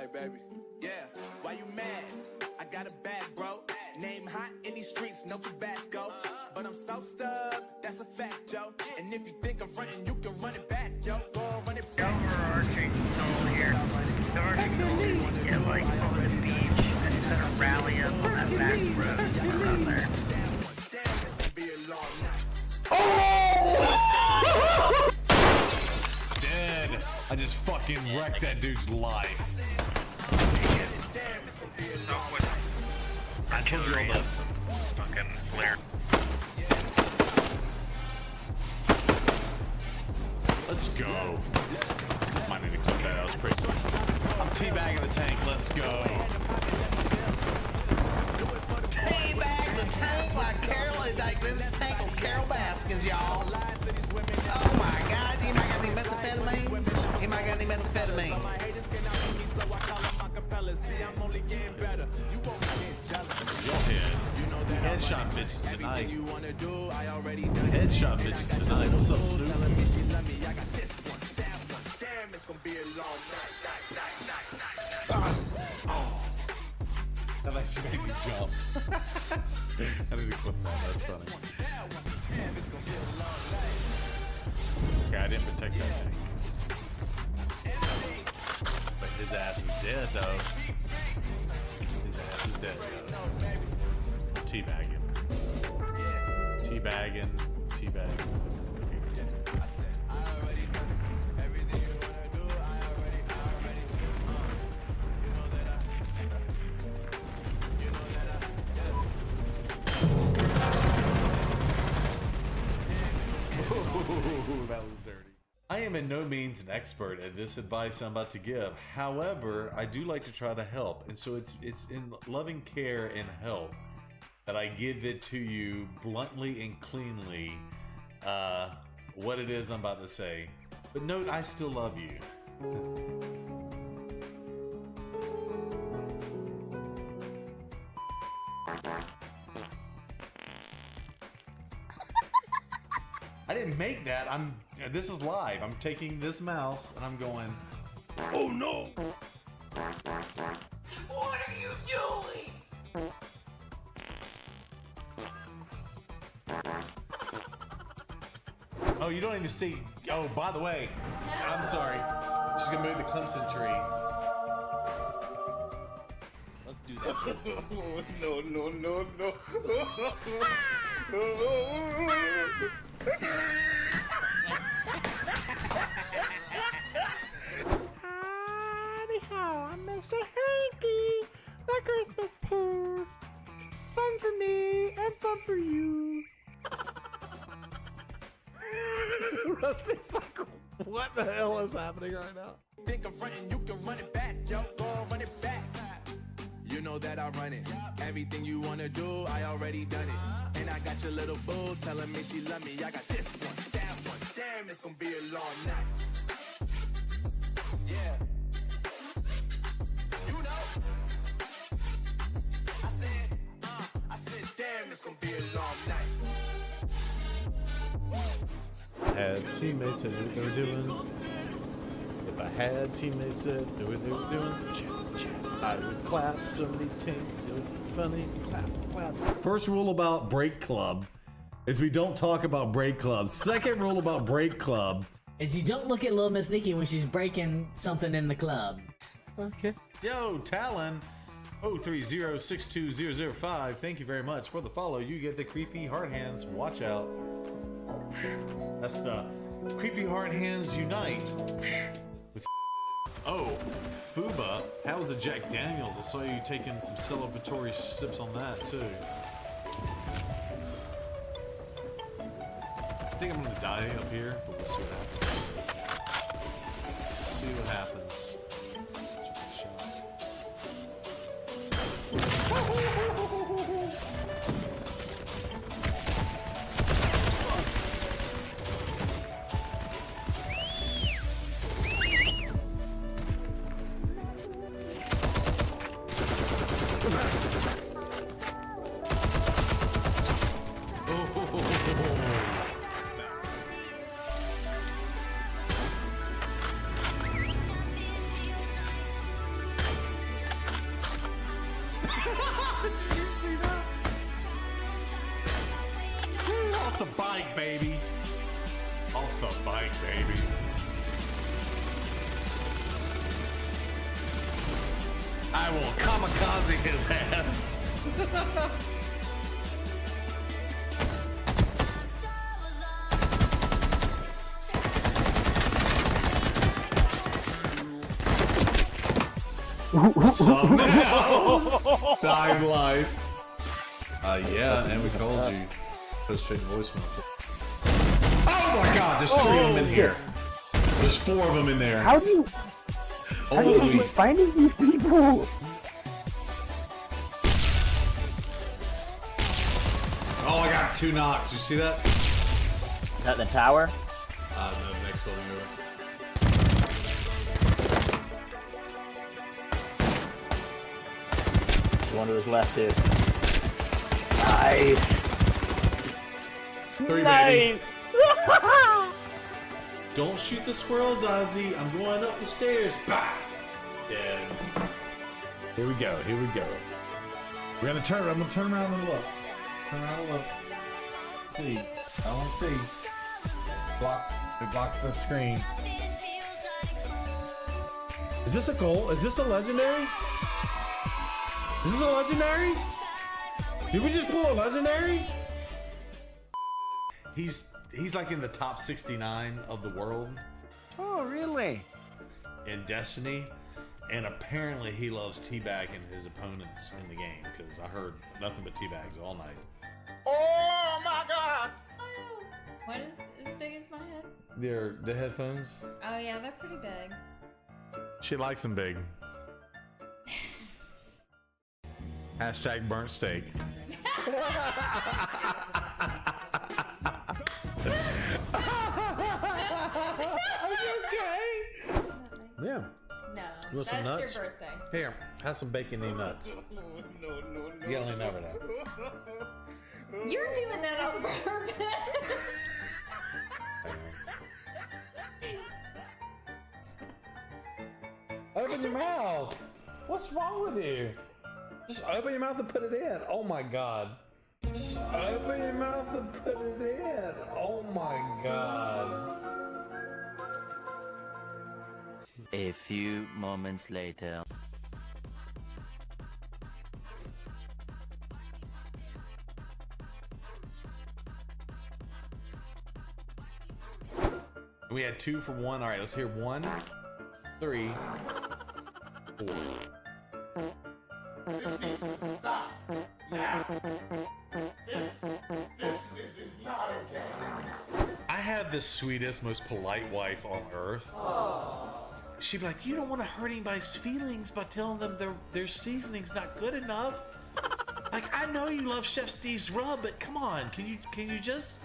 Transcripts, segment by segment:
Funday, baby. Yeah, why you mad? I got a bag, bro. Name hot in these streets, no Tabasco. But I'm so stuck, that's a fact, yo. And if you think I'm frontin', you can run it back, yo. Go run it back. Overarching goal here. The overarching goal is to get like over the beach instead of rally up on that back road around there. Oh! Dead. I just fucking wrecked that dude's life. I told you all the fucking flare. Let's go. Might need to clip that. That was pretty. I'm teabagging the tank. Let's go. Teabag the tank like Carol, like this tank was Carol Baskins, y'all. Oh my God, he might got any methamphetamines? He might got any methamphetamine? Y'all headshot bitches tonight. Headshot bitches tonight. What's up, Snoop? That actually made me jump. I need to clip that. That's funny. Okay, I didn't protect that thing. But his ass is dead, though. His ass is dead, though. Teabagging. Teabagging. Teabagging. Ooh, that was dirty. I am in no means an expert at this advice I'm about to give. However, I do like to try to help, and so it's in loving care and help that I give it to you bluntly and cleanly what it is I'm about to say. But note, I still love you. I didn't make that. This is live. I'm taking this mouse and I'm going, oh no! What are you doing? Oh, you don't even see. Oh, by the way, I'm sorry. She's gonna move the Clemson tree. Let's do that. No, no, no, no. Howdy ho, I'm Mr. Hanky, the Christmas poo. Fun for me and fun for you. Rusty's like, what the hell is happening right now? Think I'm frontin', you can run it back, yo. Go run it back. You know that I run it. Everything you wanna do, I already done it. And I got your little boo telling me she love me. I got this one, that one. Damn, it's gonna be a long night. Yeah. You know. I said, damn, it's gonna be a long night. Had teammates that knew what they were doing. If I had teammates that knew what they were doing, chat, chat, I would clap so many tinks. It would be funny. Clap, clap. First rule about Break Club is we don't talk about Break Club. Second rule about Break Club is you don't look at Little Miss Nikki when she's breaking something in the club. Okay. Yo, Talon 030-62005. Thank you very much for the follow. You get the creepy hard hands. Watch out. That's the creepy hard hands unite. Oh, Fuba, how was the Jack Daniels? I saw you taking some celebratory sips on that too. I think I'm gonna die up here, but we'll see what happens. Let's see what happens. Did you see that? Off the bike, baby. Off the bike, baby. I will kamikaze his ass. Somehow died life. Yeah, and we called you. Go straight to voicemail. Oh my God! There's 3 of them in here. There's 4 of them in there. How do you keep finding these people? Oh, I got 2 knocks. You see that? Is that the tower? No, next building over. One to his left, too. Nice. 3, baby. Don't shoot the squirrel, Dozzy. I'm going up the stairs. Bah! Dead. Here we go. Here we go. We're gonna turn. I'm gonna turn around and look. Turn around and look. Let's see. I want to see. Block. It blocks the screen. Is this a goal? Is this a legendary? Is this a legendary? Did we just pull a legendary? He's like in the top 69 of the world. Oh, really? In Destiny, and apparently he loves teabagging his opponents in the game because I heard nothing but teabags all night. Oh my God! What is as big as my head? They're the headphones. Oh yeah, they're pretty big. She likes them big. Hashtag burnt steak. Are you okay? Yeah. No, You want some that's nuts? your birthday. Here, have some bacon-y nuts. You gotta lean over that. You're doing that on purpose. Open your mouth. What's wrong with you? Just open your mouth and put it in. Oh my God. Just open your mouth and put it in. Oh my God. A few moments later. We had 2 for 1. All right, let's hear 1, 3, 4. This needs to stop. Now. This is not okay. I have the sweetest, most polite wife on earth. She'd be like, you don't want to hurt anybody's feelings by telling them their seasoning's not good enough. Like, I know you love Chef Steve's rub, but come on, can you just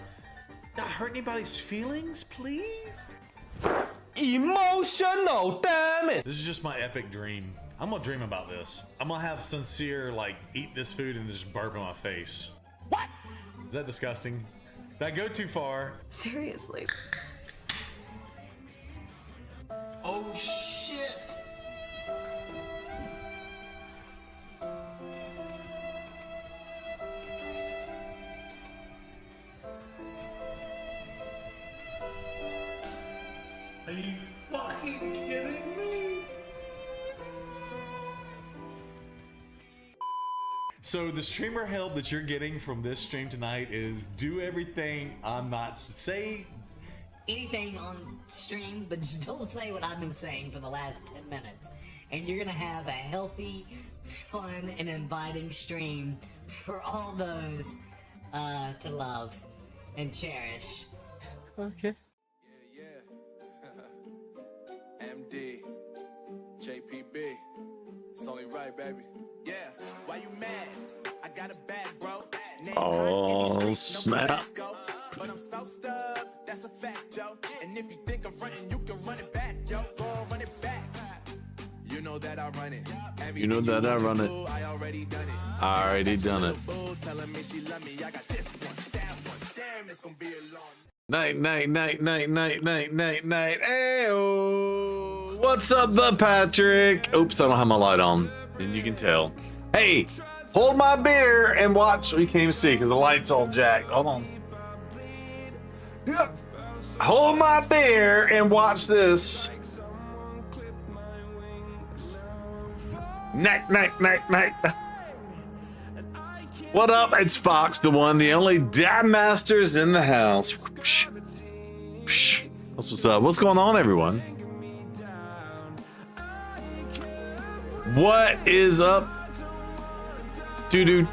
not hurt anybody's feelings, please? Emotional, damn it! This is just my epic dream. I'm gonna dream about this. I'm gonna have Sincere like eat this food and just burp in my face. What? Is that disgusting? Did I go too far? Seriously. Oh shit! Are you fucking kidding me? So the streamer help that you're getting from this stream tonight is do everything I'm not say. Anything on stream, but just don't say what I've been saying for the last 10 minutes. And you're gonna have a healthy, fun, and inviting stream for all those to love and cherish. Okay. MD, JPB, it's only right, baby. Yeah, why you mad? I got a bag, bro. Name Oh, hot in the snap. streets, no go. But I'm so stuck, that's a fact, yo. And if you think I'm frontin', you can run it back, yo. Go on, run it back. You know that I run it. You know that I run it. I already done it. I already done it. Boo, telling me she love me. I got this one, that one. Damn, it's gonna be a long Night, night, night, night, night, night, night, night. Ayo! What's up, the Patrick? Oops, I don't have my light on. And you can tell. Hey, Hold my beer and watch. We can't even see because the light's all jacked. Hold on. Yep. Hold my beer and watch this. Night. What up? It's Fox, the one, the only Dab Masters in the house. That's what's up. What's going on, everyone? What is up? Do.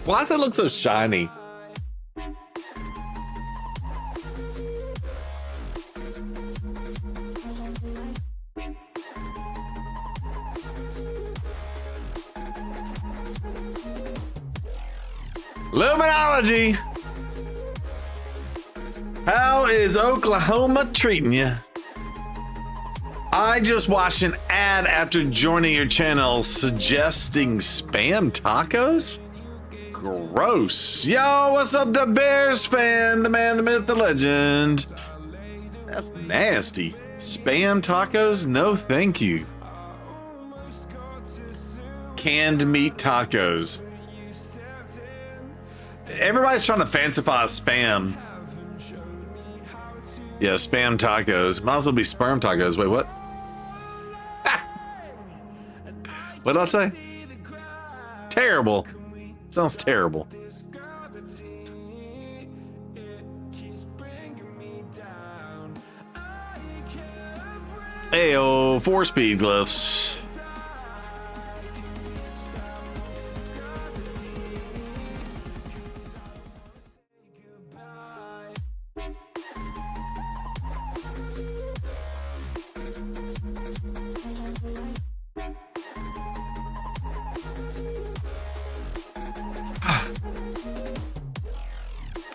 Why does that look so shiny? Luminology. How is Oklahoma treating you? I just watched an ad after joining your channel suggesting spam tacos? Gross. Yo, what's up, the Bears fan? The man, the myth, the legend. That's nasty. Spam tacos? No, thank you. Canned meat tacos. Everybody's trying to fancify spam. Yeah, spam tacos. Might as well be sperm tacos. Wait, what? What did I say? Terrible. Sounds terrible. Ayo, 4-speed glyphs.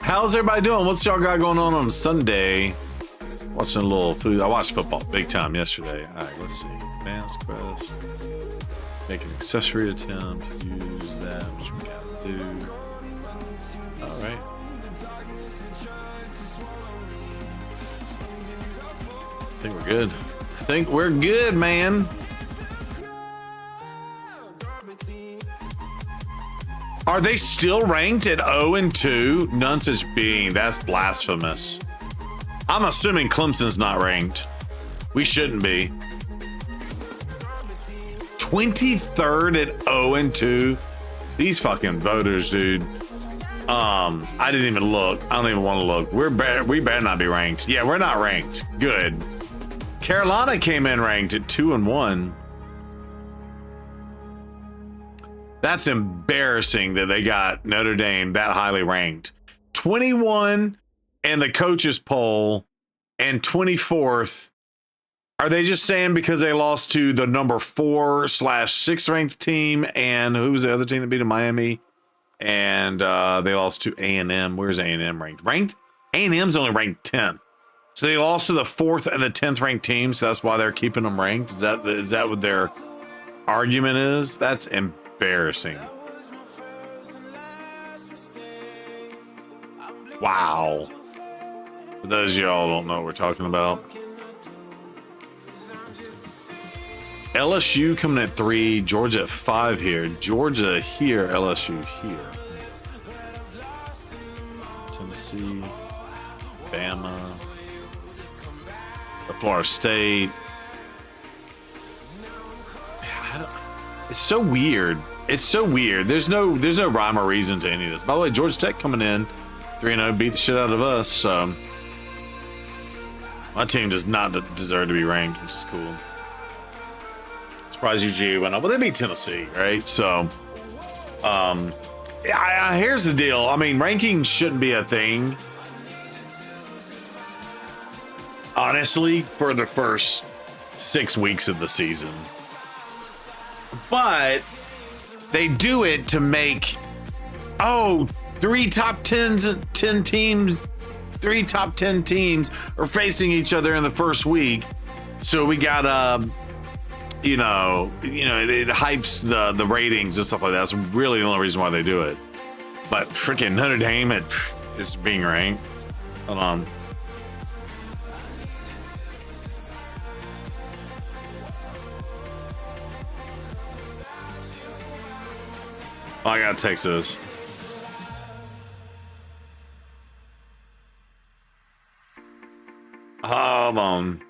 How's everybody doing? What's y'all got going on Sunday? Watching a little food. I watched football big time yesterday. All right, let's see. Advanced quest. Make an accessory attempt. Use that, which we gotta do. All right. I think we're good. I think we're good, man. Are they still ranked at 0-2? None such being. That's blasphemous. I'm assuming Clemson's not ranked. We shouldn't be. 23rd at 0-2. These fucking voters, dude. I didn't even look. I don't even want to look. We better not be ranked. Yeah, we're not ranked. Good. Carolina came in ranked at 2-1. That's embarrassing that they got Notre Dame that highly ranked. 21 in the coaches poll and 24th. Are they just saying because they lost to the number 4/6 ranked team, and who was the other team that beat them? Miami, and they lost to A&M. Where's A&M ranked? A&M's only ranked 10th. So they lost to the 4th and the 10th ranked teams. So that's why they're keeping them ranked. Is that what their argument is? That's embarrassing. Wow. For those of y'all who don't know what we're talking about. LSU coming at 3, Georgia at 5 here. Georgia here, LSU here. Tennessee, Bama, Florida State. It's so weird. It's so weird. There's no rhyme or reason to any of this. By the way, Georgia Tech coming in 3-0, beat the shit out of us. My team does not deserve to be ranked, which is cool. Surprised UGA went up. Well, they beat Tennessee, right? So, here's the deal. I mean, rankings shouldn't be a thing. Honestly, for the first 6 weeks of the season. But they do it to make, 3 top 10 teams, 3 top 10 teams are facing each other in the first week. So we got, it hypes the ratings and stuff like that. That's really the only reason why they do it. But freaking Notre Dame is being ranked. Hold on. Oh, I gotta text this. Hold on.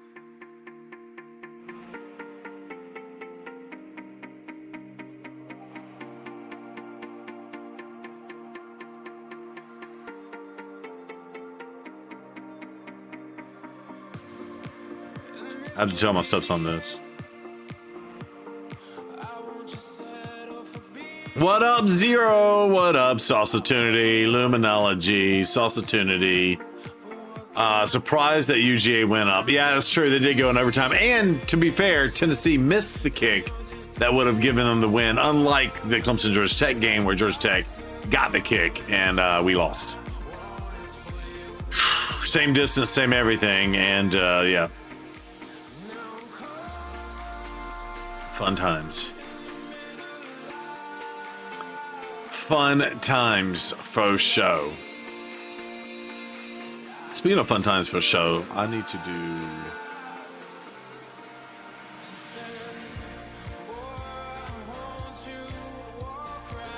I have to tell my steps on this. What up, Zero? What up, Salsatunity, Luminology, Salsatunity? Surprised that UGA went up. Yeah, that's true. They did go in overtime. And to be fair, Tennessee missed the kick that would have given them the win, unlike the Clemson Georgia Tech game where Georgia Tech got the kick and we lost. Same distance, same everything, and yeah. Fun times. Fun times for show. Speaking of fun times for show, I need to do.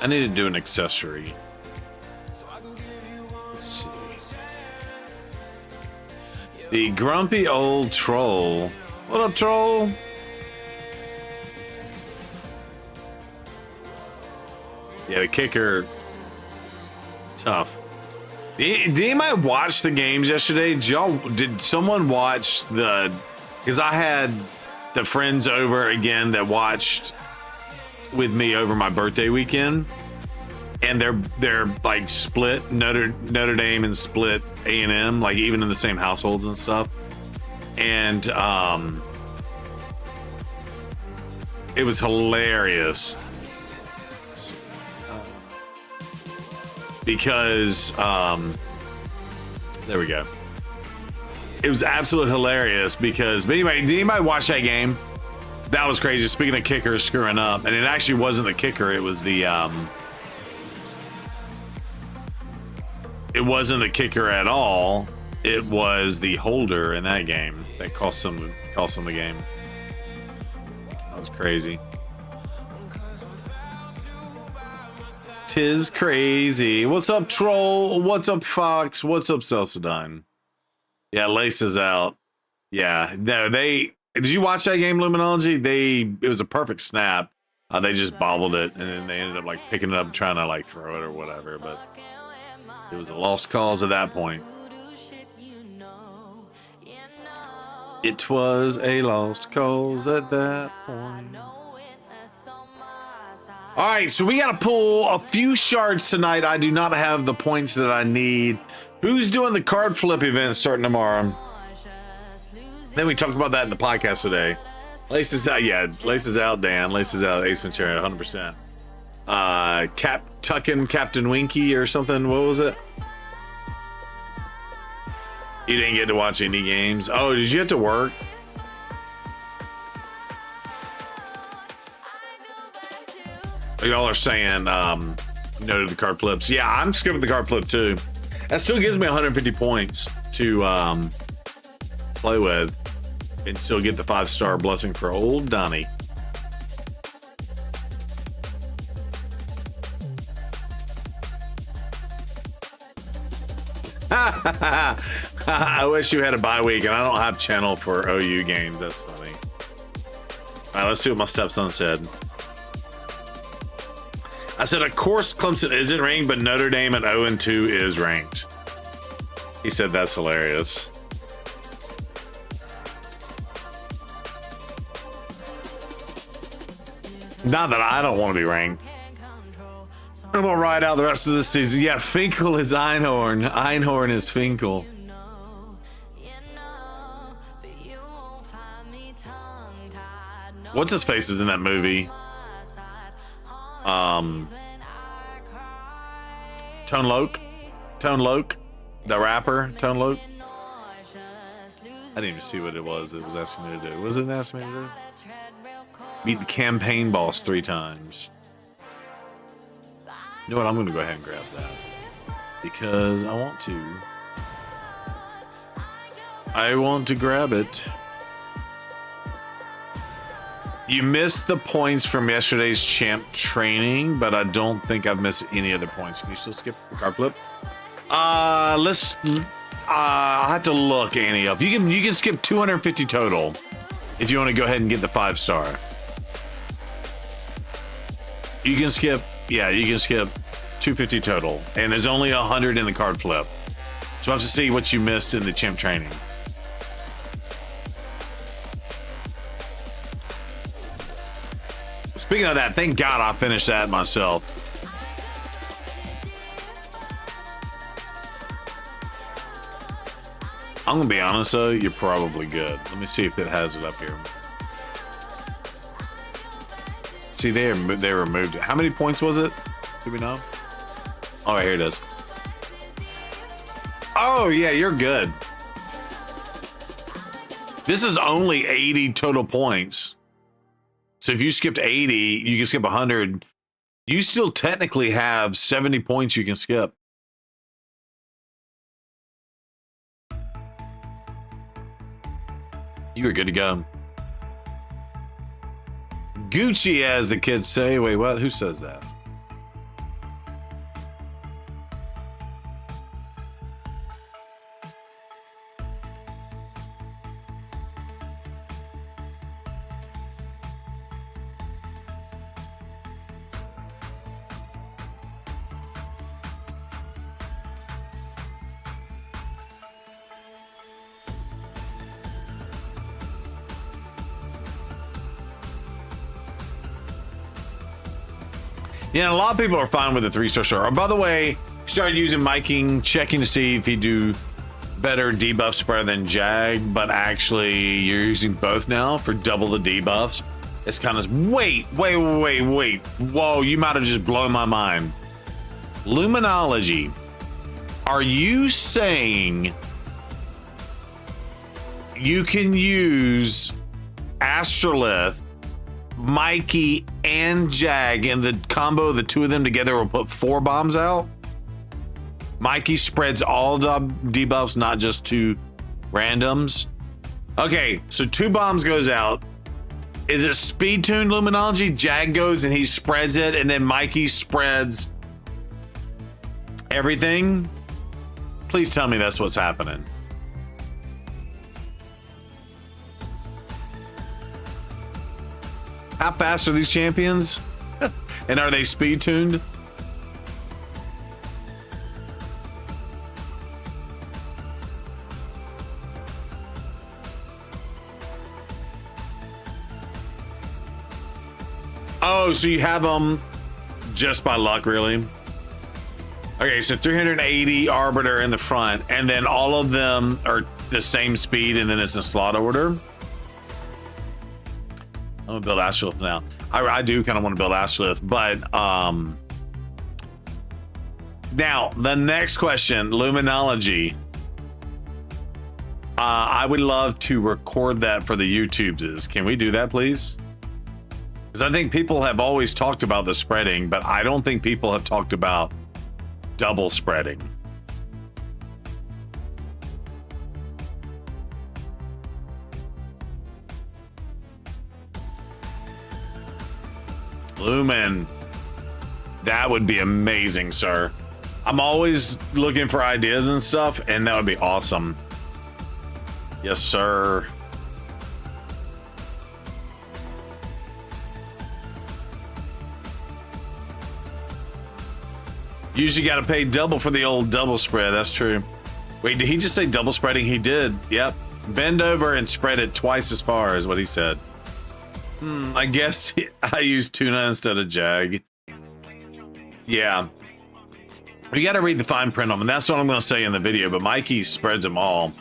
I need to do an accessory. Let's see. The grumpy old troll. What up, troll? Yeah, the kicker, tough. Did anybody watch the games yesterday? Did someone watch the? Because I had the friends over again that watched with me over my birthday weekend, and they're like split Notre Dame and split A&M, like even in the same households and stuff, and it was hilarious. Because there we go. It was absolutely hilarious because, but anyway, did anybody watch that game? That was crazy. Speaking of kickers screwing up, and it actually wasn't the kicker, it was the it wasn't the kicker at all. It was the holder in that game that cost them the game. That was crazy. Tis crazy. What's up, troll? What's up, Fox? What's up, Celsadine? Yeah, Lace is out. Yeah, no, did you watch that game, Luminology? It was a perfect snap. They just bobbled it, and then they ended up like picking it up, trying to like throw it or whatever. But it was a lost cause at that point. It was a lost cause at that point. All right, so we got to pull a few shards tonight. I do not have the points that I need. Who's doing the card flip event starting tomorrow? Then we talked about that in the podcast today. Lace is out. Yeah, Lace is out, Dan. Lace is out. Ace Ventura, 100%. Tuckin' Captain Winky or something. What was it? You didn't get to watch any games. Oh, did you have to work? Y'all are saying no to the card flips. Yeah, I'm skipping the card flip too. That still gives me 150 points to play with and still get the 5-star blessing for old Donnie. I wish you had a bye week and I don't have channel for OU games. That's funny. All right, let's see what my stepson said. I said, of course, Clemson isn't ranked, but Notre Dame at 0-2 is ranked. He said that's hilarious. Not that I don't want to be ranked. I'm gonna ride out the rest of the season. Yeah, Finkel is Einhorn. Einhorn is Finkel. What's his face is in that movie? Tone Loc, the rapper, Tone Loc. I didn't even see what it was asking me to do. Was it asking me to do? Beat the campaign boss 3 times. You know what? I'm going to go ahead and grab that because I want to. I want to grab it. You missed the points from yesterday's champ training, but I don't think I've missed any other points. Can you still skip the card flip? Let's. I'll have to look, Annie. If you can skip 250 total, if you want to go ahead and get the 5-star. You can skip. Yeah, you can skip 250 total, and there's only 100 in the card flip. So I have to see what you missed in the champ training. Speaking of that, thank God I finished that myself. I'm gonna be honest though, you're probably good. Let me see if it has it up here. See, they removed it. How many points was it? Do we know? Oh, here it is. Oh yeah, you're good. This is only 80 total points. So if you skipped 80, you can skip 100. You still technically have 70 points you can skip. You were good to go. Gucci, as the kids say. Wait, what? Who says that? Yeah, a lot of people are fine with the 3-star star. By the way, started using miking, checking to see if he do better debuff spread than Jag, but actually you're using both now for double the debuffs. It's kind of wait. Whoa, you might have just blown my mind. Luminology. Are you saying you can use Astrolith, Mikey, and Jag, and the combo of the two of them together will put 4 bombs out? Mikey spreads all debuffs, not just 2 randoms. Okay, so 2 bombs goes out. Is it speed tuned Luminology? Jag goes and he spreads it, and then Mikey spreads everything? Please tell me that's what's happening. How fast are these champions? And are they speed tuned? Oh, so you have them just by luck, really? Okay, so 380 Arbiter in the front, and then all of them are the same speed, and then it's a slot order. I'm gonna build Astrolith now. I do kind of want to build Astrolith, but now the next question, Luminology. I would love to record that for the YouTubes. Can we do that, please? Because I think people have always talked about the spreading, but I don't think people have talked about double spreading. Lumen. That would be amazing, sir. I'm always looking for ideas and stuff, and that would be awesome. Yes, sir. Usually got to pay double for the old double spread. That's true. Wait, did he just say double spreading? He did. Yep. Bend over and spread it twice as far is what he said. I guess I used Tuna instead of Jag. Yeah. We got to read the fine print on them. That's what I'm going to say in the video. But Mikey spreads them all,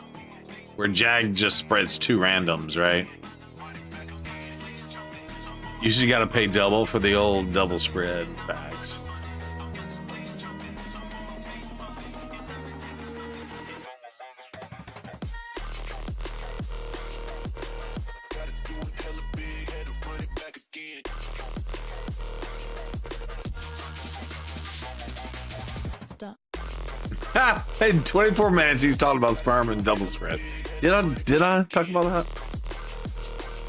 where Jag just spreads 2 randoms, right? Usually got to pay double for the old double spread bags. In 24 minutes, he's talking about sperm and double spread. Did I talk about that?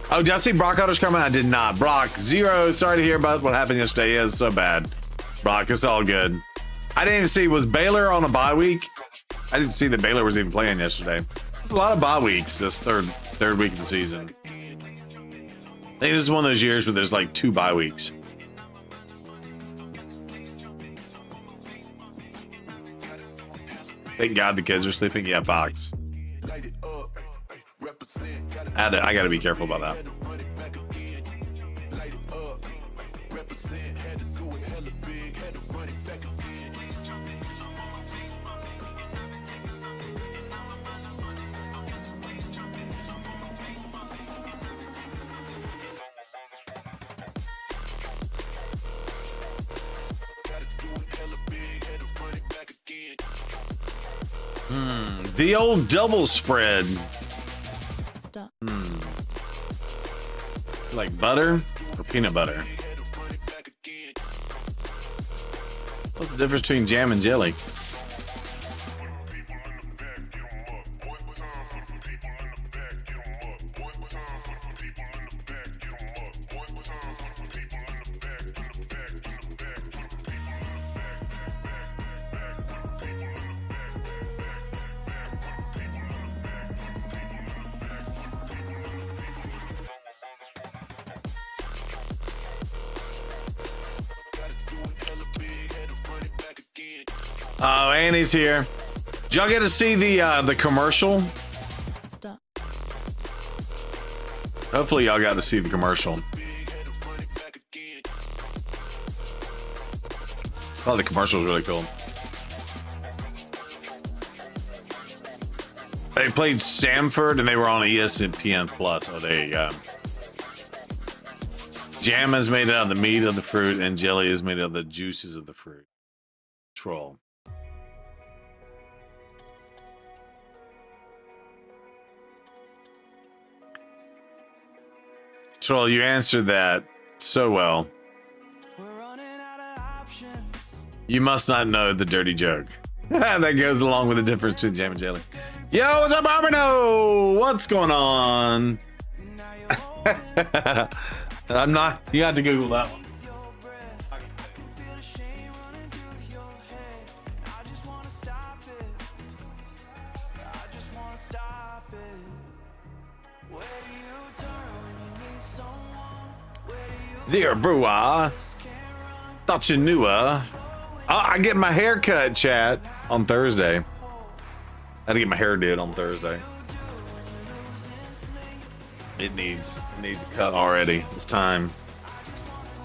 Oh, did I see Brock Otter's comment? I did not. Brock, zero. Sorry to hear about what happened yesterday. Yeah, it's so bad. Brock, it's all good. I didn't even see, was Baylor on a bye week? I didn't see that Baylor was even playing yesterday. There's a lot of bye weeks this third week of the season. I think this is one of those years where there's like 2 bye weeks. Thank God the kids are sleeping. Yeah, Fox. I gotta be careful about that. The old double spread. Stop. Like butter or peanut butter? What's the difference between jam and jelly? Oh, Annie's here. Did y'all get to see the commercial? Stop. Hopefully y'all got to see the commercial. Oh, the commercial was really cool. They played Samford and they were on ESPN Plus. Oh, there you go. Jam is made out of the meat of the fruit and jelly is made out of the juices of the fruit. Troll. Troll, you answered that so well. You must not know the dirty joke. That goes along with the difference between jam and jelly. Yo, what's up, Arbino? What's going on? I'm not. You have to Google that one. Zero brewer. Thought you knew her. I get my hair cut, chat, on Thursday. I had to get my hair did on Thursday. It needs a cut already. It's time.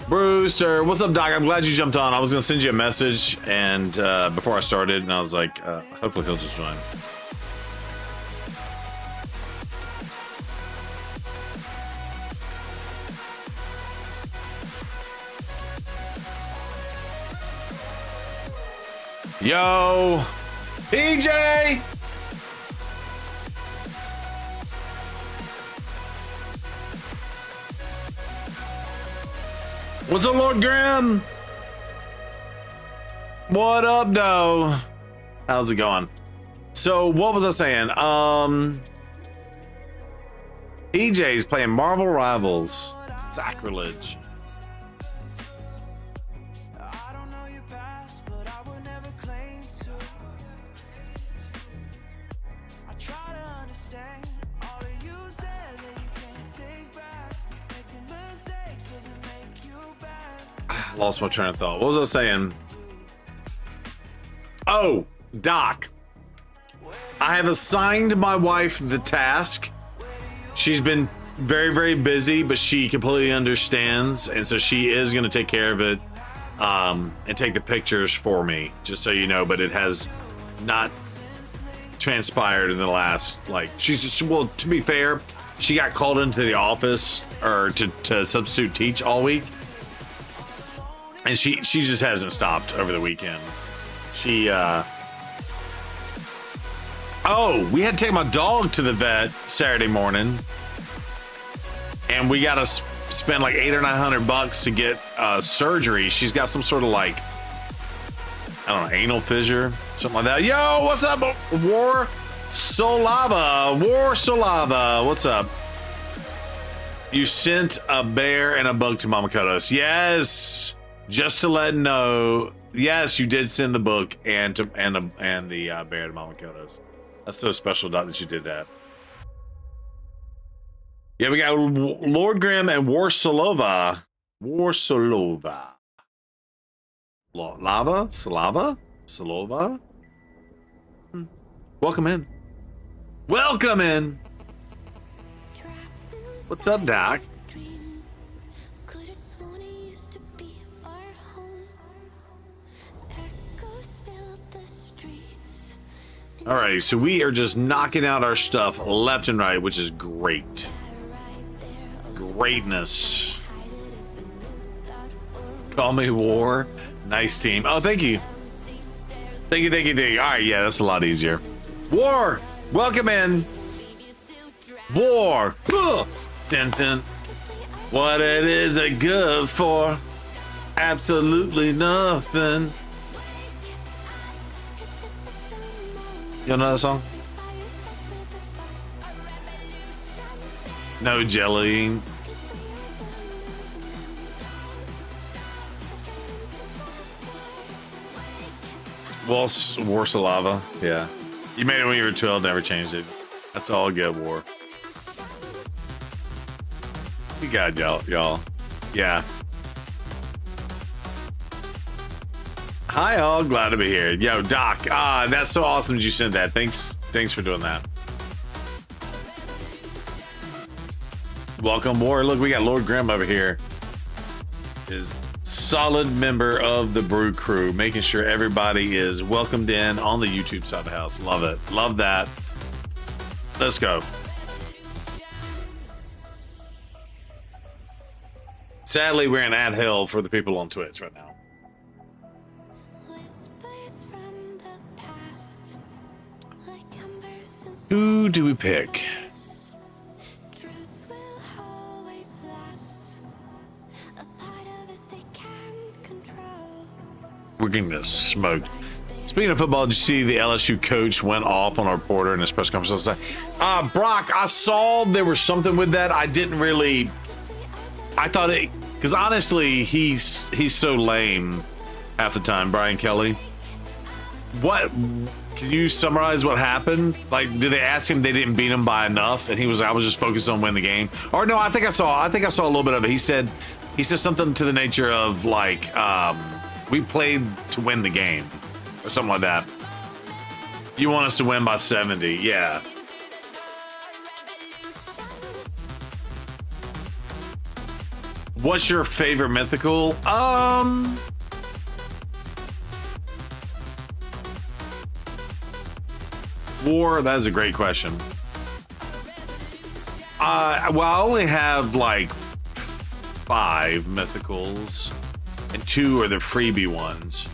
Brewster, what's up, Doc? I'm glad you jumped on. I was gonna send you a message and before I started, and I was like, hopefully he'll just join. Yo, PJ. What's up, Lord Graham? What up, though? How's it going? So, what was I saying? EJ's playing Marvel Rivals. Sacrilege. Lost my train of thought. What was I saying? Oh, Doc. I have assigned my wife the task. She's been very, very busy, but she completely understands. And so she is going to take care of it and take the pictures for me, just so you know. But it has not transpired in the last, like, well, to be fair, she got called into the office or to substitute teach all week. And she just hasn't stopped over the weekend. She, oh, we had to take my dog to the vet Saturday morning. And we got to spend like $800 or $900 to get surgery. She's got some sort of like, I don't know, anal fissure, something like that. Yo, what's up, War Solava? What's up? You sent a bear and a book to Mama Kodos. Yes. Just to let know. Yes, you did send the book and the bear to Mama Kodos. That's so special, Doc, that you did that. Yeah, we got Lord Grimm and Warsolova. Solova? Welcome in. Welcome in. What's up, Doc? All right, so we are just knocking out our stuff left and right, which is great. Greatness. Call me War. Nice team. Oh, thank you. Thank you. All right, yeah, that's a lot easier. War, welcome in. War. Ugh. Dun, dun. What it is it good for? Absolutely nothing. You know that song? No jelly. Warsolava. Yeah. You made it when you were 12, never changed it. That's all good, War. You got it, y'all. Yeah. Hi, all. Glad to be here. Yo, Doc. That's so awesome that you sent that. Thanks for doing that. Welcome, War. Look, we got Lord Grimm over here. Is solid member of the Brew Crew, making sure everybody is welcomed in on the YouTube side of the house. Love it. Love that. Let's go. Sadly, we're in ad hell for the people on Twitch right now. Who do we pick? We're getting this smoked. Speaking of football, did you see the LSU coach went off on our reporter in his press conference last night? Brock, I saw there was something with that. I didn't really. I thought it, because honestly, he's so lame half the time. Brian Kelly. What? Can you summarize what happened? Like, did they ask him they didn't beat him by enough, and he was, I was just focused on winning the game? Or no, I think I saw a little bit of it. He said something to the nature of like, we played to win the game, or something like that. You want us to win by 70? Yeah. What's your favorite mythical? War, that is a great question. Well, I only have like 5 mythicals, and 2 are the freebie ones.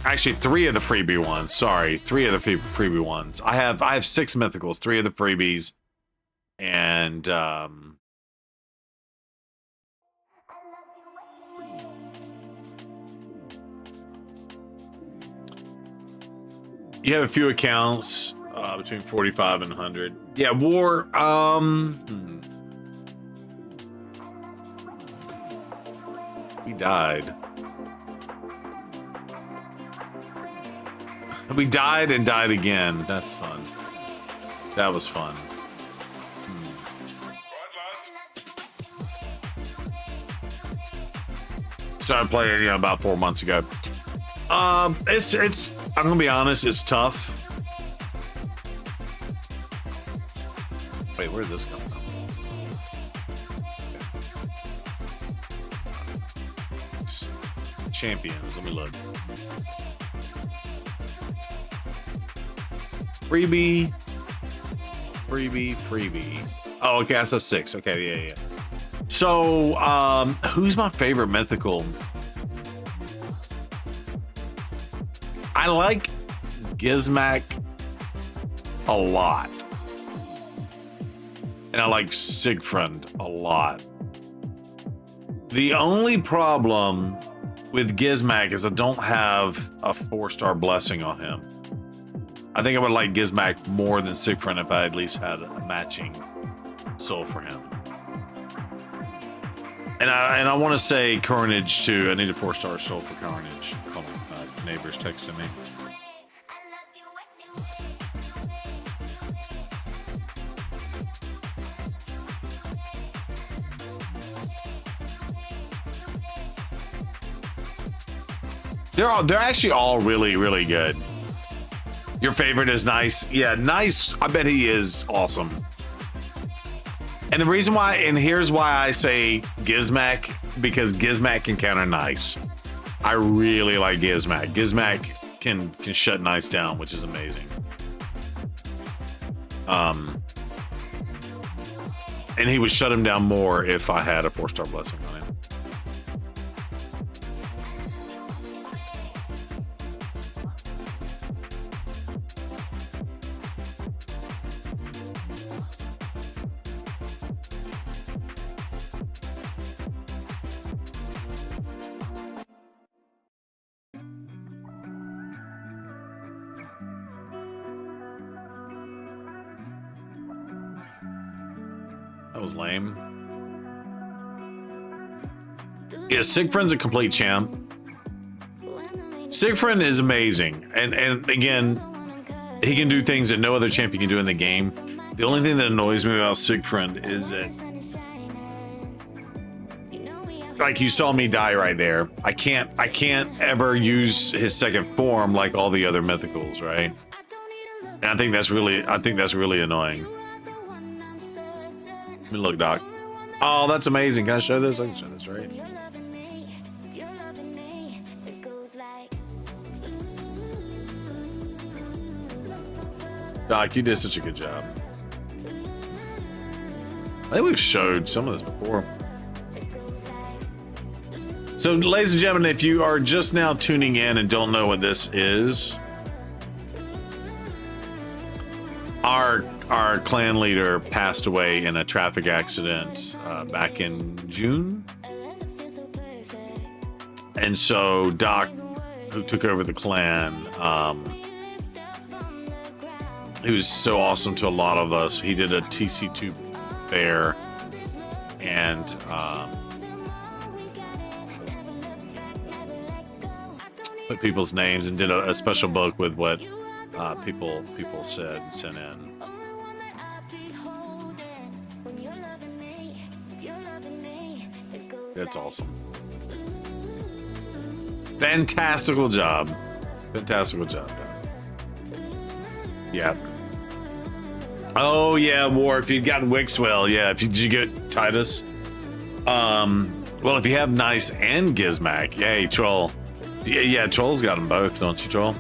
Actually, 3 of the freebie ones. Sorry, 3 of the freebie ones. I have 6 mythicals, 3 of the freebies, and you have a few accounts between 45 and 100. Yeah, War. He died. We died and died again. That's fun. That was fun. Started playing, about 4 months ago. It's. I'm gonna be honest. It's tough. Wait, where did this come from? Champions. Let me look. Freebie. Oh, okay, that's a 6. Okay, yeah. So, who's my favorite mythical? I like Gizmac a lot. And I like Siegfried a lot. The only problem with Gizmac is I don't have a 4-star blessing on him. I think I would like Gizmac more than Siegfried if I at least had a matching soul for him. And I want to say Carnage too. I need a 4-star soul for Carnage. Hold on, my neighbor's texting me. They're actually all really, really good. Your favorite is Nice. Yeah, Nice. I bet he is awesome. And the reason why, and here's why I say Gizmac, because Gizmac can counter Nice. I really like Gizmac. Gizmac can shut Nice down, which is amazing. And he would shut him down more if I had a 4-star blessing on him. That was lame. Yeah, Siegfried's a complete champ. Siegfried is amazing. And again, he can do things that no other champion can do in the game. The only thing that annoys me about Siegfried is that, like, you saw me die right there. I can't ever use his second form like all the other mythicals, right? And I think that's really annoying. Let me look, Doc. Oh, that's amazing. Can I show this? I can show this, right? Doc, you did such a good job. I think we've showed some of this before. So, ladies and gentlemen, if you are just now tuning in and don't know what this is, our clan leader passed away in a traffic accident back in June. And so Doc, who took over the clan, he was so awesome to a lot of us. He did a TC2 bear and put people's names and did a special book with what people said and sent in. That's awesome. Fantastical job. Fantastical job, Doc. Yeah. Oh yeah, War. If you'd gotten Wixwell, yeah. Did you get Titus? Well, if you have Nice and Gizmac, yay, Troll. Yeah, Troll's got them both, don't you, Troll?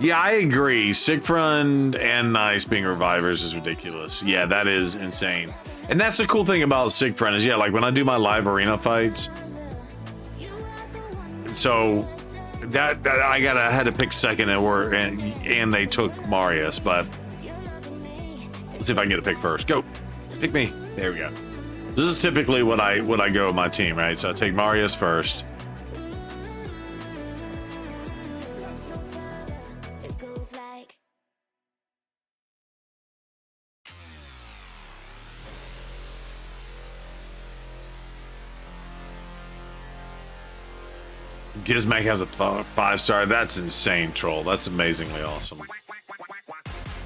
Yeah, I agree. Siegfried and Nice being revivers is ridiculous. Yeah, that is insane. And that's the cool thing about Siegfried is, yeah, like when I do my live arena fights, so that I had to pick second and they took Marius, but let's see if I can get a pick first. Go, pick me. There we go. This is typically what I go with my team, right? So I take Marius first. Gizmac has a 5-star. That's insane, Troll. That's amazingly awesome.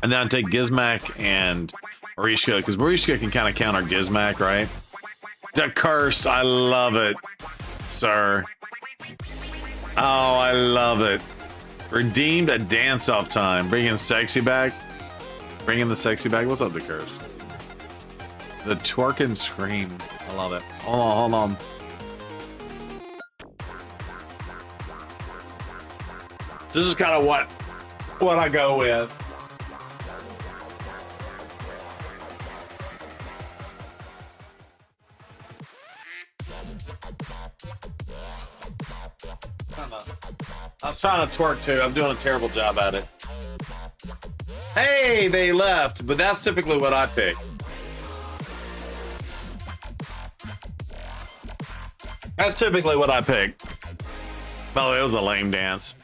And then I take Gizmac and Marishka, because Marishka can kind of counter Gizmac, right? The cursed. I love it, sir. Oh, I love it. Redeemed a dance-off time. Bringing sexy back. Bringing the sexy back. What's up, the cursed? The twerk and scream. I love it. Hold on. This is kind of what I go with. I was trying to twerk too. I'm doing a terrible job at it. Hey, they left, but that's typically what I pick. That's typically what I pick. By the way, it was a lame dance.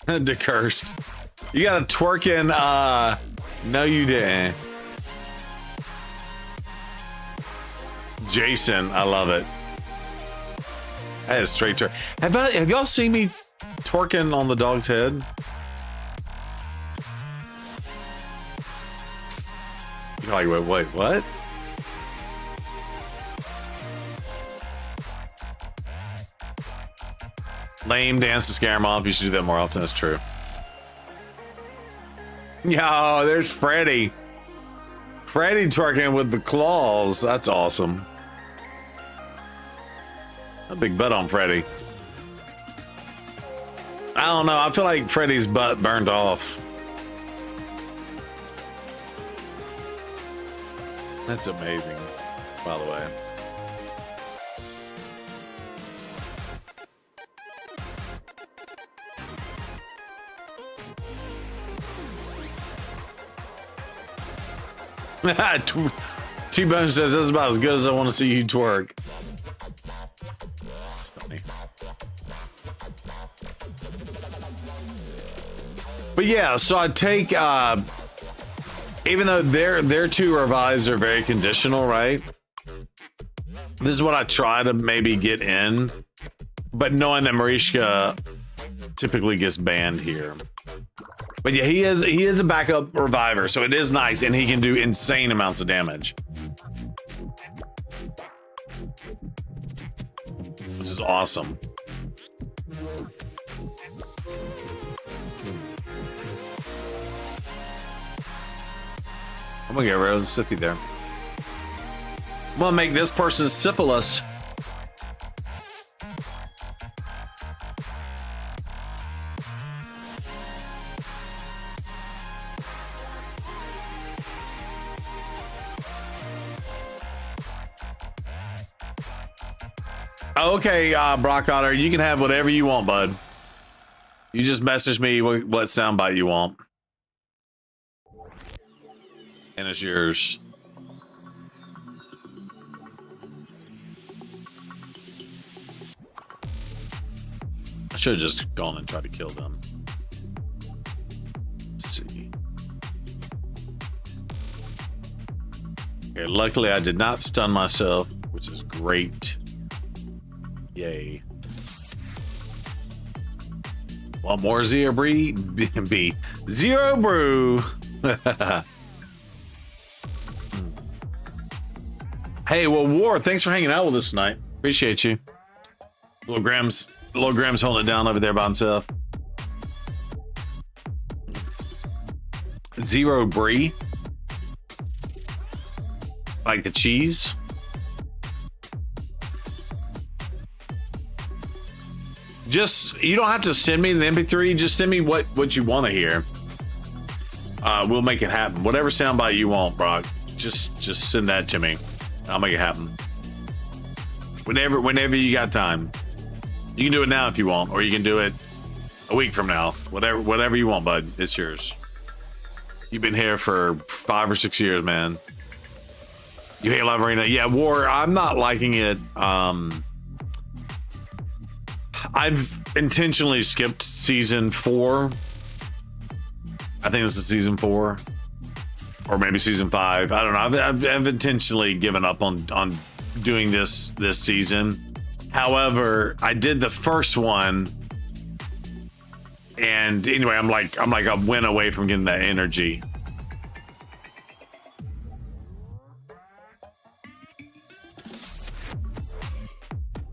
Decursed. You got a twerking, no you didn't. Jason, I love it. That is straight twerk. Have y'all seen me twerking on the dog's head? You're like, wait, what? Lame dance to scare him off. You should do that more often. That's true. Yo, there's Freddy. Freddy twerking with the claws. That's awesome. A big butt on Freddy. I don't know. I feel like Freddy's butt burned off. That's amazing, by the way. T-Bone says that's about as good as I want to see you twerk. That's funny. But yeah, so I take even though their two revives are very conditional, right? This is what I try to maybe get in, but knowing that Marishka typically gets banned here. But yeah, he is a backup reviver, so it is nice, and he can do insane amounts of damage, which is awesome. I'm gonna get rid of the sippy there. I'm gonna make this person syphilis. Okay, Brock Otter, you can have whatever you want, bud. You just message me what soundbite you want. And it's yours. I should have just gone and tried to kill them. Let's see. Okay, luckily I did not stun myself, which is great. Yay. Want more Zero Brew? B. Zero Brew. Hey, well, War, thanks for hanging out with us tonight. Appreciate you. Little Graham's holding it down over there by himself. Zero Brie. Like the cheese. Just, you don't have to send me the MP3. Just send me what you want to hear. We'll make it happen. Whatever soundbite you want, Brock. Just send that to me. I'll make it happen. Whenever you got time. You can do it now if you want, or you can do it a week from now. Whatever you want, bud. It's yours. You've been here for 5 or 6 years, man. You hate Live Arena. Yeah, War, I'm not liking it. I've intentionally skipped season 4. I think this is season 4. Or maybe season 5. I don't know. I've intentionally given up on doing this season. However, I did the first one, and anyway, I'm like a win away from getting that energy.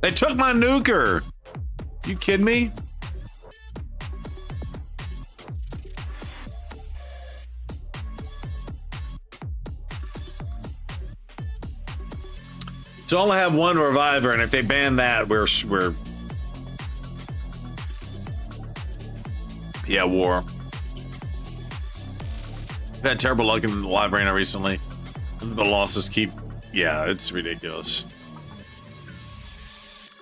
They took my nuker. You kidding me? So I only have one reviver, and if they ban that, we're yeah, War. I've had terrible luck in the live arena recently. The losses keep, yeah, it's ridiculous.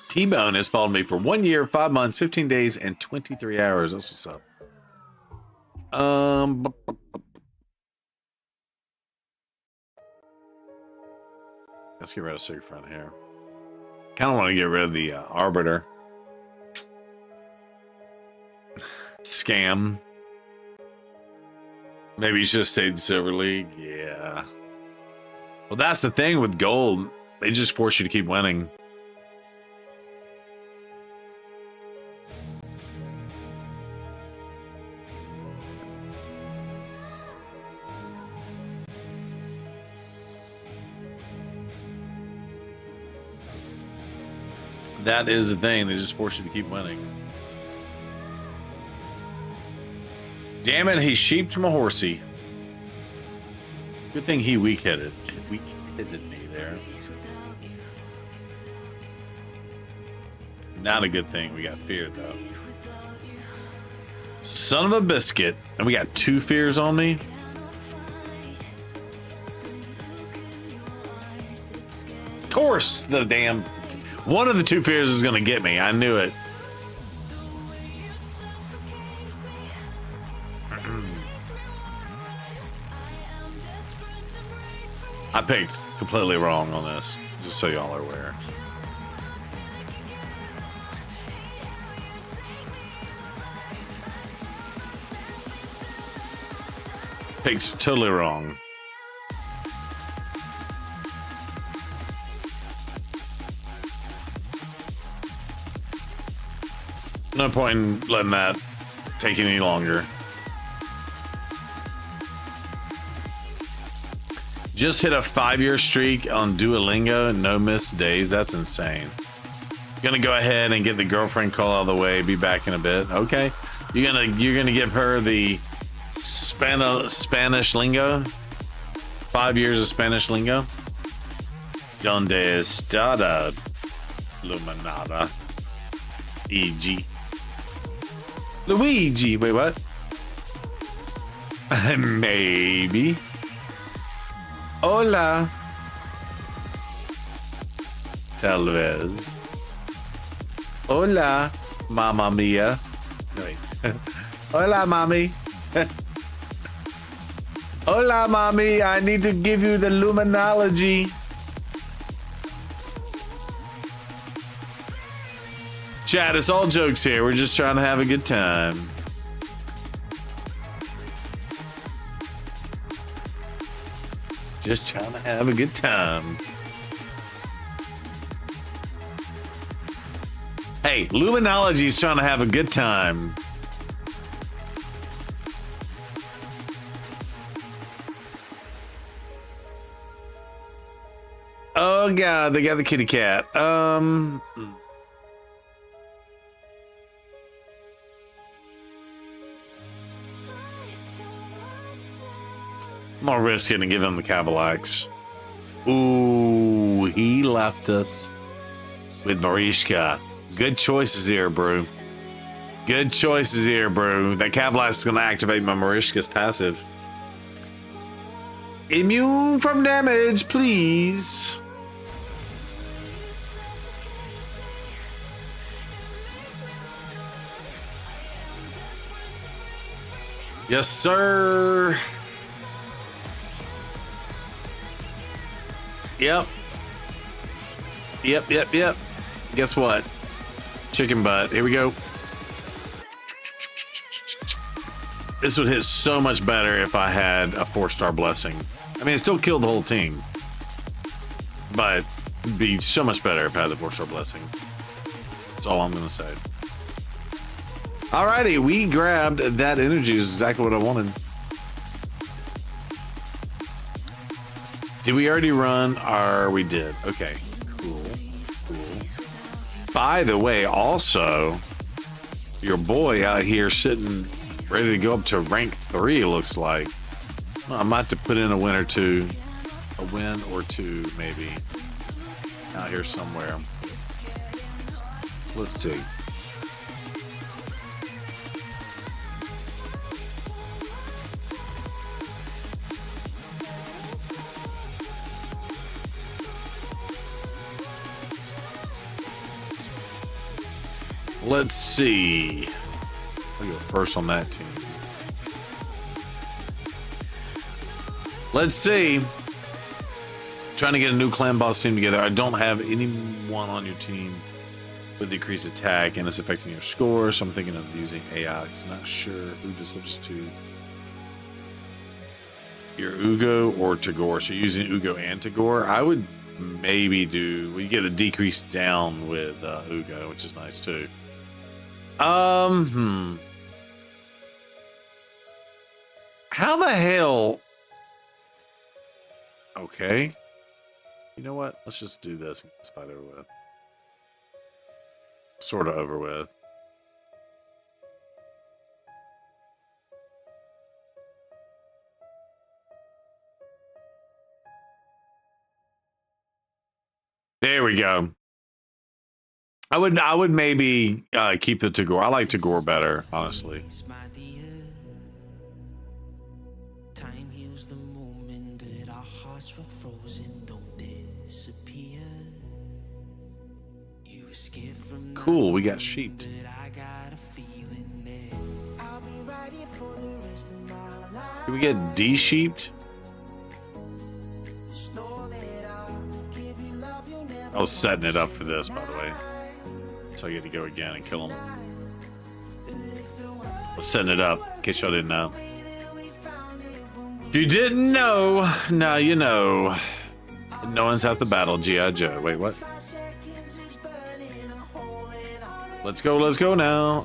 T-Bone has followed me for 1 year, 5 months, 15 days, and 23 hours. That's what's up. Let's get rid of Siegfried here. Kind of want to get rid of the Arbiter. scam. Maybe you should have stayed in Silver League. Yeah. Well, that's the thing with gold. They just force you to keep winning. That is the thing. They just force you to keep winning. Damn it, he sheeped my horsey. Good thing he weak-headed. Weak-headed me there. Not a good thing. We got fear, though. Son of a biscuit. And we got 2 fears on me? Of course, the damn... One of the 2 fears is going to get me. I knew it. I picked completely wrong on this, just so y'all are aware. Picked totally wrong. No point in letting that take any longer. Just hit a 5-year streak on Duolingo, no missed days. That's insane. Gonna go ahead and get the girlfriend call out of the way. Be back in a bit. Okay, you're gonna give her the Spanish lingo. 5 years of Spanish lingo. Donde está Luminada? E.G. Luigi. Wait, what? Maybe. Hola. Tal vez. Hola, mamma mia. No, wait. Hola, mommy. Hola, mommy. I need to give you the luminology. Chat, it's all jokes here. We're just trying to have a good time. Just trying to have a good time. Hey, Luminology is trying to have a good time. Oh God, they got the kitty cat. I'm gonna risk it and give him the Cavalax. Ooh, he left us with Marishka. Good choices here, bro. Good choices here, bro. That Cavalax is gonna activate my Marishka's passive. Immune from damage, please. Yes, sir. Yep. Yep. Guess what? Chicken butt. Here we go. This would hit so much better if I had a 4-star blessing. I mean, it still killed the whole team. But it'd be so much better if I had the 4-star blessing. That's all I'm going to say. Alrighty, we grabbed that energy. Is exactly what I wanted. Did we already run our... We did. Okay, cool. By the way, also, your boy out here sitting ready to go up to rank 3, it looks like. Well, I might have to put in a win or two. A win or two, maybe. Out here somewhere. Let's see. Let's see. I'll go first on that team. Let's see. Trying to get a new clan boss team together. I don't have anyone on your team with decreased attack and it's affecting your score. So I'm thinking of using AI. I'm not sure who to substitute. Your Ugo or Tagore. So using Ugo and Tagore. I would maybe do. We get the decrease down with Ugo, which is nice too. How the hell? Okay. You know what? Let's just do this and get this fight over with. Sort of over with. There we go. I would maybe keep the Tagore. I like Tagore better, honestly. Time heals the moment, but our hearts were frozen, don't disappear. You escaped from Cool, we got sheep. Can we get de-sheeped? I was setting it up for this, by the way. So I get to go again and kill him. I was setting it up, in case y'all didn't know. If you didn't know, now you know. No one's half the battle, G.I. Joe. Wait, what? Let's go now.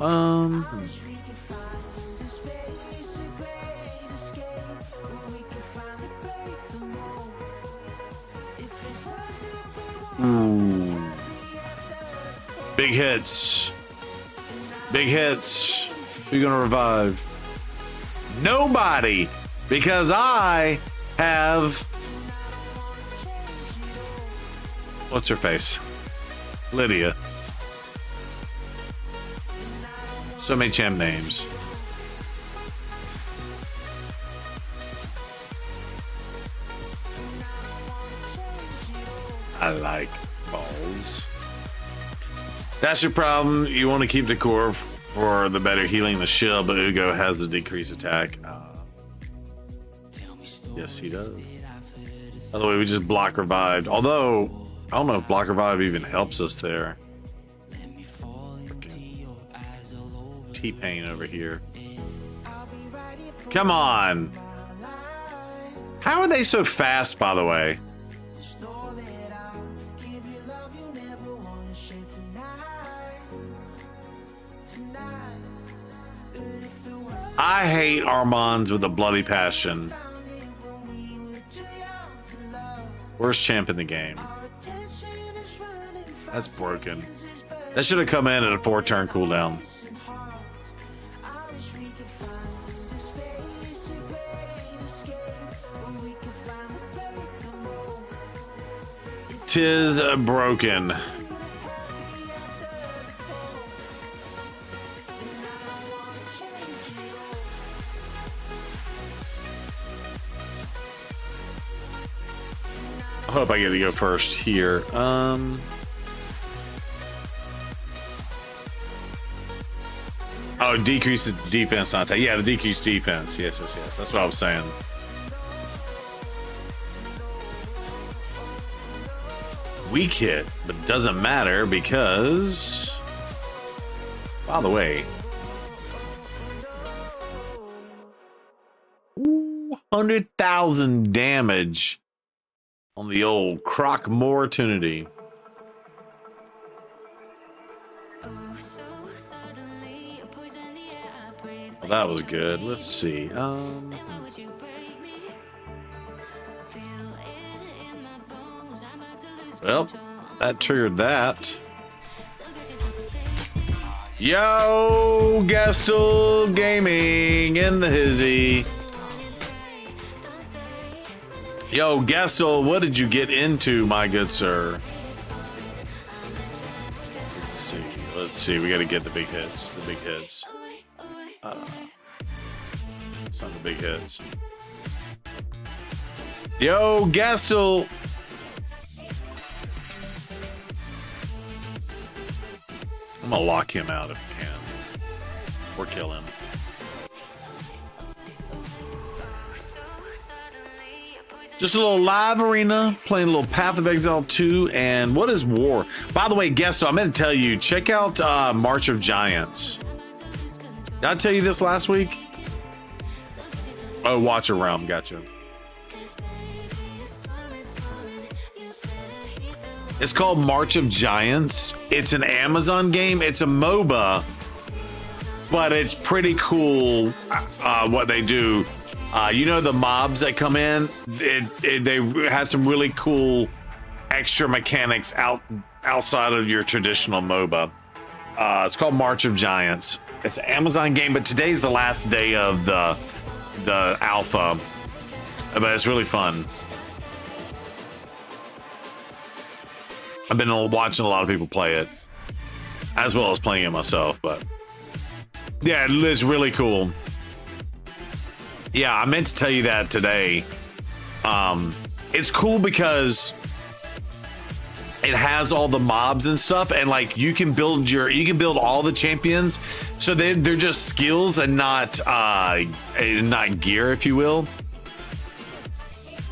Ooh. Big hits. Big hits. Who's gonna revive? Nobody, because I have. What's her face? Lydia. So many champ names. I like balls. That's your problem. You want to keep the core for the better healing the shield, but Ugo has the decreased attack. Yes, he does. By the way, we just block revived. Although, I don't know if block revive even helps us there. T-Pain over here. Come on. How are they so fast, by the way? I hate Armands with a bloody passion. Worst champ in the game. That's broken. That should have come in at a 4-turn cooldown. Tis broken. I hope I get to go first here. Oh, decrease the defense, not attack. Yeah, the decreased defense. Yes. That's what I was saying. Weak hit, but it doesn't matter because, by the way, 100,000 damage on the old Croc Moratunity. Well, that was good. Let's see. Well, that triggered that. Yo, Gestel Gaming in the hizzy. Yo, Gestel, what did you get into, my good sir? Let's see. We got to get the big hits. The big hits. It's not the big hits. Yo, Gestel. I'm gonna lock him out if I can, or kill him. Just a little live arena, playing a little Path of Exile 2, and what is War? By the way, guests, I'm going to tell you, check out March of Giants. Did I tell you this last week? Oh, Watch a Realm, gotcha. It's called March of Giants. It's an Amazon game. It's a MOBA, but it's pretty cool what they do. You know, the mobs that come in, they have some really cool extra mechanics outside of your traditional MOBA. It's called March of Giants. It's an Amazon game, but today's the last day of the alpha, but it's really fun. I've been watching a lot of people play it, as well as playing it myself, but yeah, it's really cool. Yeah, I meant to tell you that today. It's cool because it has all the mobs and stuff, and like you can build all the champions, so they're just skills and not gear, if you will.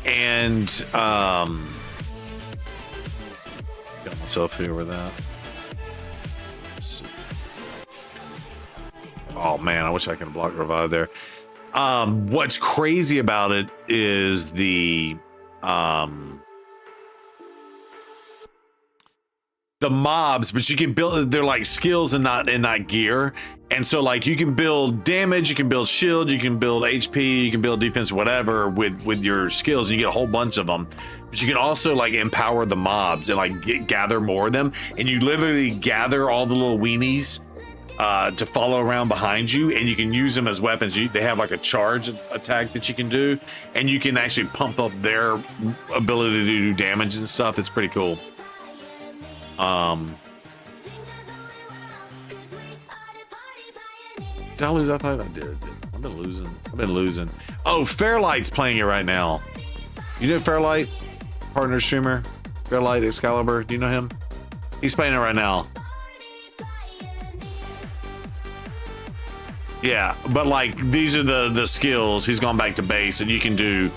And got myself here with that. Let's see. Oh man, I wish I could block revive there. What's crazy about it is the mobs, but you can build, they're like skills and not gear. And so like you can build damage, you can build shield, you can build HP, you can build defense, whatever with your skills, and you get a whole bunch of them. But you can also like empower the mobs and like gather more of them, and you literally gather all the little weenies to follow around behind you, and you can use them as weapons. They have like a charge attack that you can do, and you can actually pump up their ability to do damage and stuff. It's pretty cool. Did I lose that fight? I did. I've been losing. Oh, Fairlight's playing it right now. You know Fairlight? Partner streamer? Fairlight Excalibur? Do you know him? He's playing it right now. Yeah, but like these are the skills. He's gone back to base, and you can do,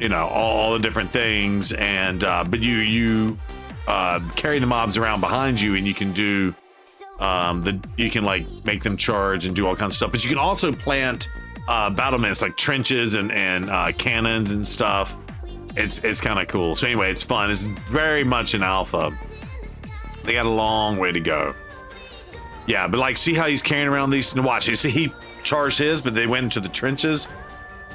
you know, all the different things. And but you carry the mobs around behind you, and you can do you can like make them charge and do all kinds of stuff. But you can also plant battlements like trenches and cannons and stuff. It's kind of cool. So anyway, it's fun. It's very much an alpha. They got a long way to go. Yeah, but like, see how he's carrying around these? Watch, you see he charged his, but they went into the trenches.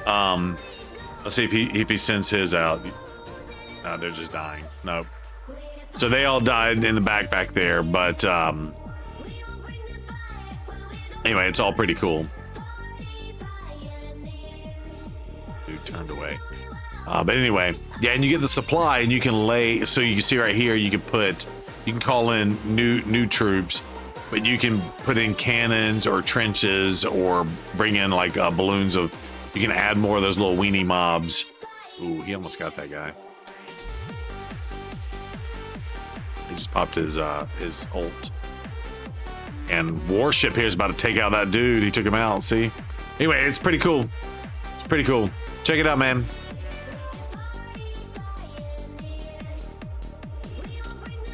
Let's see if he sends his out. No, they're just dying. Nope. So they all died in the back there, but anyway, it's all pretty cool. Dude turned away. But anyway, yeah, and you get the supply, and you can lay. So you can see right here, you can call in new troops. But you can put in cannons or trenches, or bring in like balloons of. You can add more of those little weenie mobs. Ooh, he almost got that guy. He just popped his ult. And Warship here is about to take out that dude. He took him out. See. Anyway, it's pretty cool. It's pretty cool. Check it out, man.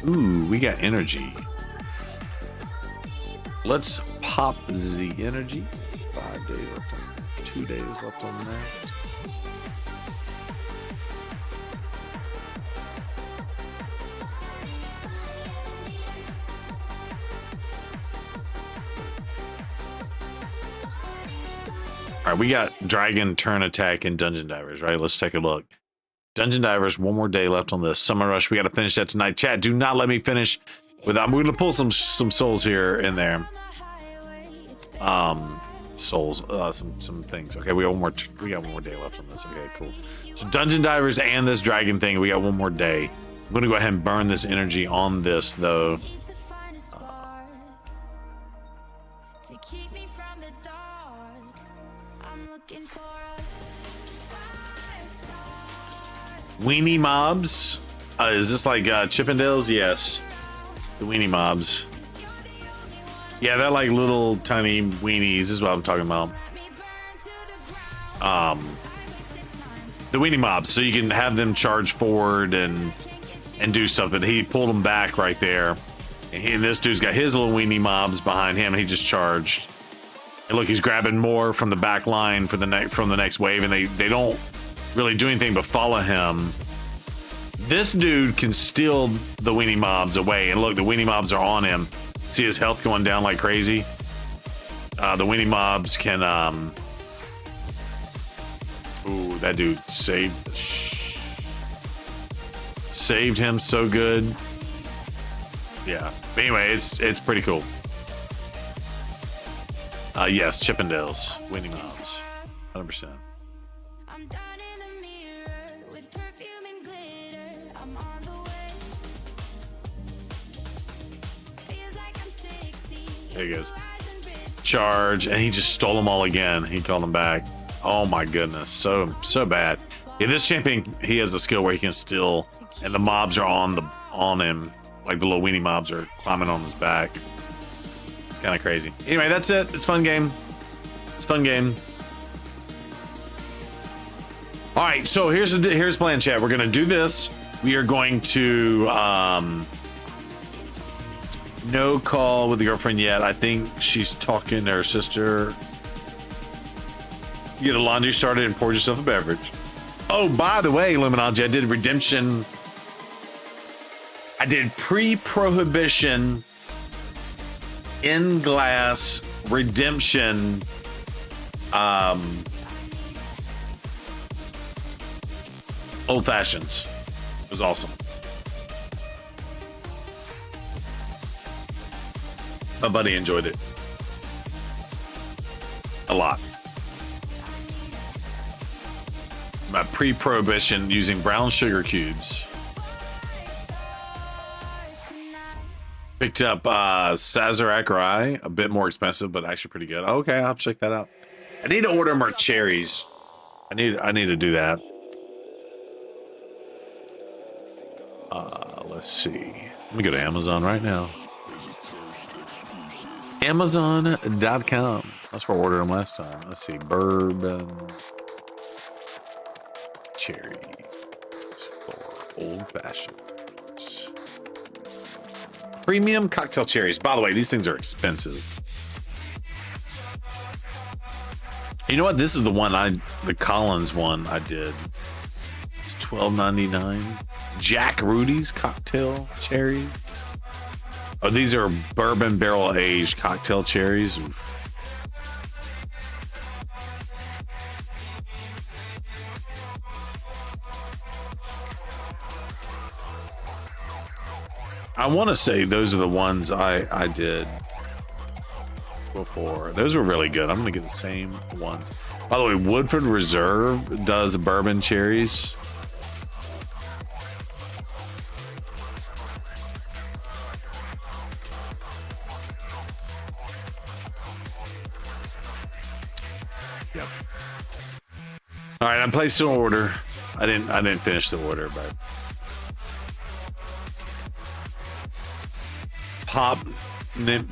Ooh, we got energy. Let's pop the energy. 5 days left on 2 days left on that. All right, we got Dragon, Turn Attack, and Dungeon Divers, right? Let's take a look. Dungeon Divers, 1 more day left on this. Summer Rush, we got to finish that tonight. Chat, do not let me finish without. I'm going to pull some souls here in there. Souls, some things. Okay, we got one more day left on this. Okay, cool. So Dungeon Divers and this dragon thing, we got 1 more day. I'm going to go ahead and burn this energy on this, though. Weenie mobs. Is this like Chippendales? Yes. The weenie mobs. Yeah, they're like little tiny weenies. This is what I'm talking about. the weenie mobs, so you can have them charge forward and do something. He pulled them back right there, and this dude's got his little weenie mobs behind him. And he just charged. And look, he's grabbing more from the back line for the next wave, and they don't really do anything but follow him. This dude can steal the weenie mobs away, and look, the weenie mobs are on him. See his health going down like crazy. The weenie mobs can ooh, that dude saved him so good. Yeah. But anyway, it's pretty cool. Yes, Chippendales, weenie mobs, 100%. I'm down in the mirror with perfume and glitter. I'm on the way. Feels like I'm 16. There he goes. Charge, and he just stole them all again. He called them back. Oh my goodness, so bad. Yeah, this champion, he has a skill where he can steal, and the mobs are on him, like the little weenie mobs are climbing on his back. It's kind of crazy. Anyway, that's it. It's a fun game. It's a fun game. All right, so here's the plan, chat. We're gonna do this. We are going to no call with the girlfriend yet. I think she's talking to her sister. Get the laundry started and pour yourself a beverage. Oh, by the way, Luminology, I did redemption. I did pre-prohibition in glass redemption old fashions. It was awesome. My buddy enjoyed it a lot. My pre-prohibition using brown sugar cubes. Picked up Sazerac rye, a bit more expensive, but actually pretty good. Okay, I'll check that out. I need to order more cherries. I need to do that. Let's see. Let me go to Amazon right now. Amazon.com. That's where I ordered them last time. Let's see. Bourbon cherries for old fashions. Premium cocktail cherries. By the way, these things are expensive. You know what? This is the one the Collins one I did. It's $12.99. Jack Rudy's cocktail cherry. Oh, these are bourbon barrel aged cocktail cherries. Oof. I want to say those are the ones I did before. Those were really good. I'm going to get the same ones. By the way, Woodford Reserve does bourbon cherries. Yep. All right, I'm placing an order. I didn't finish the order, but Pop Nemo.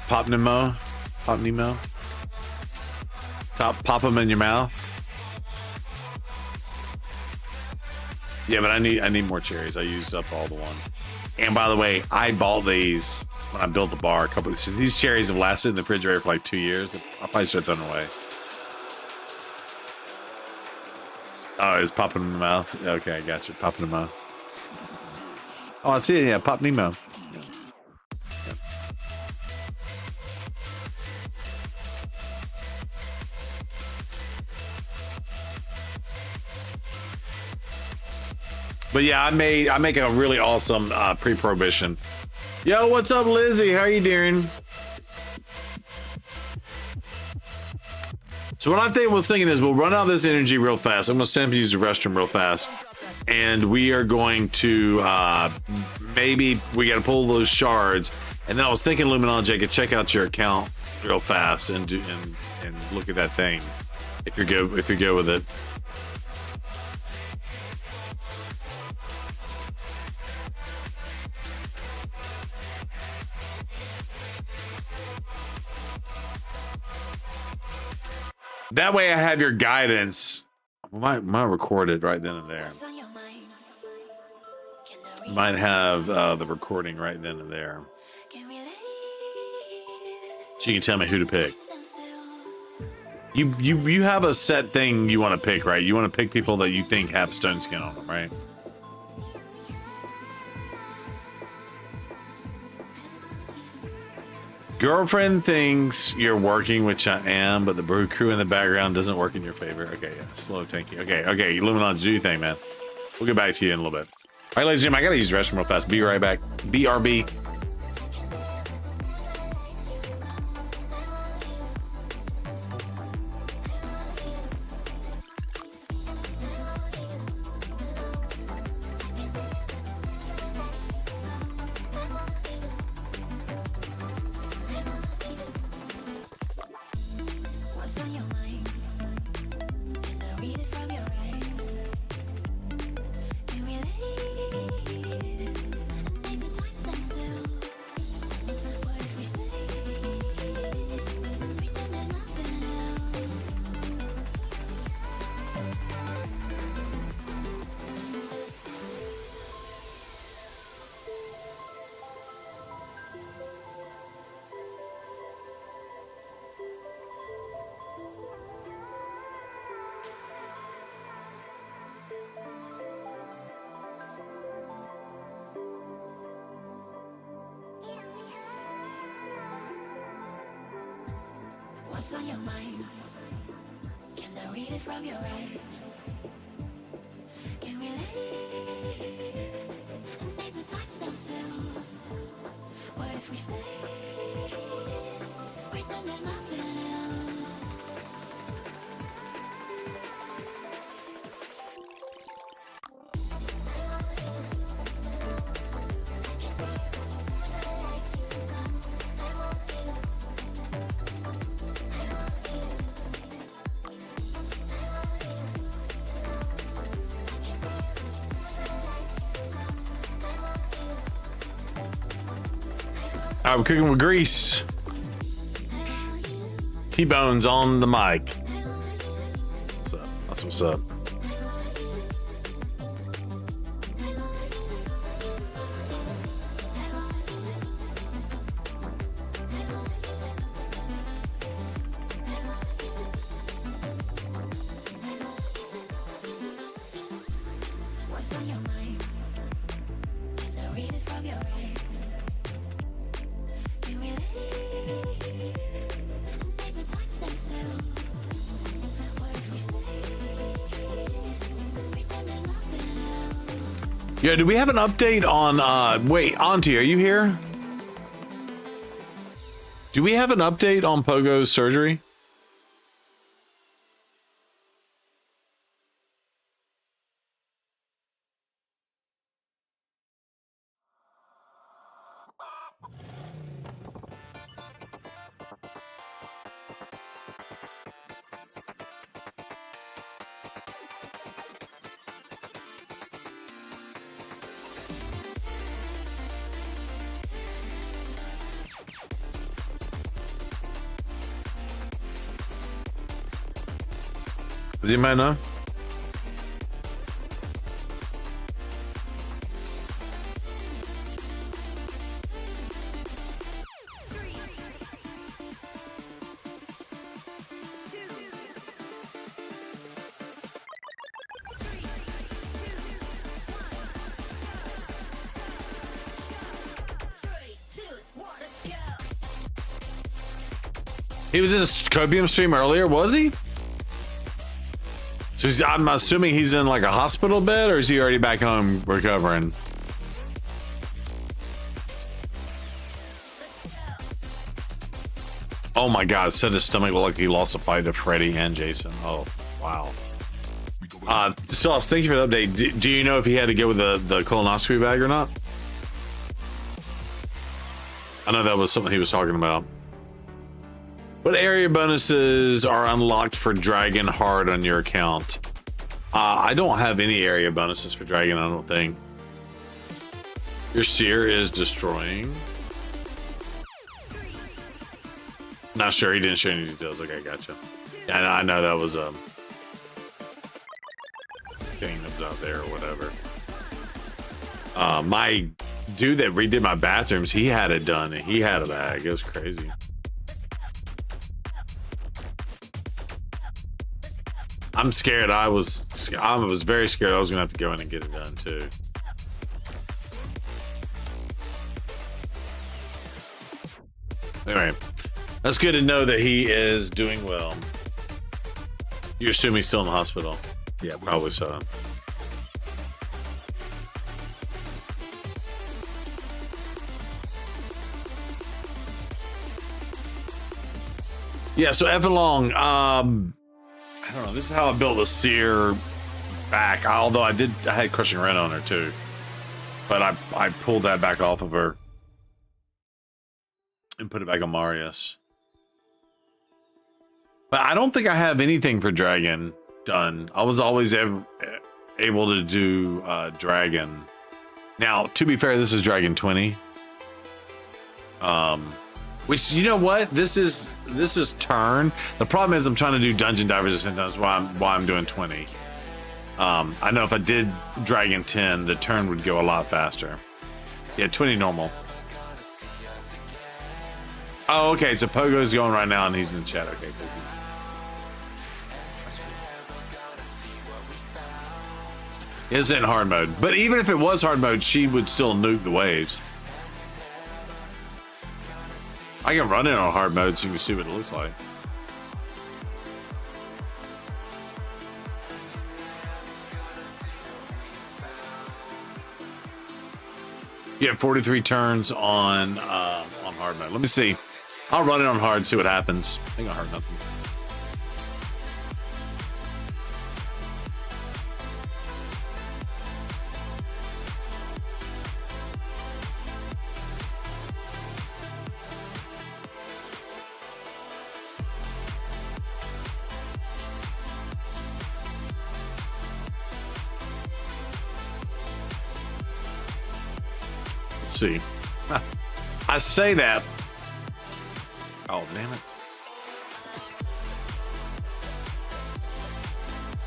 Pop them in your mouth. Yeah, but I need more cherries. I used up all the ones. And by the way, I bought these when I built the bar. These cherries have lasted in the refrigerator for like 2 years. I probably should have thrown them away. Oh, it's popping in the mouth. Okay, I got you. Popping in the mouth. Oh, I see it. Yeah, Pop Nemo. But yeah, I make a really awesome pre-prohibition. Yo, what's up, Lizzie? How you doing? So what I was thinking is we'll run out of this energy real fast. I'm gonna stand up and use the restroom real fast, and we are going to maybe we got to pull those shards. And then I was thinking, Luminology, I could check out your account real fast and look at that thing if you're good with it. That way I have your guidance Might record it right then and there. Might have the recording right then and there. So you can tell me who to pick. You have a set thing you want to pick, right? You want to pick people that you think have stone skin on them, right? Girlfriend thinks you're working, which I am, but the brew crew in the background doesn't work in your favor. Okay, yeah, slow tanky. Okay, Luminon, do your thing, man. We'll get back to you in a little bit. All right, ladies and gentlemen, I gotta use the restroom real fast. Be right back. BRB. What's on your mind? Can I read it from your eyes? Can we lay and make the time stand still? What if we stay? Pretend there's nothing else. We're cooking with grease. T-Bone's on the mic. What's up? That's what's up. What's on your mind? Can I read it from your eyes? Can we lay and make the time stand still? What if we stay? Pretend there's nothing else. Yeah, do we have an update on wait, Auntie, are you here? Do we have an update on Pogo's surgery? Does anybody know? He was in a Copium stream earlier, was he? So I'm assuming he's in like a hospital bed, or is he already back home recovering? Oh my God, said his stomach looked like he lost a fight to Freddy and Jason. Oh, wow. Sauce, thank you for the update. Do you know if he had to go with the colonoscopy bag or not? I know that was something he was talking about. What area bonuses are unlocked for Dragon Hard on your account? I don't have any area bonuses for Dragon, I don't think. Your seer is destroying. Not sure, he didn't show any details. Okay, gotcha. Yeah, I know that was kingdoms out there or whatever. My dude that redid my bathrooms, he had it done and he had a bag. It was crazy. I'm scared. I was very scared I was gonna have to go in and get it done too. Anyway, that's good to know that he is doing well. You assume he's still in the hospital? Yeah, probably so. Yeah, so Evan Long, I don't know. This is how I built a seer back. Although I had Crushing Red on her too, but I pulled that back off of her and put it back on Marius. But I don't think I have anything for Dragon done. I was always able to do Dragon. Now, to be fair, this is Dragon 20. Which, you know what? This is turn. The problem is I'm trying to do Dungeon Divers at the same time. That's why I'm doing 20. I know if I did Dragon 10, the turn would go a lot faster. Yeah, 20 normal. Oh, okay. So Pogo's going right now and he's in the chat. Okay, cool. Is in hard mode. But even if it was hard mode, she would still nuke the waves. I can run it on hard mode so you can see what it looks like. You have 43 turns on hard mode. Let me see. I'll run it on hard, see what happens. I think I heard nothing. See. I say that. Oh, damn it.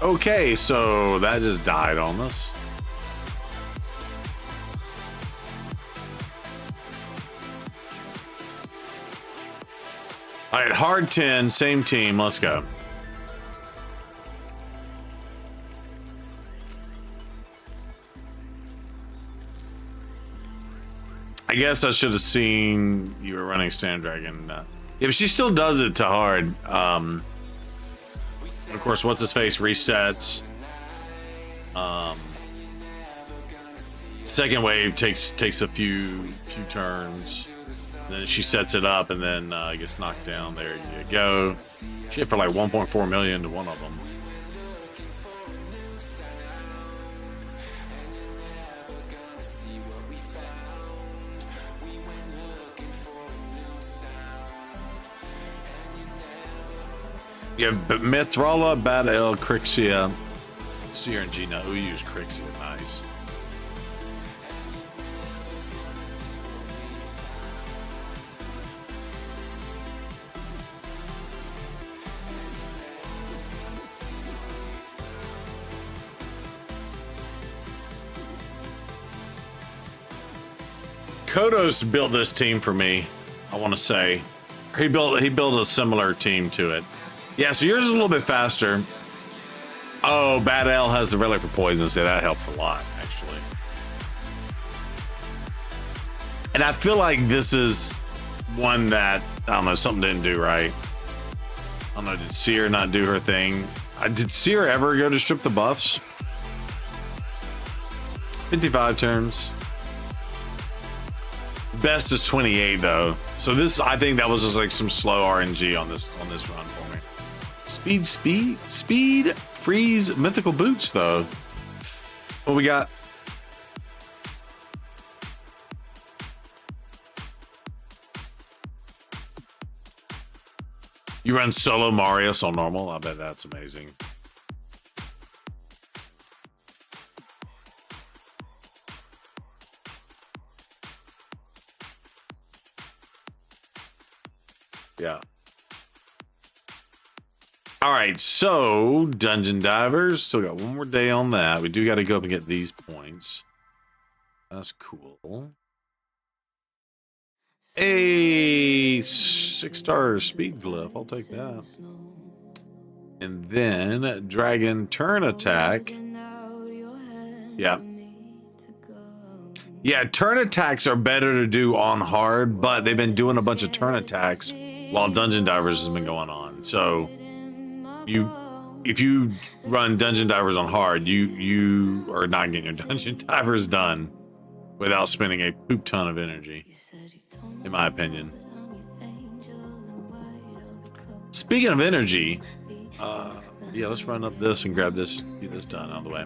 Okay, so that just died on us. All right, hard 10, same team. Let's go. I guess I should have seen you were running Stand Dragon. Yeah, but she still does it to hard. Of course, what's his face resets. Second wave takes a few turns. Then she sets it up and then gets knocked down. There you go. She hit for like 1.4 million to one of them. Yeah, but Mithrala, Bad L, Crixia, Seer, and Gina. Who use Crixia? Nice. Kodos built this team for me. I want to say he built a similar team to it. Yeah, so yours is a little bit faster. Oh, Bad L has the relic for poison, so that helps a lot, actually. And I feel like this is one that, I don't know, something didn't do right. I don't know, did Seer not do her thing? Did Seer ever go to strip the buffs? 55 turns. Best is 28 though. So this, I think that was just like some slow RNG on this run for me. Speed, freeze, mythical boots though. What we got? You run solo Marius on normal? I bet that's amazing. Yeah. All right, so Dungeon Divers. Still got one more day on that. We do got to go up and get these points. That's cool. A 6-star speed glyph. I'll take that. And then Dragon Turn Attack. Yeah. Yeah, turn attacks are better to do on hard, but they've been doing a bunch of turn attacks while Dungeon Divers has been going on. So if you run Dungeon Divers on hard, you are not getting your Dungeon Divers done without spending a poop ton of energy, in my opinion. Speaking of energy, yeah, let's run up this and grab this, get this done out of the way.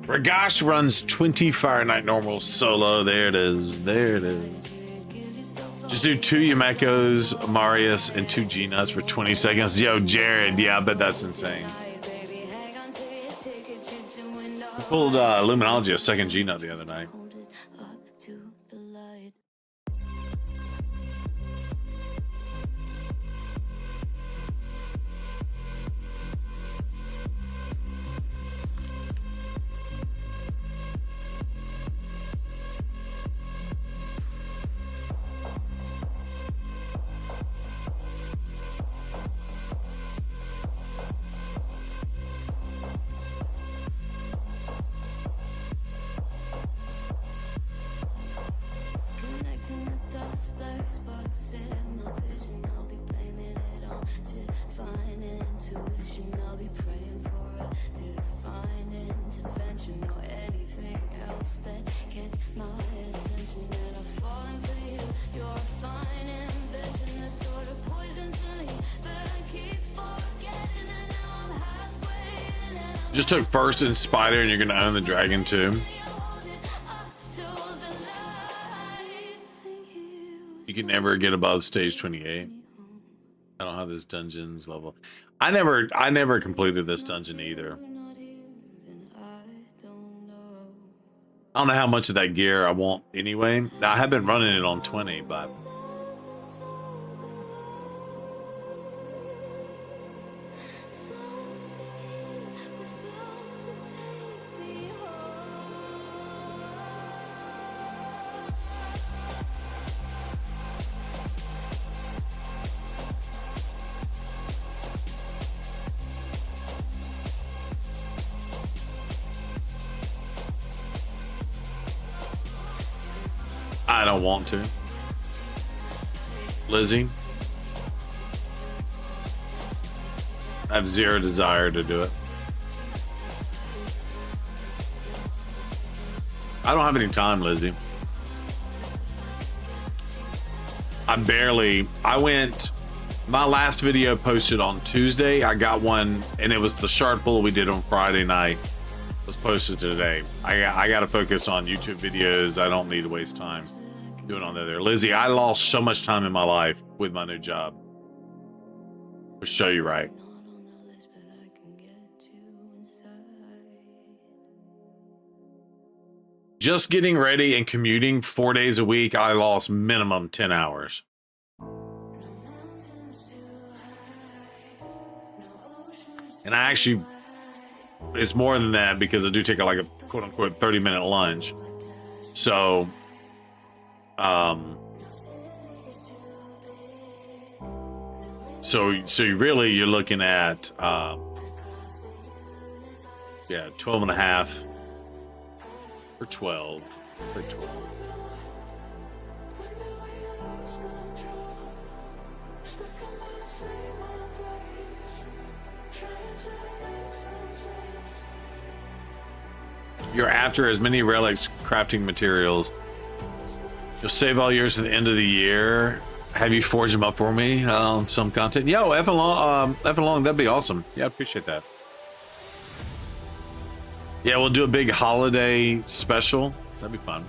Ragash runs 20 Fire Knight normal solo. There it is. There it is. Just do 2 Yumekos, Marius, and 2 G-Nuts for 20 seconds. Yo, Jared, yeah, I bet that's insane. I pulled Luminology a second G-Nut the other night. Just took first in Spider and you're gonna own the dragon too. You can never get above stage 28. I don't have this dungeon's level. I never completed this dungeon either. I don't know how much of that gear I want anyway. I have been running it on 20, but I don't want to. Lizzie, I have zero desire to do it. I don't have any time, Lizzie. My last video posted on Tuesday. I got one, and it was the shard pull we did on Friday night. Was posted today. I got to focus on YouTube videos. I don't need to waste time doing on there. Lizzie, I lost so much time in my life with my new job. To show you right. Just getting ready and commuting 4 days a week, I lost minimum 10 hours. And I actually, it's more than that because I do take like a quote unquote 30-minute lunch. So, so you're looking at, yeah, 12 and a half or 12, like 12. You're after as many relics crafting materials. You'll save all yours to the end of the year. Have you forged them up for me on some content? Yo, F along, that'd be awesome. Yeah, I appreciate that. Yeah, we'll do a big holiday special. That'd be fun.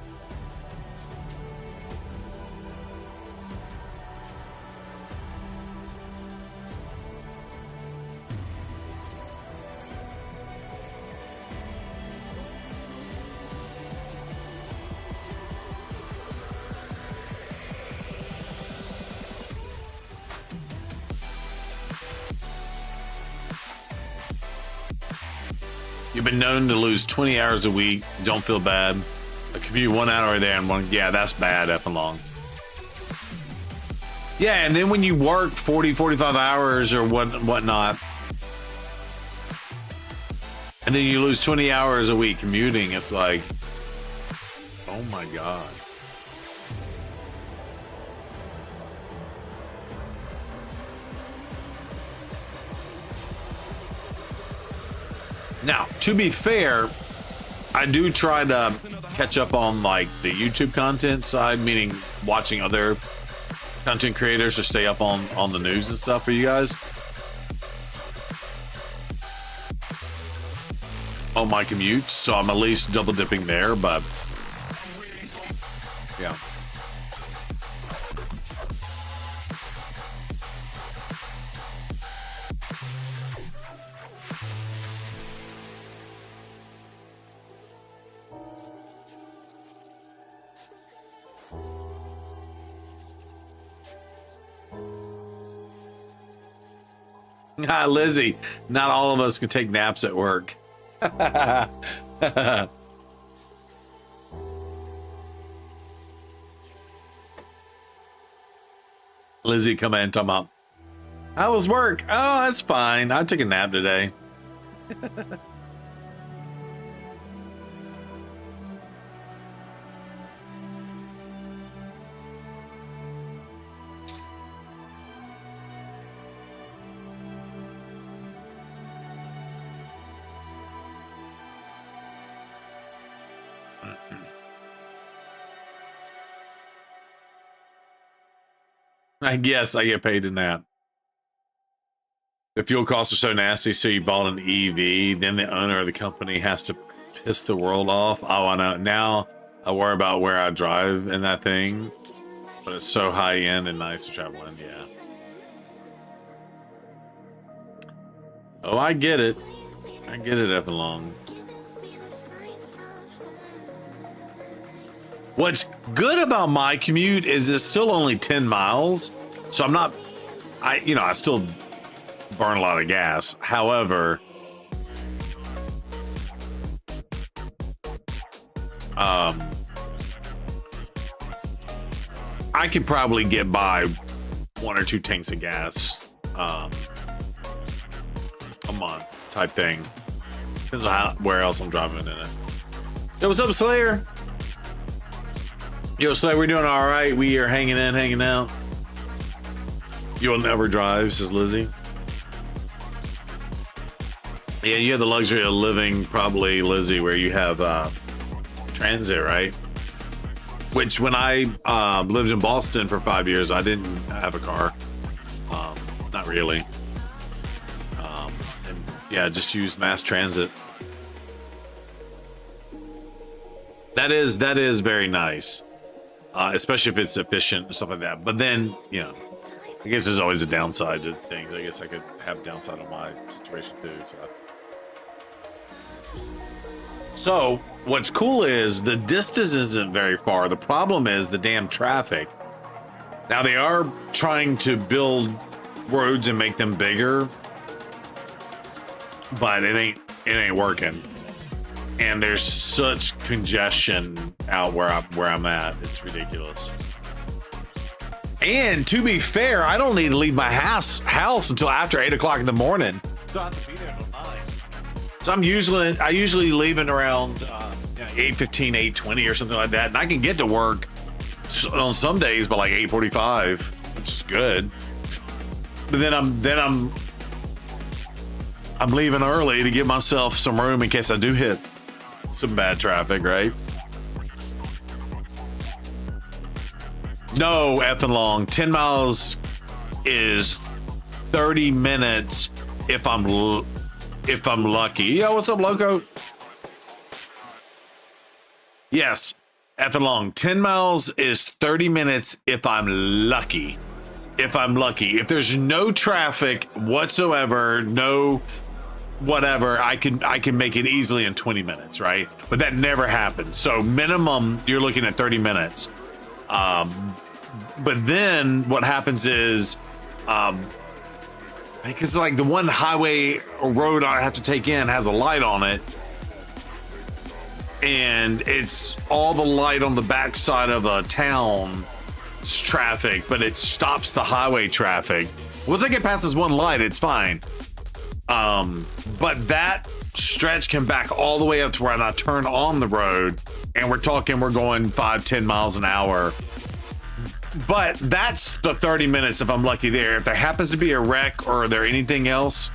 You've been known to lose 20 hours a week. Don't feel bad. A commute 1 hour there and one. Yeah, that's bad. Effing long. Yeah, and then when you work 40, 45 hours or whatnot, and then you lose 20 hours a week commuting, it's like, oh my God. Now, to be fair, I do try to catch up on like the YouTube content side, meaning watching other content creators to stay up on the news and stuff for you guys. On my commute, so I'm at least double dipping there, but yeah. Hi, Lizzie. Not all of us can take naps at work. Lizzie come in talking about, how was work? Oh, that's fine. I took a nap today. I guess I get paid to nap. The fuel costs are so nasty, so you bought an EV, then the owner of the company has to piss the world off. Oh, I know. Now I worry about where I drive in that thing, but it's so high end and nice to travel in. Yeah. Oh, I get it. I get it, effing long. What's good about my commute is it's still only 10 miles. So I'm not, I still burn a lot of gas. However, I could probably get by 1 or 2 tanks of gas a month type thing. Depends on where else I'm driving in it. Yo, what's up, Slayer? Yo, Slayer, we're doing all right. We are hanging in, hanging out. You'll never drive, says Lizzie. Yeah, you have the luxury of living, probably, Lizzie, where you have transit, right? Which, when I lived in Boston for 5 years, I didn't have a car. Not really. And yeah, just use mass transit. That is very nice. Especially if it's efficient and stuff like that. But then, I guess there's always a downside to things. I guess I could have downside on my situation too. So what's cool is the distance isn't very far. The problem is the damn traffic. Now they are trying to build roads and make them bigger, but it ain't working. And there's such congestion out where I'm at. It's ridiculous. And to be fair, I don't need to leave my house until after 8 o'clock in the morning. So I have to be there until 9. So I usually leaving around 8:15, 8:20 or something like that, and I can get to work on some days by like 8:45, which is good. But then I'm leaving early to give myself some room in case I do hit some bad traffic, right? No, effing long. 10 miles is 30 minutes if I'm lucky. Yo, what's up, Loco? Yes, effing long. 10 miles is 30 minutes if I'm lucky. If there's no traffic whatsoever, no whatever, I can make it easily in 20 minutes, right? But that never happens. So minimum, you're looking at 30 minutes. But then what happens is, because like the one highway or road I have to take in has a light on it, and it's all the light on the backside of a town. It's traffic, but it stops the highway traffic. Once I get past this one light, it's fine. But that stretch can back all the way up to where I turn on the road, and we're going 5-10 miles an hour. But that's the 30 minutes if I'm lucky there. If there happens to be a wreck or there anything else,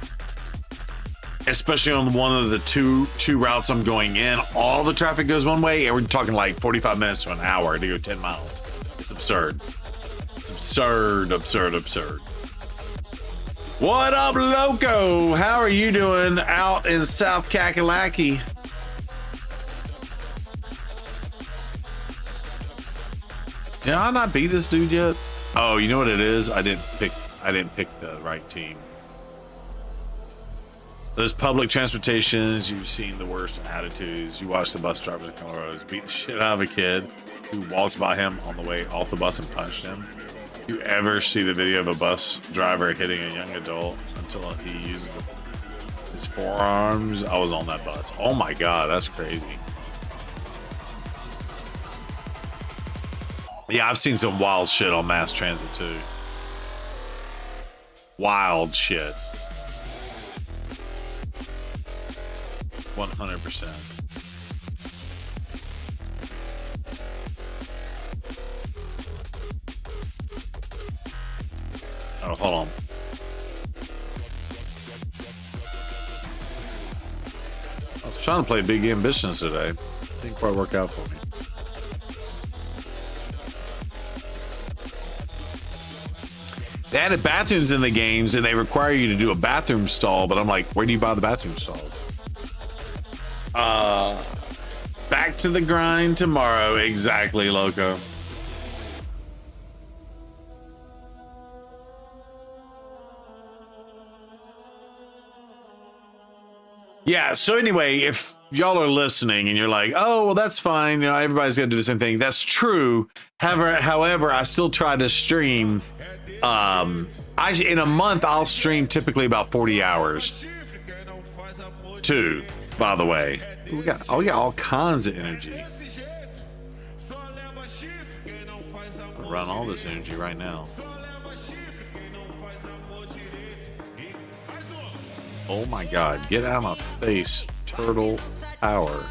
especially on one of the two routes I'm going in, all the traffic goes one way, and we're talking like 45 minutes to an hour to go 10 miles. It's absurd. It's absurd, absurd, absurd. What up, Loco? How are you doing out in South Kakalaki? Did I not beat this dude yet? Oh, you know what it is? I didn't pick the right team. Those public transportations, you've seen the worst attitudes. You watch the bus driver in Colorado beat the shit out of a kid who walked by him on the way off the bus and punched him. You ever see the video of a bus driver hitting a young adult until he uses his forearms? I was on that bus. Oh my God, that's crazy. Yeah, I've seen some wild shit on mass transit too. Wild shit. 100%. Oh, hold on. I was trying to play Big Ambitions today. Didn't quite work out for me. They added bathrooms in the games and they require you to do a bathroom stall, but I'm like, where do you buy the bathroom stalls? Back to the grind tomorrow. Exactly, Loco. Yeah, so anyway, if y'all are listening and you're like, oh, well, that's fine, you know, everybody's got to do the same thing. That's true. However, I still try to stream. In a month, I'll stream typically about 40 hours. Too, by the way. We got all kinds of energy. I'll run all this energy right now. Oh my God, get out of my face, turtle power.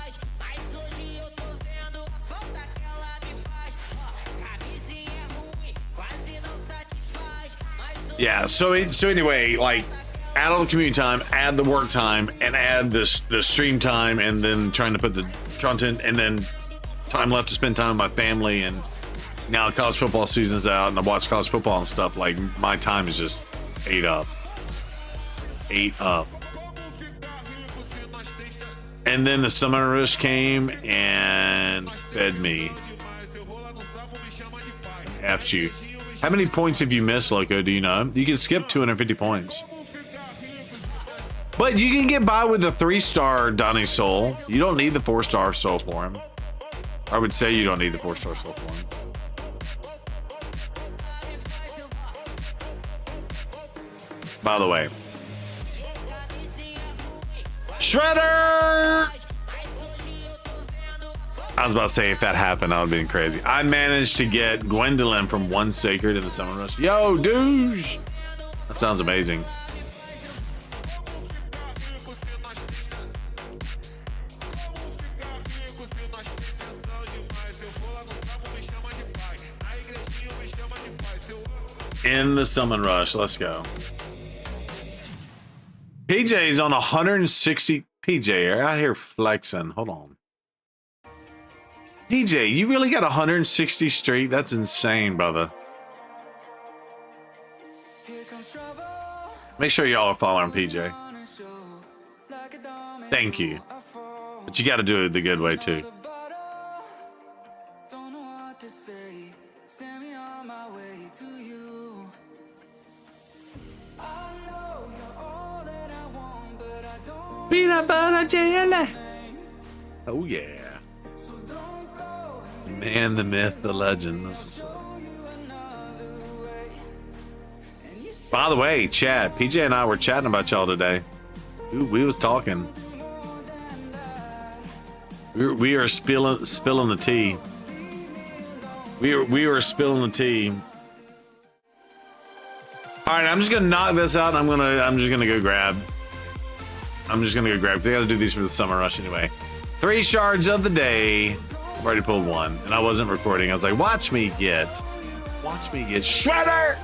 Yeah, so anyway, like, add all the commute time, add the work time, and add the stream time, and then trying to put the content, and then time left to spend time with my family, and now the college football season's out, and I watch college football and stuff, like, my time is just ate up. And then the summer rush came and fed me. And F'd you. How many points have you missed, Loco? Do you know? You can skip 250 points. But you can get by with the 3-star Donnie Soul. You don't need the 4-star soul for him. I would say you don't need the 4-star soul for him. By the way. Shredder! I was about to say, if that happened, I would have been crazy. I managed to get Gwendolyn from One Sacred in the Summer Rush. Yo, douche! That sounds amazing. In the Summon Rush, let's go. PJ's on 160. PJ, you're out here flexing. Hold on. PJ, you really got 160 straight? That's insane, brother. Make sure y'all are following PJ. Thank you. But you got to do it the good way, too. Peanut butter jelly. Oh yeah. Man, the myth, the legend. That's what's up. By the way, chat, PJ and I were chatting about y'all today. Ooh, we was talking. We are spilling the tea. We are spilling the tea. All right, I'm just gonna knock this out. I'm just gonna go grab. Because I gotta do these for the summer rush anyway. 3 shards of the day. I've already pulled 1, and I wasn't recording. I was like, watch me get Shredder.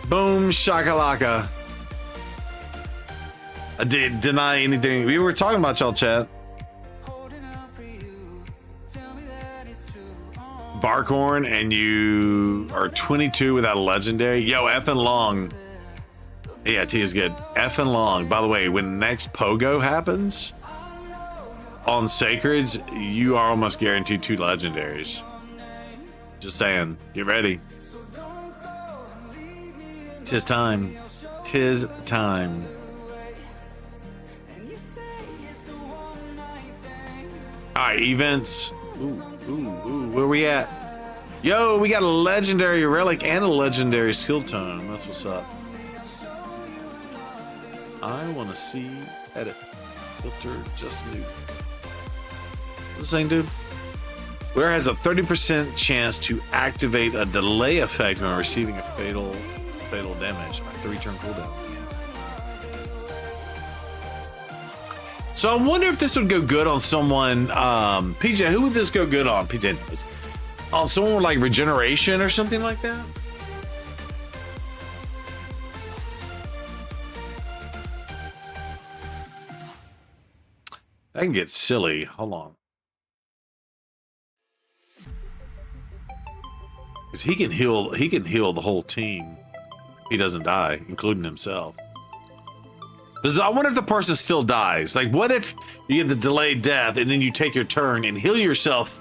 Boom shakalaka. I did deny anything. We were talking about y'all, chat. Barkhorn, and you are 22 without a legendary. Yo, effing long. Yeah, T is good. Effing long. By the way, when next Pogo happens on Sacreds, you are almost guaranteed 2 legendaries. Just saying. Get ready. Tis time. Tis time. All right, events. Ooh, where we at? Yo, we got a legendary relic and a legendary skill tome. That's what's up. I want to see edit filter just new. What's the same dude? Where has a 30% chance to activate a delay effect when receiving a fatal damage. A 3-turn cooldown. So I wonder if this would go good on someone. PJ, who would this go good on? PJ, on someone with like regeneration or something like that. That can get silly. Hold on. Because he can heal the whole team. He doesn't die, including himself. I wonder if the person still dies. Like, what if you get the delayed death and then you take your turn and heal yourself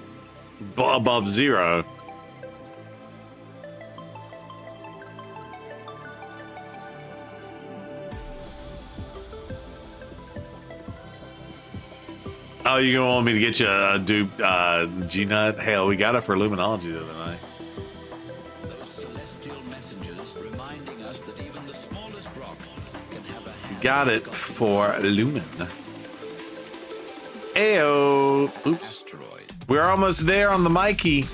above 0? Oh, you gonna want me to get you a dupe G-Nut? Hell, we got it for Luminology the other night. Got it for Lumen. Ayo. Oops. We're almost there on the Mikey.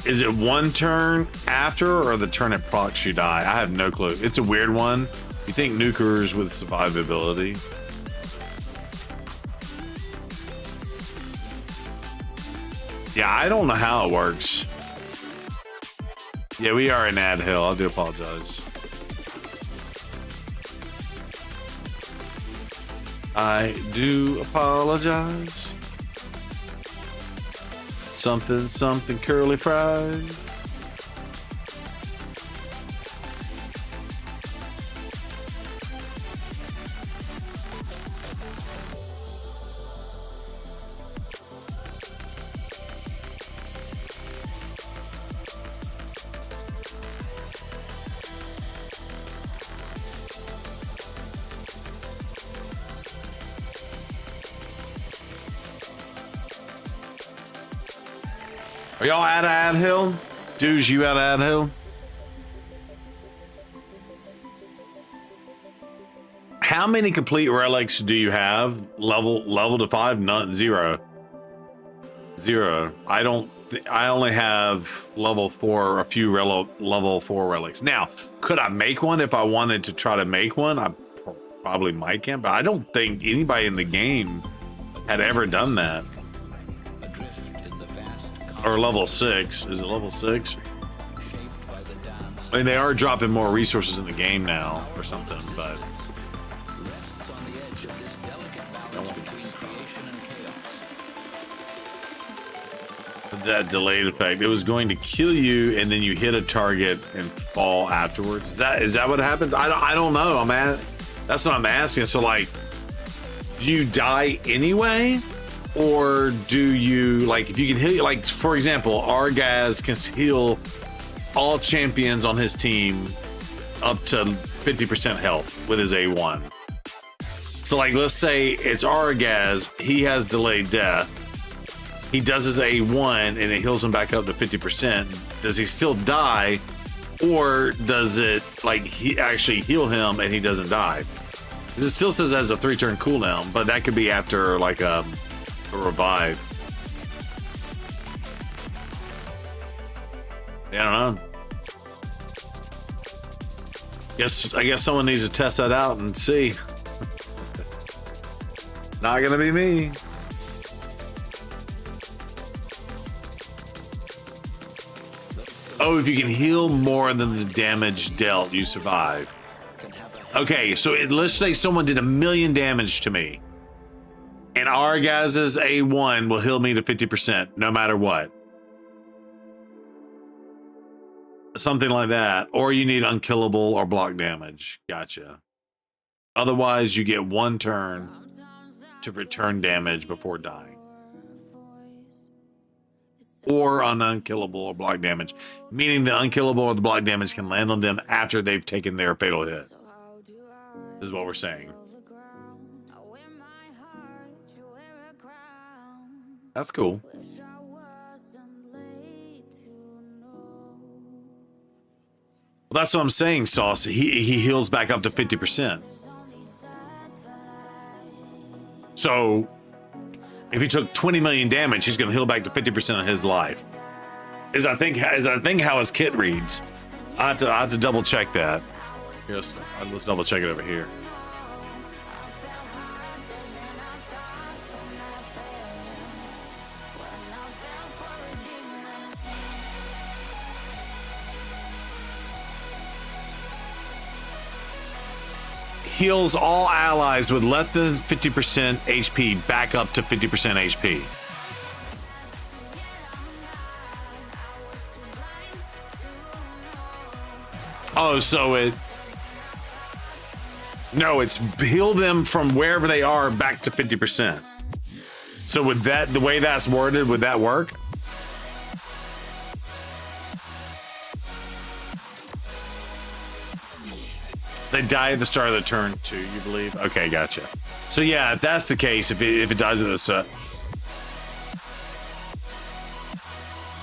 Is it 1 turn after or the turn it procs you die? I have no clue. It's a weird one. You think nukers with survivability. Yeah, I don't know how it works. Yeah, we are in Ad Hill. I do apologize. I do apologize. Something curly fried. Are y'all out of Ad Hill? Dudes, you out of Ad Hill? How many complete relics do you have? Level to 5? None. 0. I only have level 4, a few level 4 relics. Now, could I make one if I wanted to try to make one? I probably might can, but I don't think anybody in the game had ever done that. Or level 6. Is it level 6? I mean, they are dropping more resources in the game now or something, but that delayed effect. It was going to kill you and then you hit a target and fall afterwards. Is that what happens? I don't know. That's what I'm asking. So like, do you die anyway? Or do you, like, if you can heal, like, for example, Argaz can heal all champions on his team up to 50% health with his A1. So, like, let's say it's Argaz, he has delayed death. he does his A1 and it heals him back up to 50%, does he still die, or does it like he actually heal him and he doesn't die? Because it still says it has a 3-turn cooldown, but that could be after like a revive. Yeah, I don't know. I guess someone needs to test that out and see. Not gonna be me. Oh, if you can heal more than the damage dealt, you survive. Okay, so let's say someone did 1,000,000 damage to me, and our guys' A1 will heal me to 50% no matter what. Something like that. Or you need unkillable or block damage. Gotcha. Otherwise, you get 1 turn to return damage before dying. Or on unkillable or block damage, meaning the unkillable or the block damage can land on them after they've taken their fatal hit. This is what we're saying. That's cool. Well, that's what I'm saying, Sauce. He heals back up to 50%. So if he took 20,000,000 damage, he's going to heal back to 50% of his life. Is I think how his kit reads. I have to double check that. Yes, let's double check it over here. Heals all allies with less than 50% HP back up to 50% HP. Oh, so it's heal them from wherever they are back to 50%. So with that, the way that's worded, would that work? They die at the start of the turn too, you believe? Okay, gotcha. So yeah, if that's the case, if it dies at the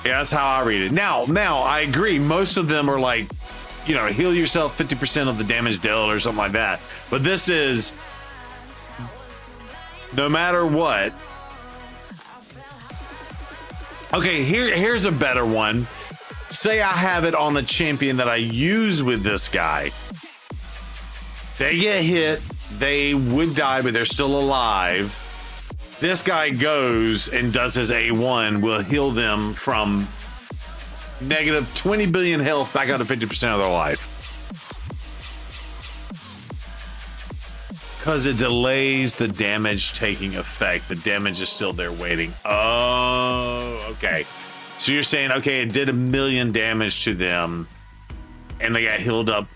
yeah, that's how I read it. Now I agree. Most of them are like, you know, heal yourself 50% of the damage dealt or something like that. But this is no matter what. Okay, here's a better one. Say I have it on the champion that I use with this guy. They get hit, they would die, but they're still alive. This guy goes and does his A1, will heal them from negative 20 billion health back out to 50% of their life. Because it delays the damage taking effect. The damage is still there waiting. Oh, okay. So you're saying, okay, it did 1,000,000 damage to them, and they got healed up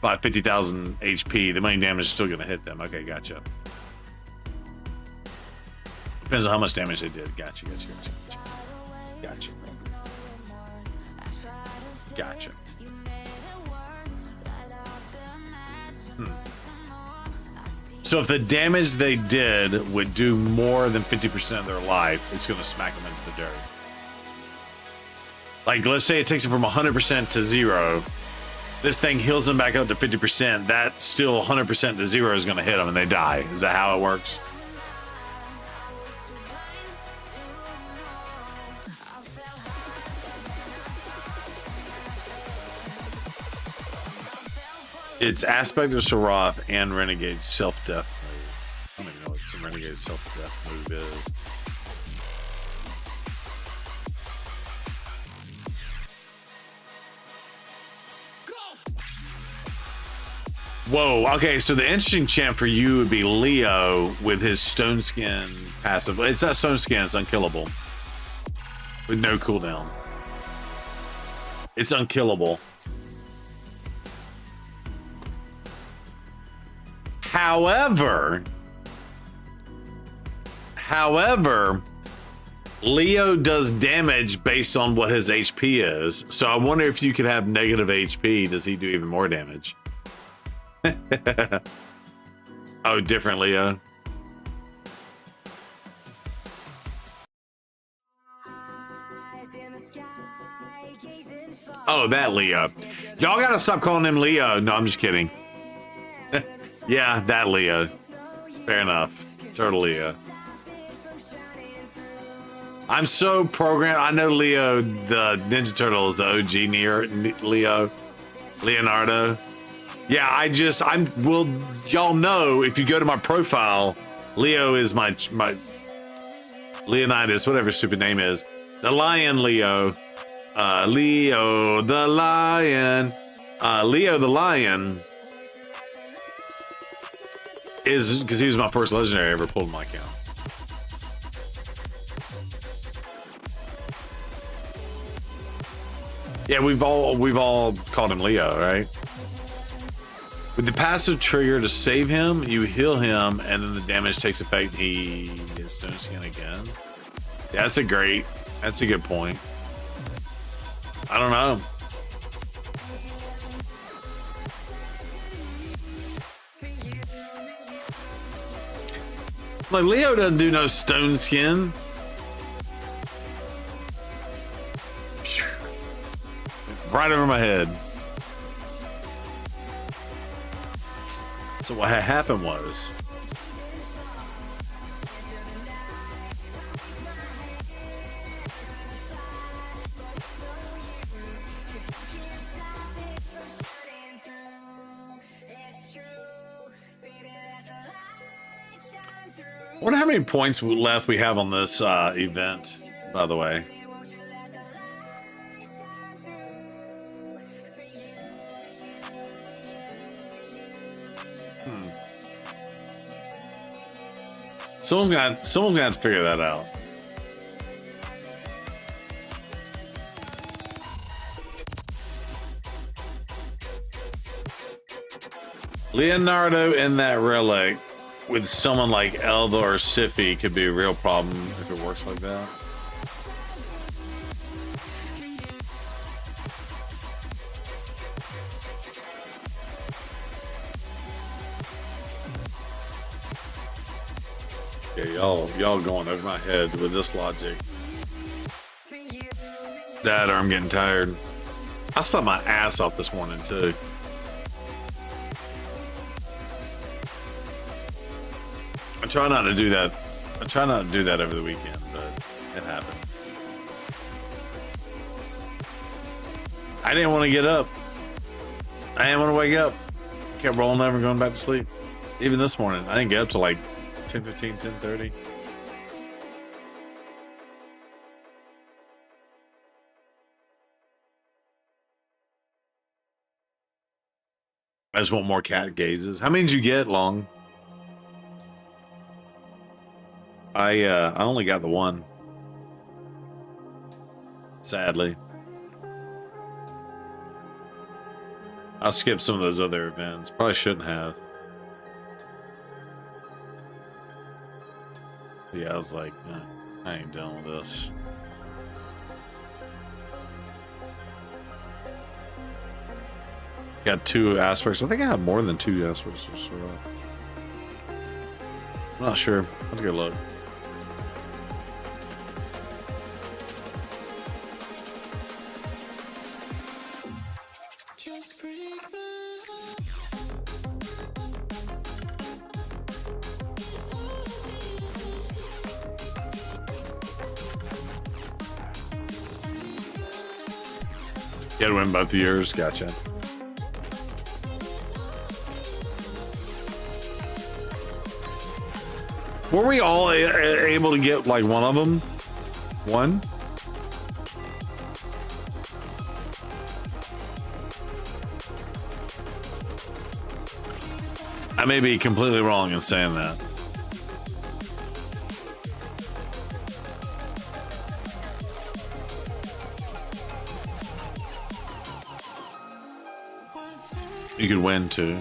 by 50,000 HP. The main damage is still going to hit them. Okay, gotcha. Depends on how much damage they did. Gotcha. So if the damage they did would do more than 50% of their life, it's going to smack them into the dirt. Like, let's say it takes it from 100% to 0. This thing heals them back up to 50%. That still 100% to 0 is going to hit them and they die. Is that how it works? It's Aspect of Sarath and Renegade Self-Death move. I don't even know what some Renegade Self-Death move is. Whoa, okay, so the interesting champ for you would be Leo with his Stone Skin passive. It's not Stone Skin, it's unkillable. With no cooldown. It's unkillable. However, Leo does damage based on what his HP is. So I wonder if you could have negative HP. Does he do even more damage? Oh, different Leo. Oh, that Leo. Y'all gotta stop calling him Leo. No, I'm just kidding. Yeah, that Leo. Fair enough. Turtle Leo. I'm so programmed. I know Leo, the Ninja Turtle, is the OG Leo. Leonardo. Yeah, well, y'all know if you go to my profile, Leo is my Leonidas, whatever his stupid name is. The Lion Leo. Leo the Lion. Leo the Lion is because he was my first legendary I ever pulled in my account. Yeah, we've all called him Leo, right? With the passive trigger to save him, you heal him, and then the damage takes effect. He gets stone skin again. Yeah, that's a good point. I don't know. Like, Leo doesn't do no stone skin. Right over my head. So what had happened was, I wonder how many points left we have on this event, by the way. Someone's got to figure that out. Leonardo in that relic with someone like Elva or Siphi could be a real problem if it works like that. Yeah, y'all going over my head with this logic. That or I'm getting tired. I slept my ass off this morning too. I try not to do that. I try not to do that over the weekend, but it happened. I didn't want to get up. I didn't want to wake up. I kept rolling over and going back to sleep. Even this morning, I didn't get up till like 10:15, 10:30. I just want more cat gazes. How many did you get, Long? I only got the one. Sadly. I skipped some of those other events. Probably shouldn't have. Yeah, I was like, I ain't done with this. Got 2 aspects. I think I have more than 2 aspects. I'm not sure. Let's go look. You had to win both years. Gotcha. Were we all able to get like one of them? One? I may be completely wrong in saying that. You could win too.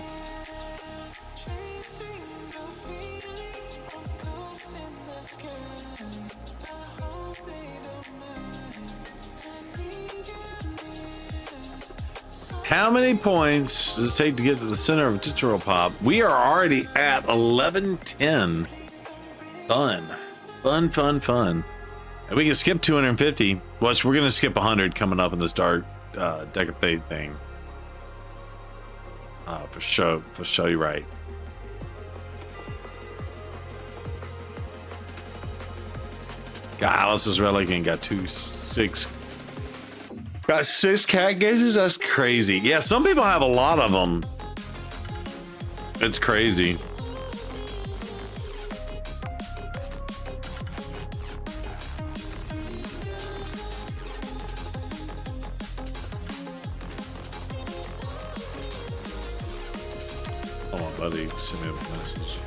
How many points does it take to get to the center of a tutorial pop? We are already at 11:10. Fun. Fun, fun, fun. And we can skip 250. Which we're gonna skip 100 coming up in this dark Deck of Fate thing. For sure, you're right. Got Alice's relic and got 6 cat gauges. That's crazy. Yeah, some people have a lot of them. It's crazy. Hold on, buddy. Send me a message.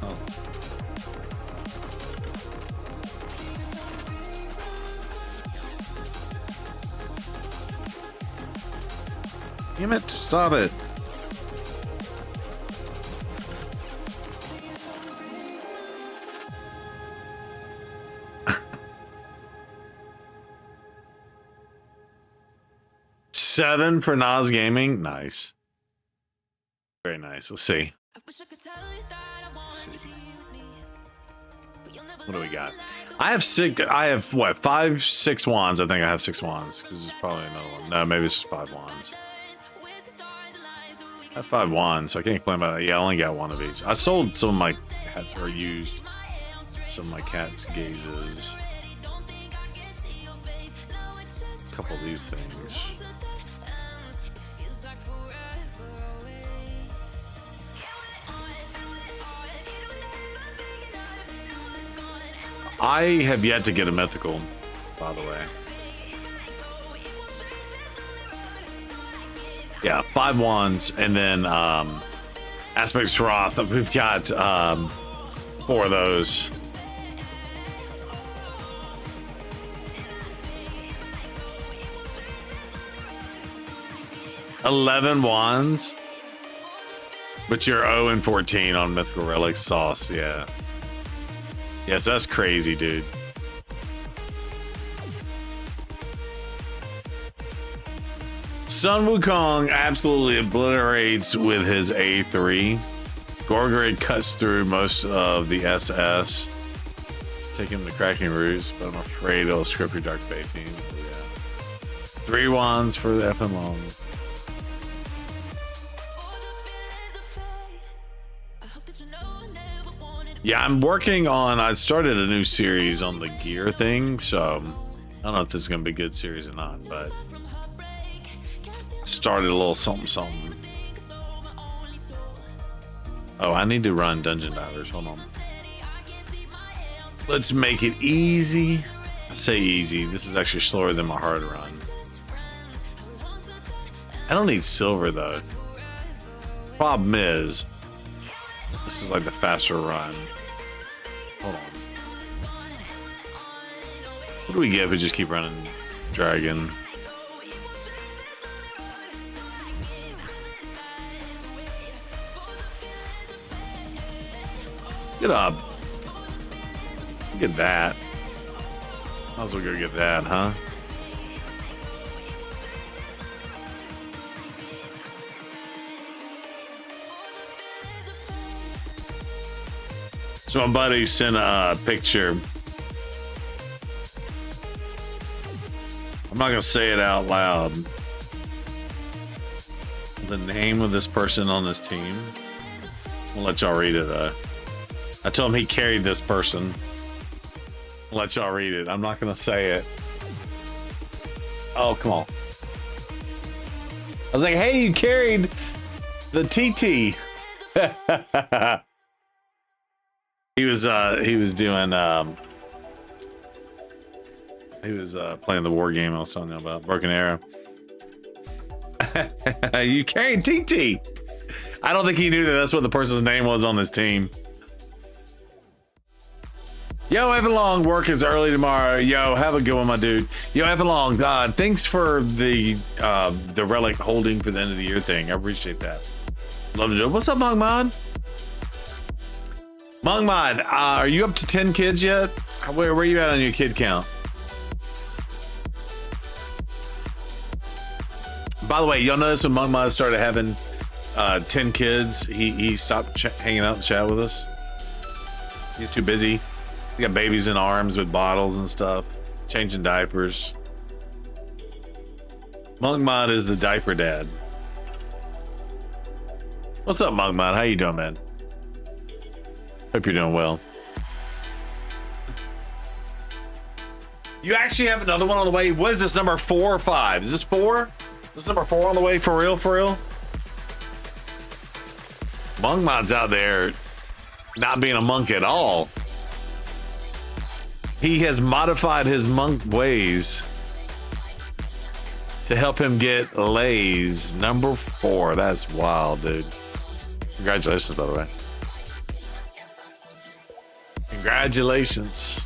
Oh. Damn it, stop it. Seven for Nas Gaming. Nice. Very nice. Let's see. Let's see. What do we got? I have what, 5, 6 wands. I think I have 6 wands because there's probably another one. No, maybe it's just 5 wands. I have 5 wands, so I can't claim about it. Yeah, I only got one of each. I sold some of my cats, or used some of my cat's gazes. A couple of these things. I have yet to get a mythical, by the way. Yeah, 5 wands, and then Aspects Wrath. We've got 4 of those. $11 wands, but you're 0 and 14 on Mythical Relic Sauce. Yeah. Yes, that's crazy, dude. Sun Wukong absolutely obliterates with his A3. Gorgrid cuts through most of the SS. Take him to Cracking Roots, but I'm afraid it'll script your Dark Fate team. Yeah. 3 wands for the FN Long. Yeah, I'm working on, I started a new series on the gear thing, so I don't know if this is going to be a good series or not, but started a little something. Oh, I need to run Dungeon Divers. Hold on. Let's make it easy. I say easy. This is actually slower than my hard run. I don't need silver, though. Problem is, this is like the faster run. Hold on. What do we get if we just keep running Dragon? Get up. Get that. Might as well go get that, huh? So my buddy sent a picture. I'm not gonna say it out loud. The name of this person on this team. I'll let y'all read it. I told him he carried this person. I'll let y'all read it. I'm not gonna say it. Oh, come on. I was like, hey, you carried the TT. He was doing playing the war game I was telling you about, Broken Arrow. You carried TT. I don't think he knew that that's what the person's name was on this team. Yo, Evan Long, work is early tomorrow. Yo, have a good one, my dude. Yo, Evan Long, thanks for the relic holding for the end of the year thing. I appreciate that. Love to do it. What's up, Monk Mod? Monk Mod, are you up to 10 kids yet? Where are you at on your kid count? By the way, y'all notice when Monk Mod started having 10 kids, he stopped hanging out and chat with us. He's too busy. He got babies in arms with bottles and stuff, changing diapers. Monk Mod is the diaper dad. What's up, Monk Mod? How you doing, man? Hope you're doing well. You actually have another one on the way. What is this, number 4 or 5? Is this 4? This is number 4 on the way, for real, for real? Monk Mod's out there not being a monk at all. He has modified his monk ways to help him get lays. Number 4. That's wild, dude. Congratulations, by the way. Congratulations.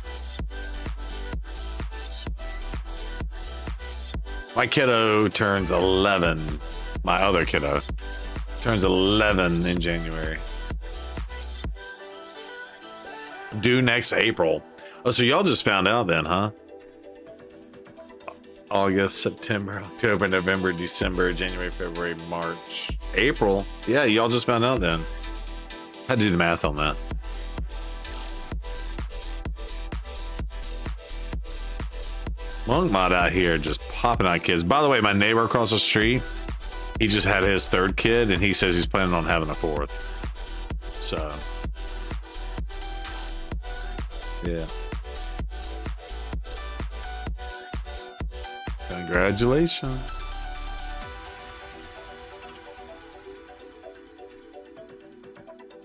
My kiddo turns 11. My other kiddo turns 11 in January. Due next April. Oh, so y'all just found out then, huh? August, September, October, November, December, January, February, March, April. Yeah, y'all just found out then. I had to do the math on that. Monk Mod out here just popping out kids. By the way, my neighbor across the street, he just had his 3rd kid, and he says he's planning on having a 4th. So, yeah. Congratulations.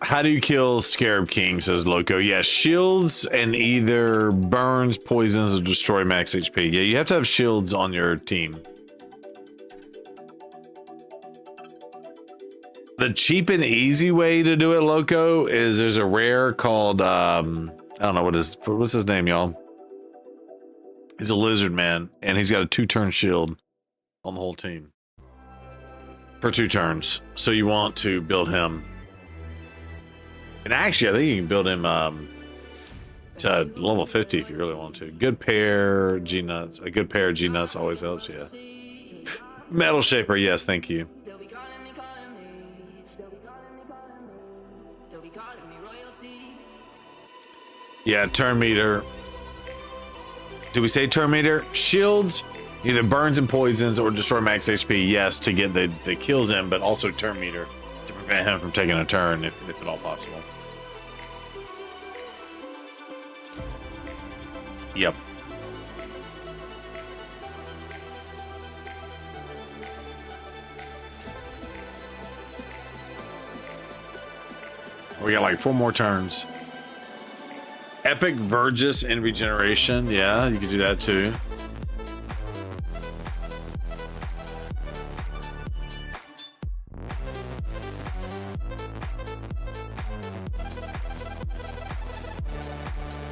How do you kill Scarab King, says Loco? Yeah, shields and either burns, poisons, or destroy max HP. Yeah, you have to have shields on your team. The cheap and easy way to do it, Loco, is there's a rare called, I don't know what's his name, y'all. He's a lizard man, and he's got a 2-turn shield on the whole team. For 2 turns. So you want to build him. And actually, I think you can build him to level 50 if you really want to. Good pair G-nuts. A good pair of G-nuts always helps, yeah. Metal Shaper, yes, thank you. Yeah, turn meter. Did we say turn meter? Shields, either burns and poisons or destroy max HP, yes, to get the kills in, but also turn meter to prevent him from taking a turn if at all possible. Yep. We got like 4 more turns. Epic Vergis and Regeneration. Yeah, you could do that too.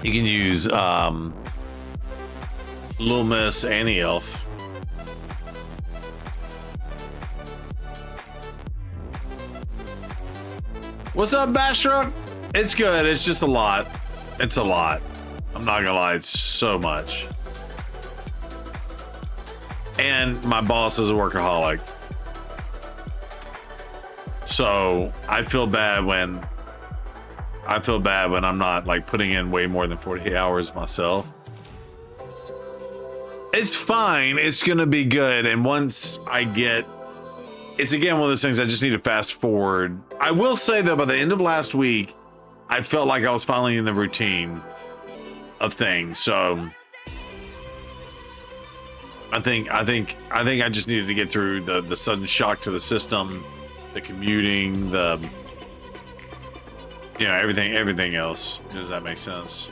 You can use Loomis Annie Elf. What's up, Bashra? It's good. It's just a lot. It's a lot. I'm not gonna lie. It's so much. And my boss is a workaholic. So I feel bad when I'm not like putting in way more than 48 hours myself. It's fine. It's gonna be good. And once I get, it's again one of those things I just need to fast forward. I will say though, by the end of last week, I felt like I was finally in the routine of things. So I think I just needed to get through the sudden shock to the system, the commuting, the everything else. Does that make sense?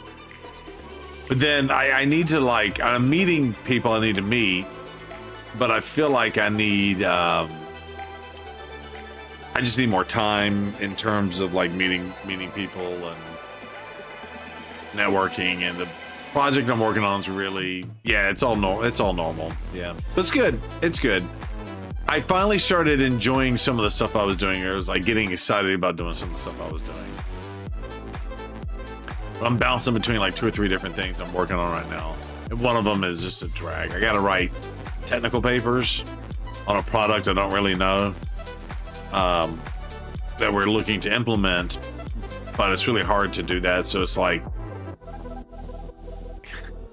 But then I need to, like, I'm meeting people I need to meet, but I feel like I need I just need more time in terms of like meeting people and networking, and the project I'm working on is really, yeah, it's all normal. Yeah, but it's good. It's good. I finally started enjoying some of the stuff I was doing. I was like getting excited about doing some of the stuff I was doing. I'm bouncing between like 2 or 3 different things I'm working on right now. And one of them is just a drag. I got to write technical papers on a product I don't really know. that we're looking to implement, but it's really hard to do that. So it's like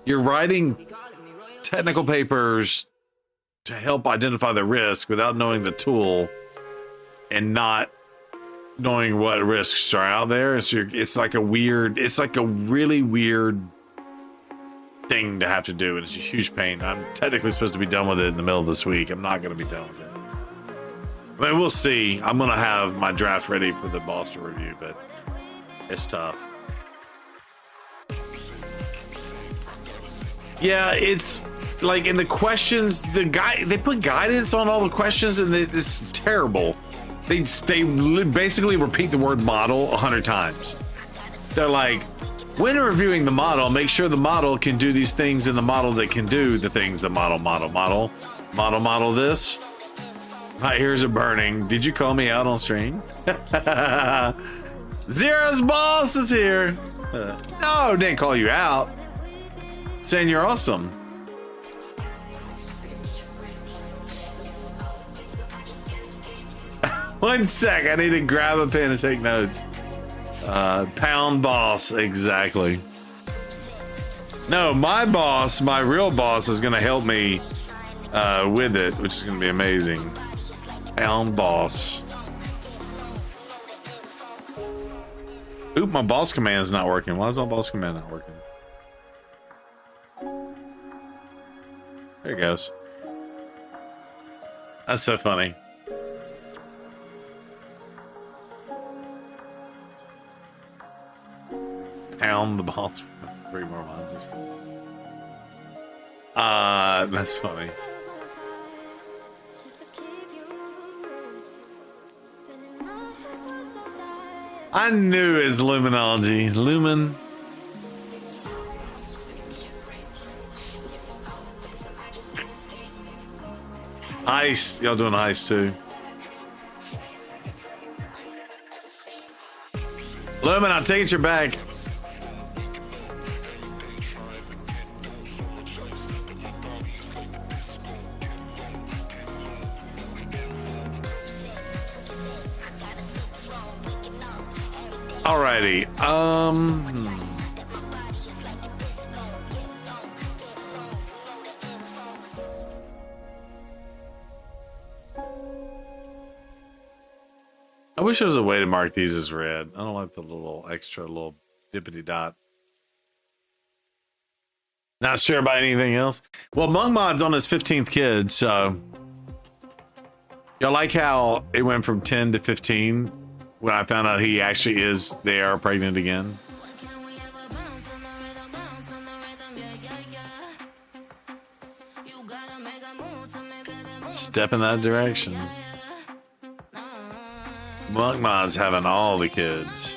you're writing technical papers to help identify the risk without knowing the tool and not knowing what risks are out there. It's like a really weird thing to have to do, and it's a huge pain. I'm technically supposed to be done with it in the middle of this week. I'm not going to be done with it. I mean, we'll see. I'm going to have my draft ready for the boss to review, but it's tough. Yeah, it's like in the questions, they put guidance on all the questions, and it's terrible. They basically repeat the word model 100 times. They're like, when reviewing the model, make sure the model can do these things in the model that can do the things the model this. My ears are burning. Did you call me out on stream? Zero's boss is here. No, didn't call you out. Saying you're awesome. One sec, I need to grab a pen and take notes. Pound boss, exactly. No, my boss, my real boss, is gonna help me with it, which is gonna be amazing. Pound boss. Oop, my boss command is not working. Why is my boss command not working? There it goes. That's so funny. Pound the boss for 3 more months. That's funny. I knew his luminology. Lumen. Ice. Y'all doing ice too. Lumen, I'll take your bag. Alrighty. I wish there was a way to mark these as red. I don't like the little extra little dippity dot. Not sure about anything else. Well, Mung Mod's on his 15th kid, so y'all like how it went from 10 to 15 when I found out he actually is, they are pregnant again. Step in that direction. Monk Mod's having all the kids.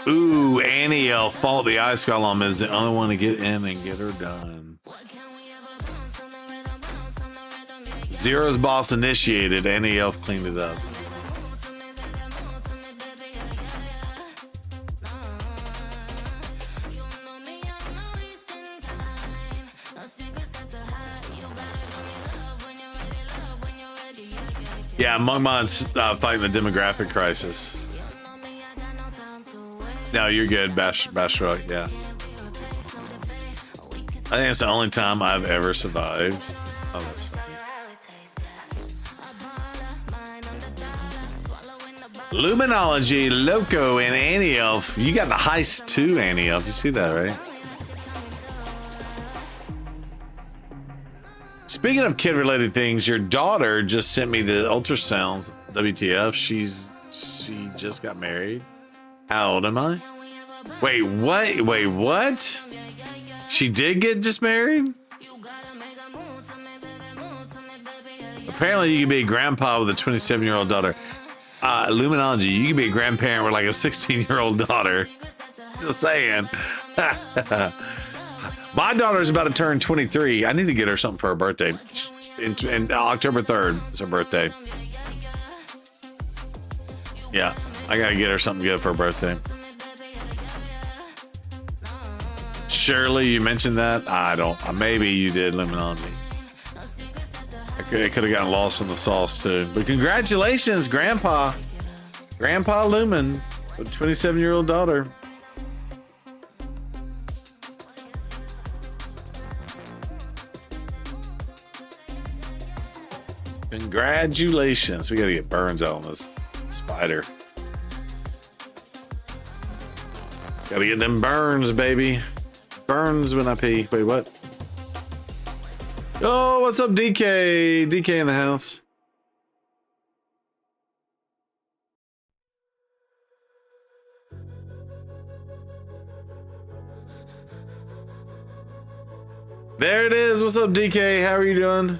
Ooh, Annie Elf, Fault the Ice Golem is the only one to get in and get her done. Zero's boss initiated, Annie Elf cleaned it up. Yeah, Monk Mod's fighting the demographic crisis. No, you're good, Bashrock, yeah. I think it's the only time I've ever survived. Oh, that's funny. Luminology, Loco, and Annie Elf. You got the heist too, Annie Elf. You see that, right? Speaking of kid-related things, your daughter just sent me the ultrasounds. WTF? She just got married. How old am I? Wait, what? Wait, what? She did get just married? Apparently, you can be a grandpa with a 27-year-old daughter. Luminology, you can be a grandparent with like a 16-year-old daughter. Just saying. My daughter's about to turn 23. I need to get her something for her birthday. In October 3rd, it's her birthday. Yeah, I gotta get her something good for her birthday. Shirley, you mentioned that? I don't. Maybe you did, Luminology. It could have gotten lost in the sauce too. But congratulations, Grandpa Lumen, with a 27-year-old daughter. Congratulations. We gotta get burns out on this spider. Gotta get them burns, baby. Burns when I pee. Wait, what? Oh, what's up, DK? DK in the house. There it is. What's up, DK? How are you doing?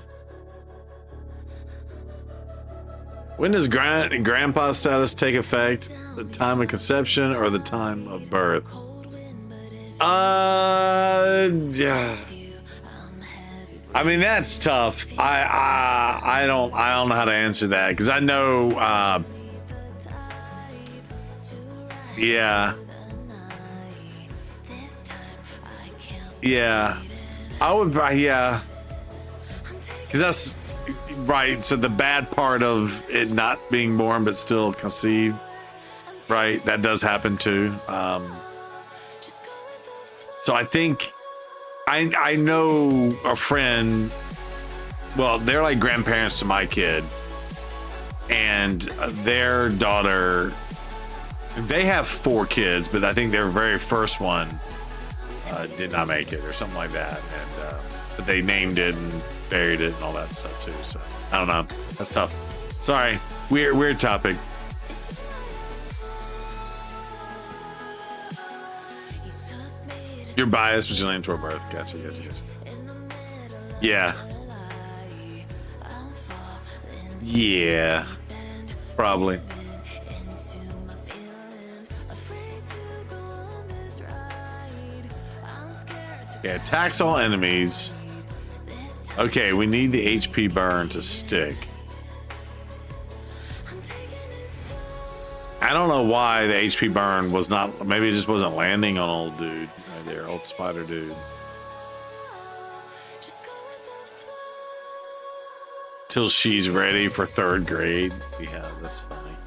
When does grandpa status take effect? The time of conception or the time of birth? Yeah. I mean, that's tough. I don't know how to answer that because I know. Yeah. Yeah. I would. Yeah. Because that's. Right, so the bad part of it not being born but still conceived, right? That does happen too. So I think I know a friend. Well, they're like grandparents to my kid, and their daughter. They have 4 kids, but I think their very first one did not make it or something like that, and but they named it and buried it and all that stuff too. So I don't know. That's tough. Sorry. Weird topic. You're biased, but you're leaning toward birth. Gotcha. Yeah. Yeah. Probably. Yeah. Tax all enemies. Okay, we need the HP burn to stick. I don't know why the HP burn was not, maybe it just wasn't landing on old dude right there, old spider dude. Till she's ready for 3rd grade. Yeah, that's funny.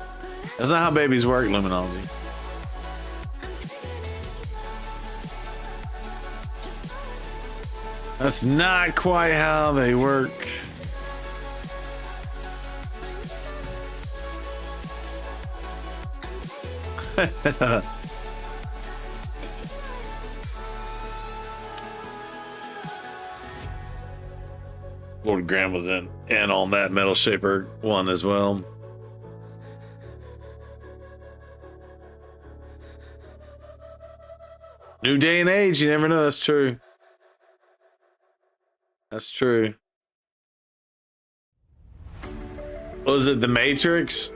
That's not how babies work, Luminology. That's not quite how they work. Lord Graham was in on that Metal Shaper one as well. New day and age, you never know. That's true. That's true. Was it The Matrix?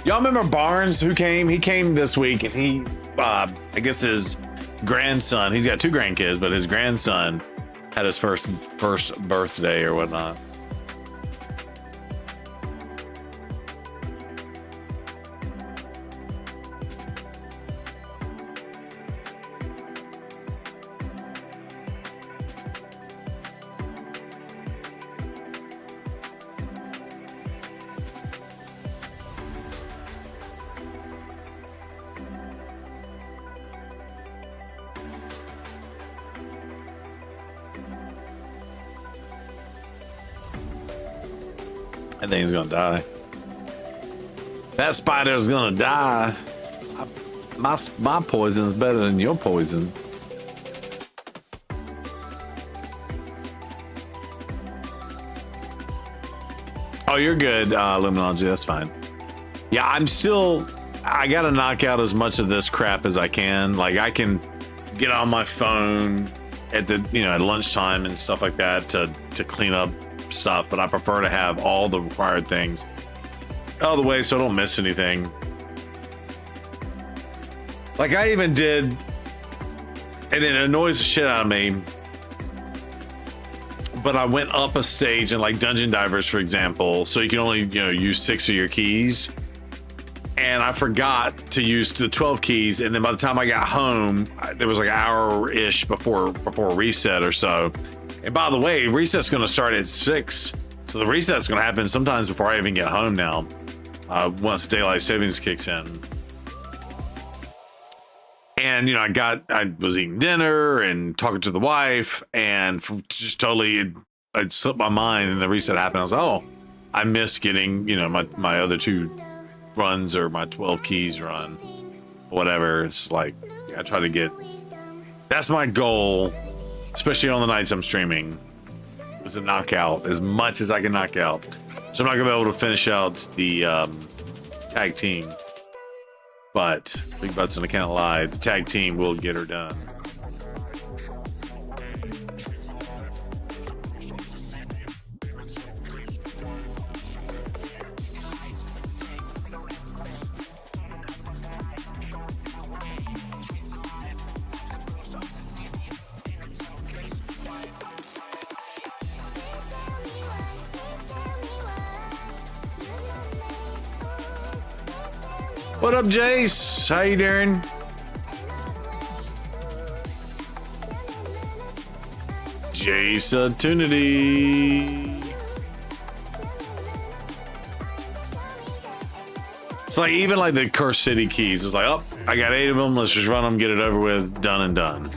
Y'all remember Barnes who came? He came this week and he, I guess his grandson, he's got 2 grandkids, but his grandson had his first birthday or whatnot. I think he's gonna die. That spider's gonna die. My poison's better than your poison. Oh, you're good, Luminology. That's fine. Yeah, I gotta knock out as much of this crap as I can. Like, I can get on my phone at at lunchtime and stuff like that to clean up stuff, but I prefer to have all the required things out of the way so I don't miss anything. Like I even did, and it annoys the shit out of me, but I went up a stage in like Dungeon Divers, for example, so you can only, you know, use 6 of your keys. And I forgot to use the 12 keys, and then by the time I got home, there was like an hour-ish before reset or so. And by the way, reset's gonna start at 6, so the reset's gonna happen sometimes before I even get home now, once daylight savings kicks in. And, you know, I was eating dinner and talking to the wife, and just totally, it slipped my mind, and the reset happened. I was like, oh, I missed getting, you know, my other 2 runs, or my 12 keys run, whatever. It's like, I try to get, that's my goal, especially on the nights I'm streaming, is to knock out as much as I can knock out. So I'm not gonna be able to finish out the tag team. But big butts and I can't lie, the tag team will get her done. What up, Jace? How you doing? Jace Tunity. It's like even like the Cursed City keys. It's like, oh, I got 8 of them. Let's just run them, get it over with, done and done.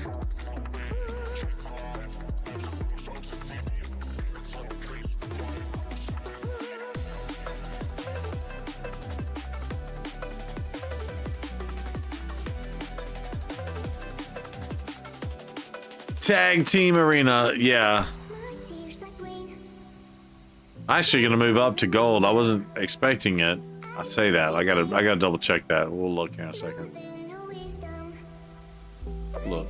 Tag team arena, yeah. Actually gonna move up to gold. I wasn't expecting it. I say that. I gotta double check that. We'll look here in a second. Look.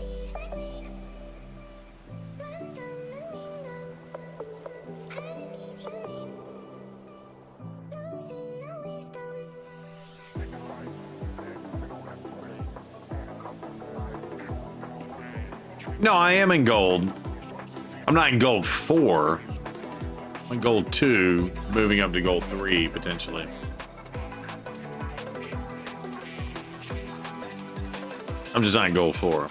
No, I am in gold. I'm not in gold 4. I'm in gold 2, moving up to gold 3 potentially. I'm just not in gold 4.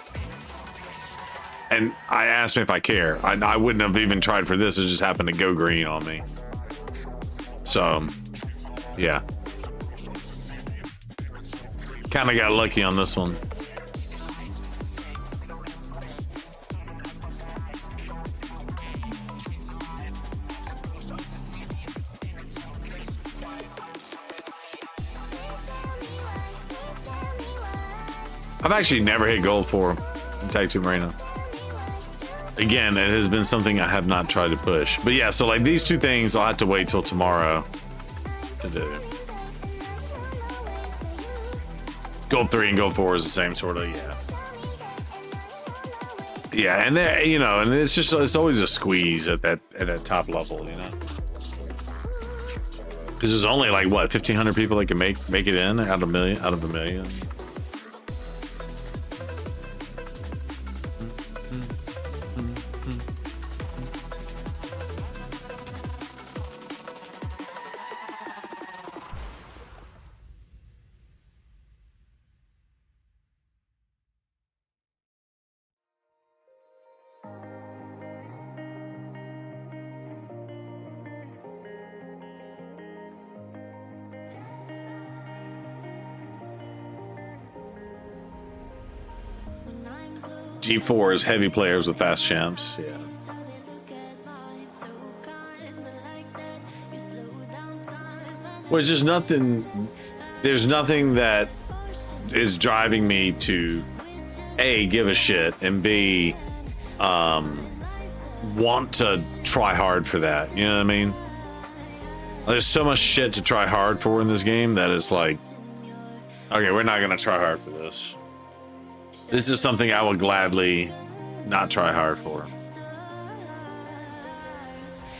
And I asked me if I care. I wouldn't have even tried for this. It just happened to go green on me. So, yeah. Kind of got lucky on this one. I've actually never hit gold 4 in Tag Team Arena. Again, it has been something I have not tried to push. But yeah, so like these 2 things I'll have to wait till tomorrow to do. Gold 3 and gold 4 is the same sort of, yeah. Yeah, and there, you know, and it's always a squeeze at that top level, you know. Because there's only like what, 1,500 people that can make it in out of a million. G4 is heavy players with fast champs. Yeah. Well, it's just nothing. There's nothing that is driving me to A, give a shit, and B, want to try hard for that. You know what I mean? There's so much shit to try hard for in this game that it's like, okay, we're not gonna try hard for this. This is something I will gladly not try hard for.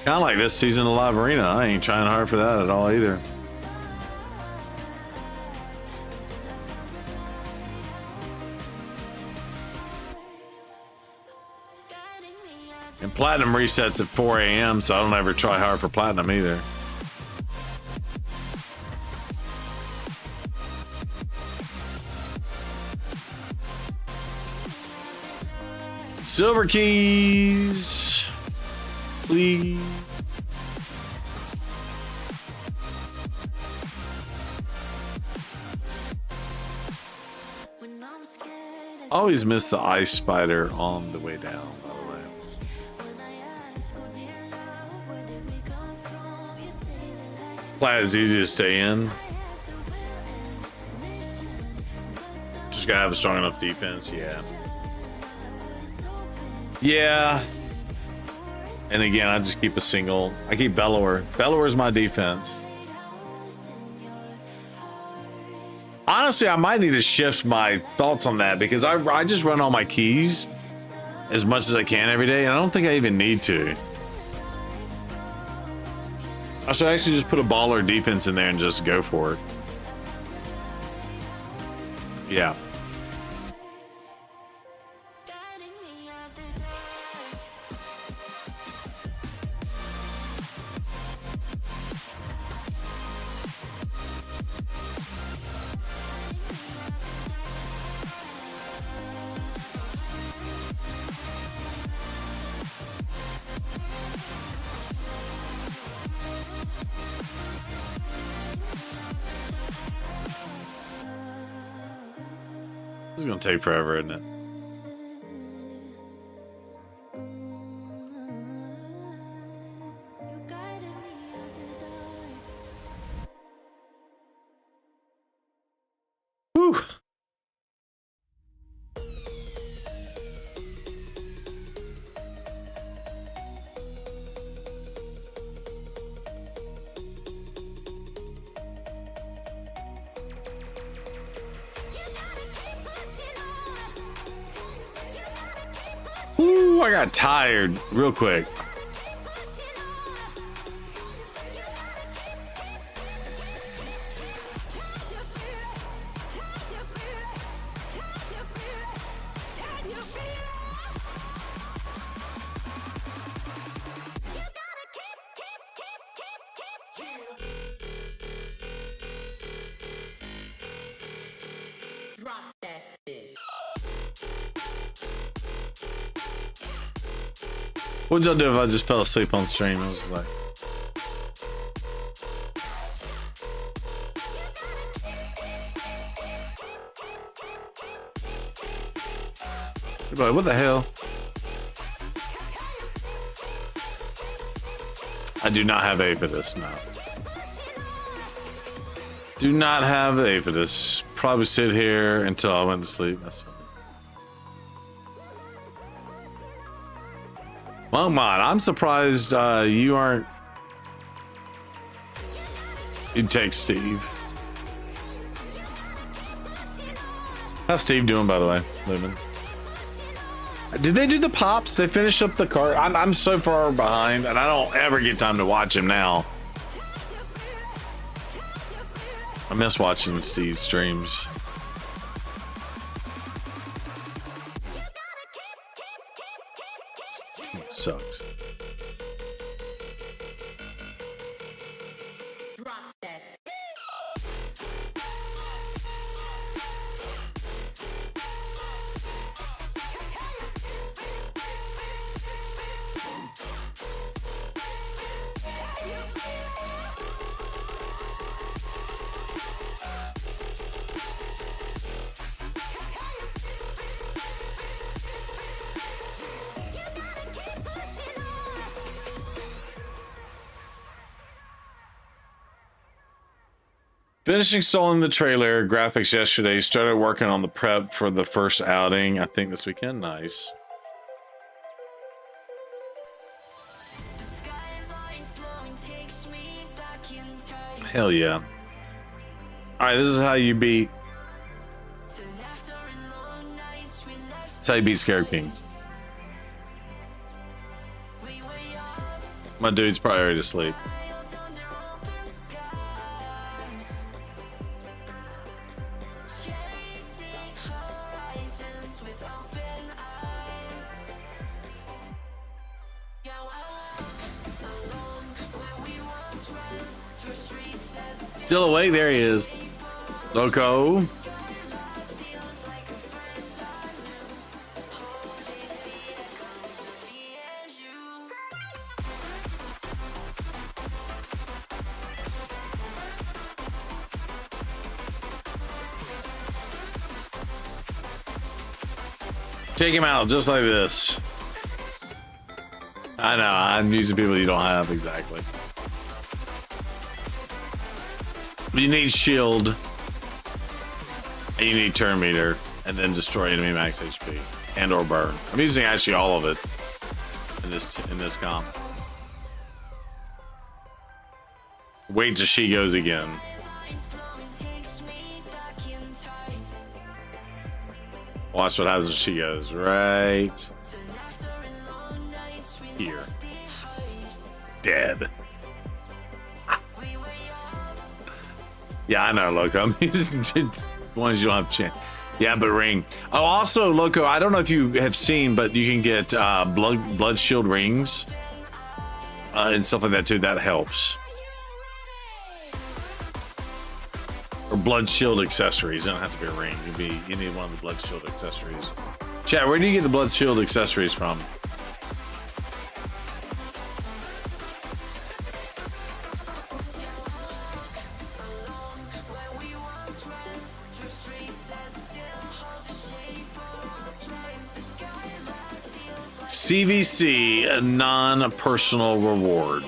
Kind of like this season of Live Arena. I ain't trying hard for that at all either. And platinum resets at 4 a.m., so I don't ever try hard for platinum either. Silver keys, please. Always miss the ice spider on the way down, by the way. Plat is easy to stay in. Just gotta have a strong enough defense, yeah. Yeah. And again, I just keep a single. I keep Bellower. Bellower's my defense. Honestly, I might need to shift my thoughts on that because I just run all my keys as much as I can every day, and I don't think I even need to. I should actually just put a baller defense in there and just go for it. Yeah. This is gonna take forever, isn't it? Whew. Ooh, I got tired real quick. What'd y'all do if I just fell asleep on stream? I was just like, what the hell? I do not have A for this, no. Do not have A for this. Probably sit here until I went to sleep. That's fine. Monkmon, I'm surprised you aren't. You'd take Steve. How's Steve doing, by the way, Lumen? Did they do the pops? They finished up the card. I'm so far behind, and I don't ever get time to watch him now. I miss watching Steve's streams. Sucks. Finishing installing the trailer graphics yesterday. Started working on the prep for the first outing, I think this weekend. Nice. Hell yeah. All right, this is how you beat. That's how you beat Scarab King. My dude's probably already asleep. Still awake? There he is. Loco. Take him out just like this. I know, I'm using people you don't have exactly. You need shield, and you need turn meter, and then destroy enemy max HP and or burn. I'm using actually all of it in this comp. Wait till she goes again. Watch what happens when she goes right here. Dead. Yeah, I know, Loco. I'm using ones you don't have chance. Yeah, but ring. Oh, also, Loco, I don't know if you have seen, but you can get blood shield rings and stuff like that too. That helps. Or blood shield accessories. It don't have to be a ring. You need one of the blood shield accessories. Chat, where do you get the blood shield accessories from? CVC, a non-personal reward.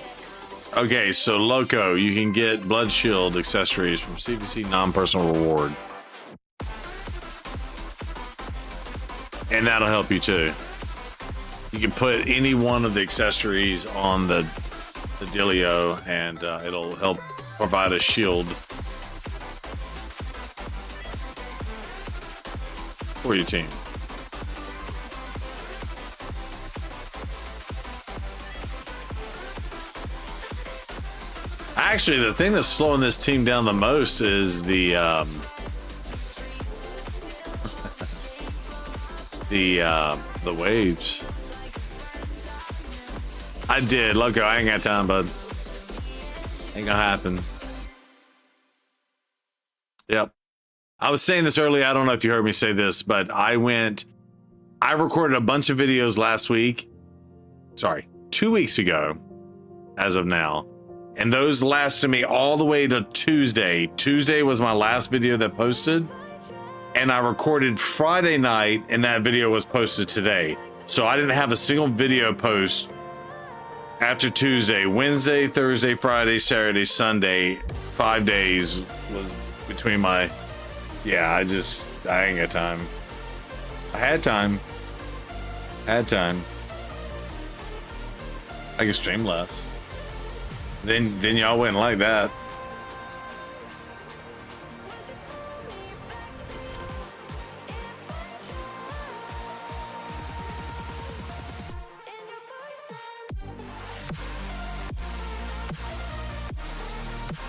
Okay, so Loco, you can get blood shield accessories from CVC non-personal reward. And that'll help you too. You can put any one of the accessories on the dealio and it'll help provide a shield for your team. Actually, the thing that's slowing this team down the most is the waves. I did. Loco, I ain't got time, bud. Ain't gonna happen. Yep. I was saying this earlier. I don't know if you heard me say this, but I recorded a bunch of videos last week. Sorry, 2 weeks ago, as of now. And those lasted me all the way to Tuesday. Tuesday was my last video that posted. And I recorded Friday night, and that video was posted today. So I didn't have a single video post after Tuesday. Wednesday, Thursday, Friday, Saturday, Sunday, 5 days was between my... Yeah, I ain't got time. I had time. I can stream less. Then y'all wouldn't like that.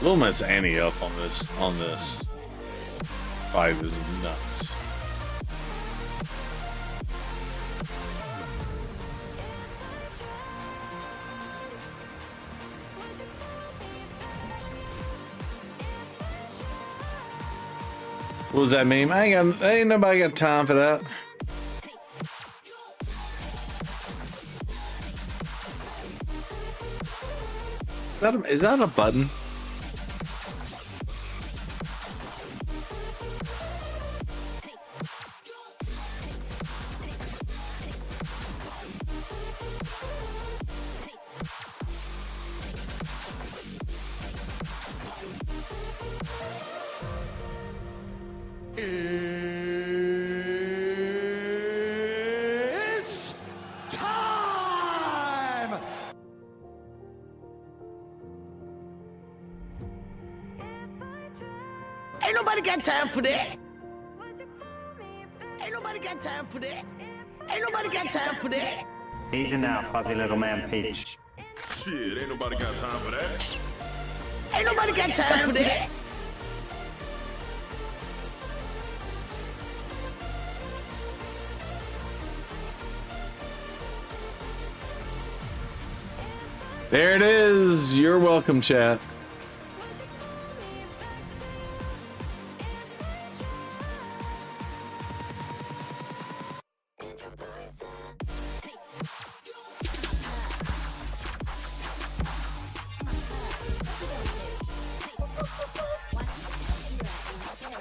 Little Miss Annie up on this fight is nuts. What was that meme? Ain't nobody got time for that. Is that a button? It's time! Ain't nobody got time for that. Ain't nobody got time for that. Ain't nobody got time for that. Easy now, fuzzy little man Peach. Shit, ain't nobody got time for that. Ain't nobody got time for that. There it is. You're welcome, chat.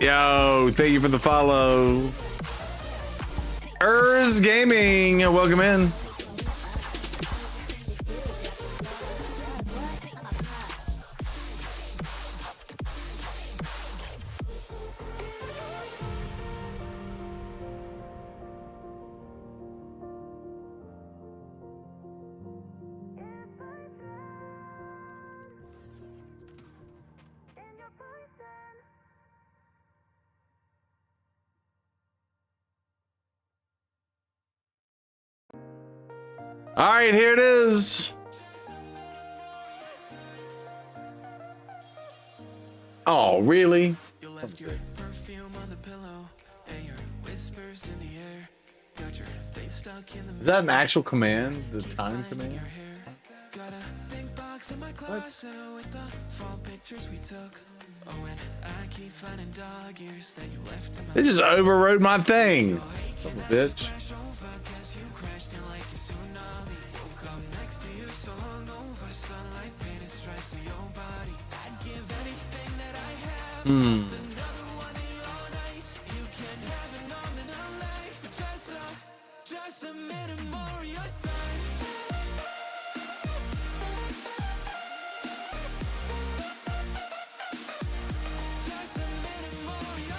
Yo, thank you for the follow. Gaming, welcome in. All right, here it is. Oh, really? You left your perfume on the pillow and your whispers in the air. Got your face stuck in the Is that an actual command? The time command? Got a big box in my closet with the fall pictures we took. Oh, and I keep finding dog ears that you left in my. They just overrode my thing. Son of a bitch. Hmm. Just a minute more of your time. Just a minute more of your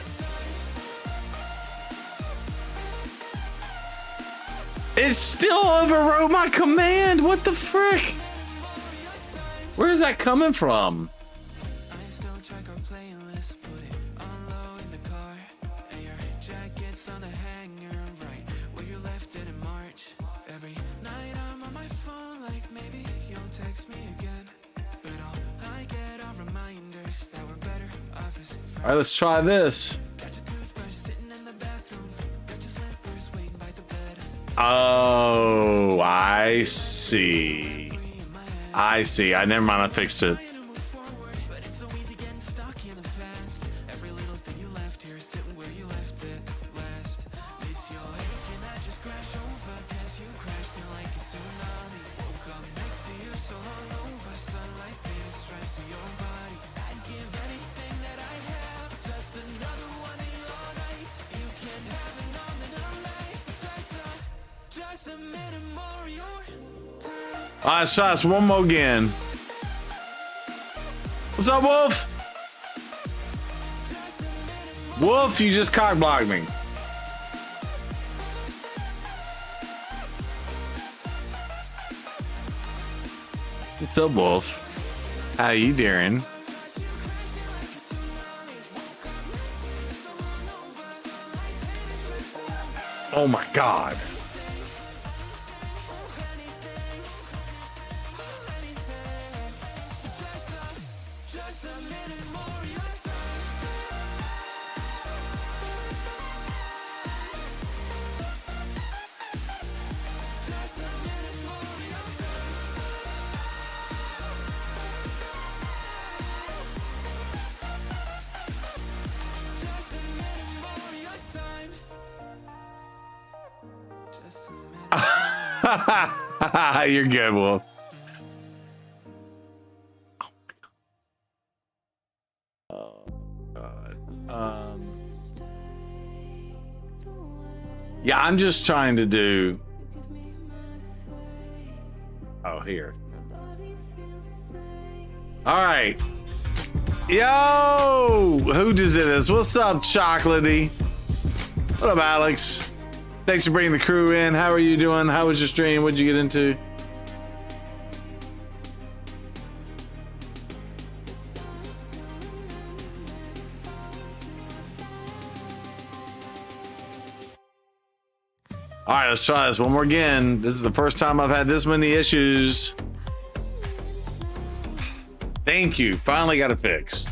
time. It still overrode my command. What the frick? Where is that coming from? I still check our playlist, put it on low in the car. And your jacket's on the hanger, right where you left it in March. Every night I'm on my phone, like maybe you'll text me again. But all I get are reminders that we're better off as friends. All right, let's try this. Got your toothbrush sitting in the bathroom, got your slippers waiting by the bed. Oh, I see. I see. I never mind. I fixed it. But it's so easy getting stuck in the past. Every little thing you left here sitting where you left it last. Miss your ache and I just crash over. Guess you crashed in like a tsunami. Woke up next to you so hungover. Sunlight made a stripes of your body. I'd give anything that I have. Just another one of your nights. You can have it all in a life. Just a minute more of your time. All right, let's try this one more again. What's up, Wolf? Wolf, you just cock blocked me. What's up, Wolf? How you doing? Oh my God. You're good, Wolf. Oh God. Yeah, I'm just trying to do. Oh, here. All right. Yo, who does this? What's up, Chocolatey? What up, Alex? Thanks for bringing the crew in. How are you doing? How was your stream? What'd you get into? All right, let's try this one more again. This is the first time I've had this many issues. Thank you. Finally got it fixed.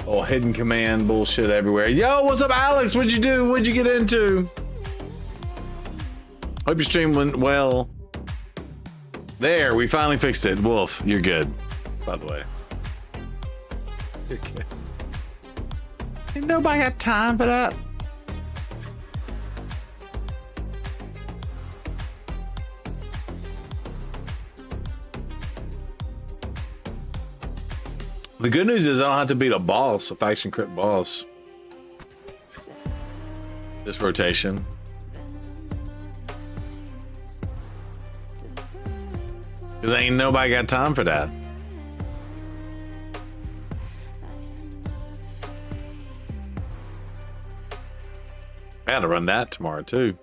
Oh, hidden command bullshit everywhere. Yo, what's up, Alex? What'd you do? What'd you get into? Hope your stream went well. There, we finally fixed it. Wolf, you're good, by the way. You're good. Ain't nobody got time for that. The good news is I don't have to beat a boss, a faction crit boss. this rotation. Because ain't nobody got time for that. I gotta run that tomorrow too.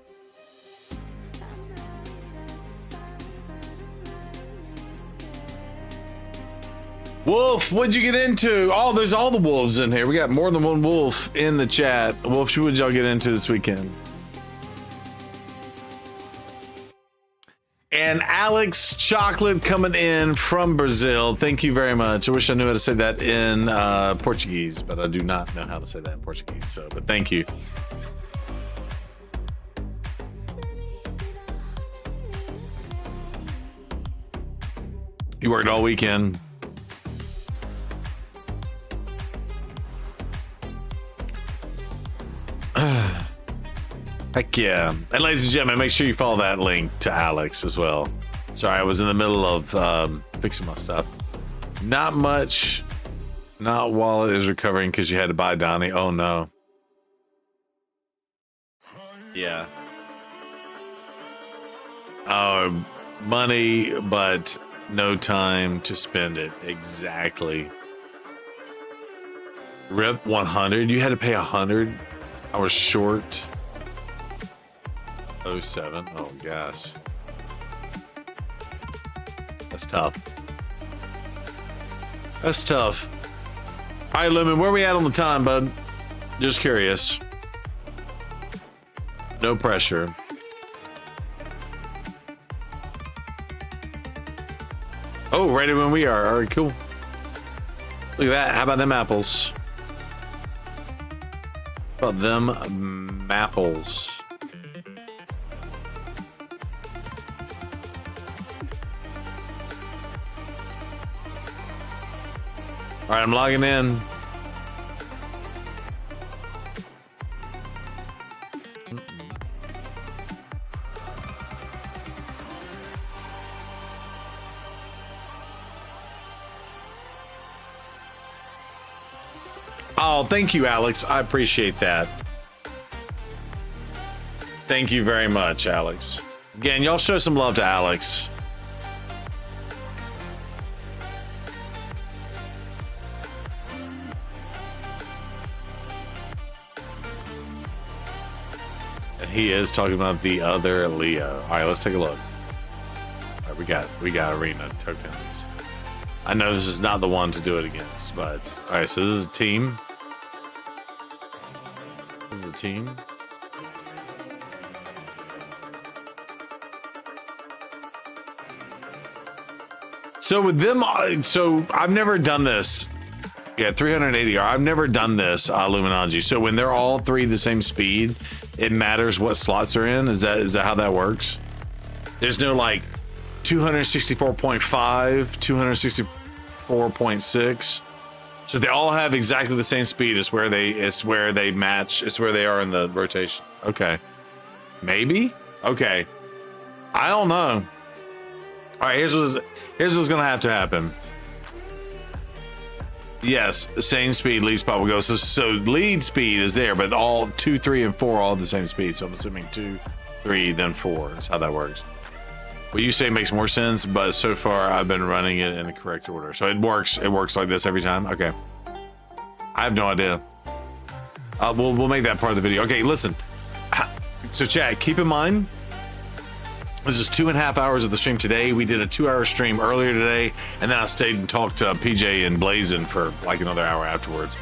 Wolf, what'd you get into? Oh, there's all the wolves in here. We got more than one wolf in the chat. Wolf, what'd y'all get into this weekend? And Alex Chocolate coming in from Brazil. Thank you very much. I wish I knew how to say that in Portuguese, but I do not know how to say that in Portuguese. So, but thank you. You worked all weekend. Heck yeah. And ladies and gentlemen, make sure you follow that link to Alex as well. Sorry, I was in the middle of fixing my stuff. Not much. Not while it is recovering because you had to buy Donnie. Oh no. Yeah. Money, but no time to spend it. Exactly. Rip 100. You had to pay 100. I was short. 07. Oh gosh. That's tough. That's tough. All right, Lumen, where we at on the time, bud? Just curious. No pressure. Oh, ready when we are. All right, cool. Look at that. How about them apples? How about them apples? All right, I'm logging in. Oh, thank you, Alex. I appreciate that. Thank you very much, Alex. Again, y'all show some love to Alex. And he is talking about the other Leo. All right, let's take a look. All right, we got arena tokens. I know this is not the one to do it against, but all right. So this is a team. This is a team. So with them, so I've never done this. Yeah, 380. I've never done this, Luminagi. So when they're all three the same speed, it matters what slots they're in. Is that how that works? There's no like 264.5, 264.6. So they all have exactly the same speed. It's where they match. It's where they are in the rotation. Okay, maybe. Okay, I don't know. All right, here's what's gonna have to happen. Yes, the same speed lead spot will go. So lead speed is there, but all 2, 3, and 4 all the same speed. So I'm assuming 2, 3, then 4 is how that works. What you say makes more sense, but so far I've been running it in the correct order. So it works. It works like this every time. Okay. I have no idea. We'll make that part of the video. Okay, listen. So chat, keep in mind, this is 2.5 hours of the stream today. We did a 2-hour stream earlier today, and then I stayed and talked to PJ and Blazin for like another hour afterwards,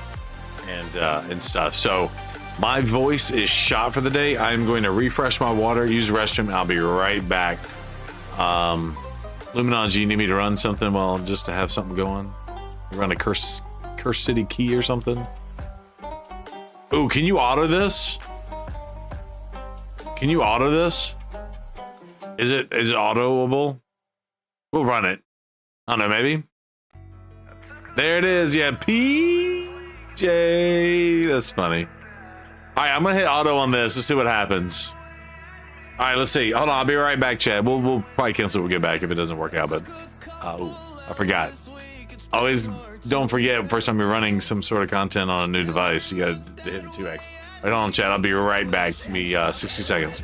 and stuff. So my voice is shot for the day. I'm going to refresh my water, use the restroom, and I'll be right back. Luminagi, you need me to run something? Well, just to have something going. You run a Curse City key or something. Ooh, can you auto this? Can you auto this? Is it autoable? We'll run it. I don't know, maybe. There it is. Yeah, PJ. That's funny. All right, I'm gonna hit auto on this. Let's see what happens. All right, let's see. Hold on, I'll be right back, Chad. We'll probably cancel it when we get back if it doesn't work out. But I forgot. Always don't forget first time you're running some sort of content on a new device, you gotta hit the 2x. Right on, chat. I'll be right back. Give me 60 seconds.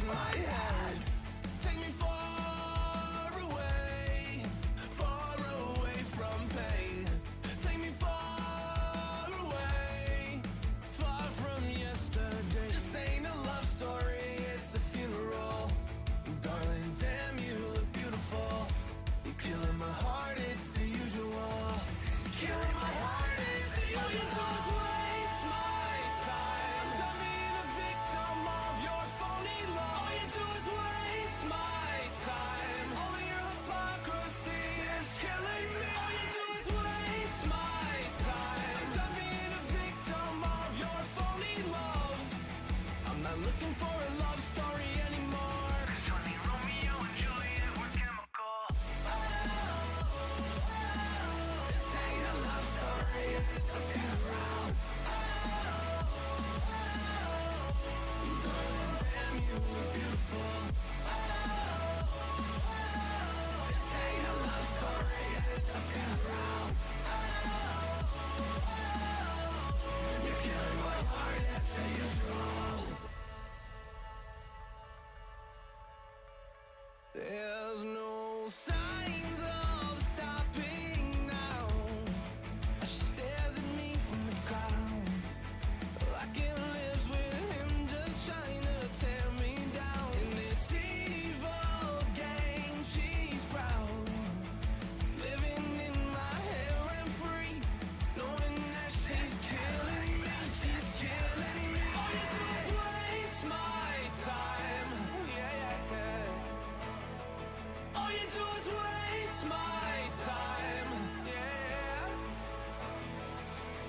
There's no signs of stopping now. She stares at me from the ground, like it lives with him, just trying to tear me down. In this evil game, she's proud, living in my head rent free, knowing that she's killing me, she's killing me. All you do is waste my time. All you do is waste my time, yeah.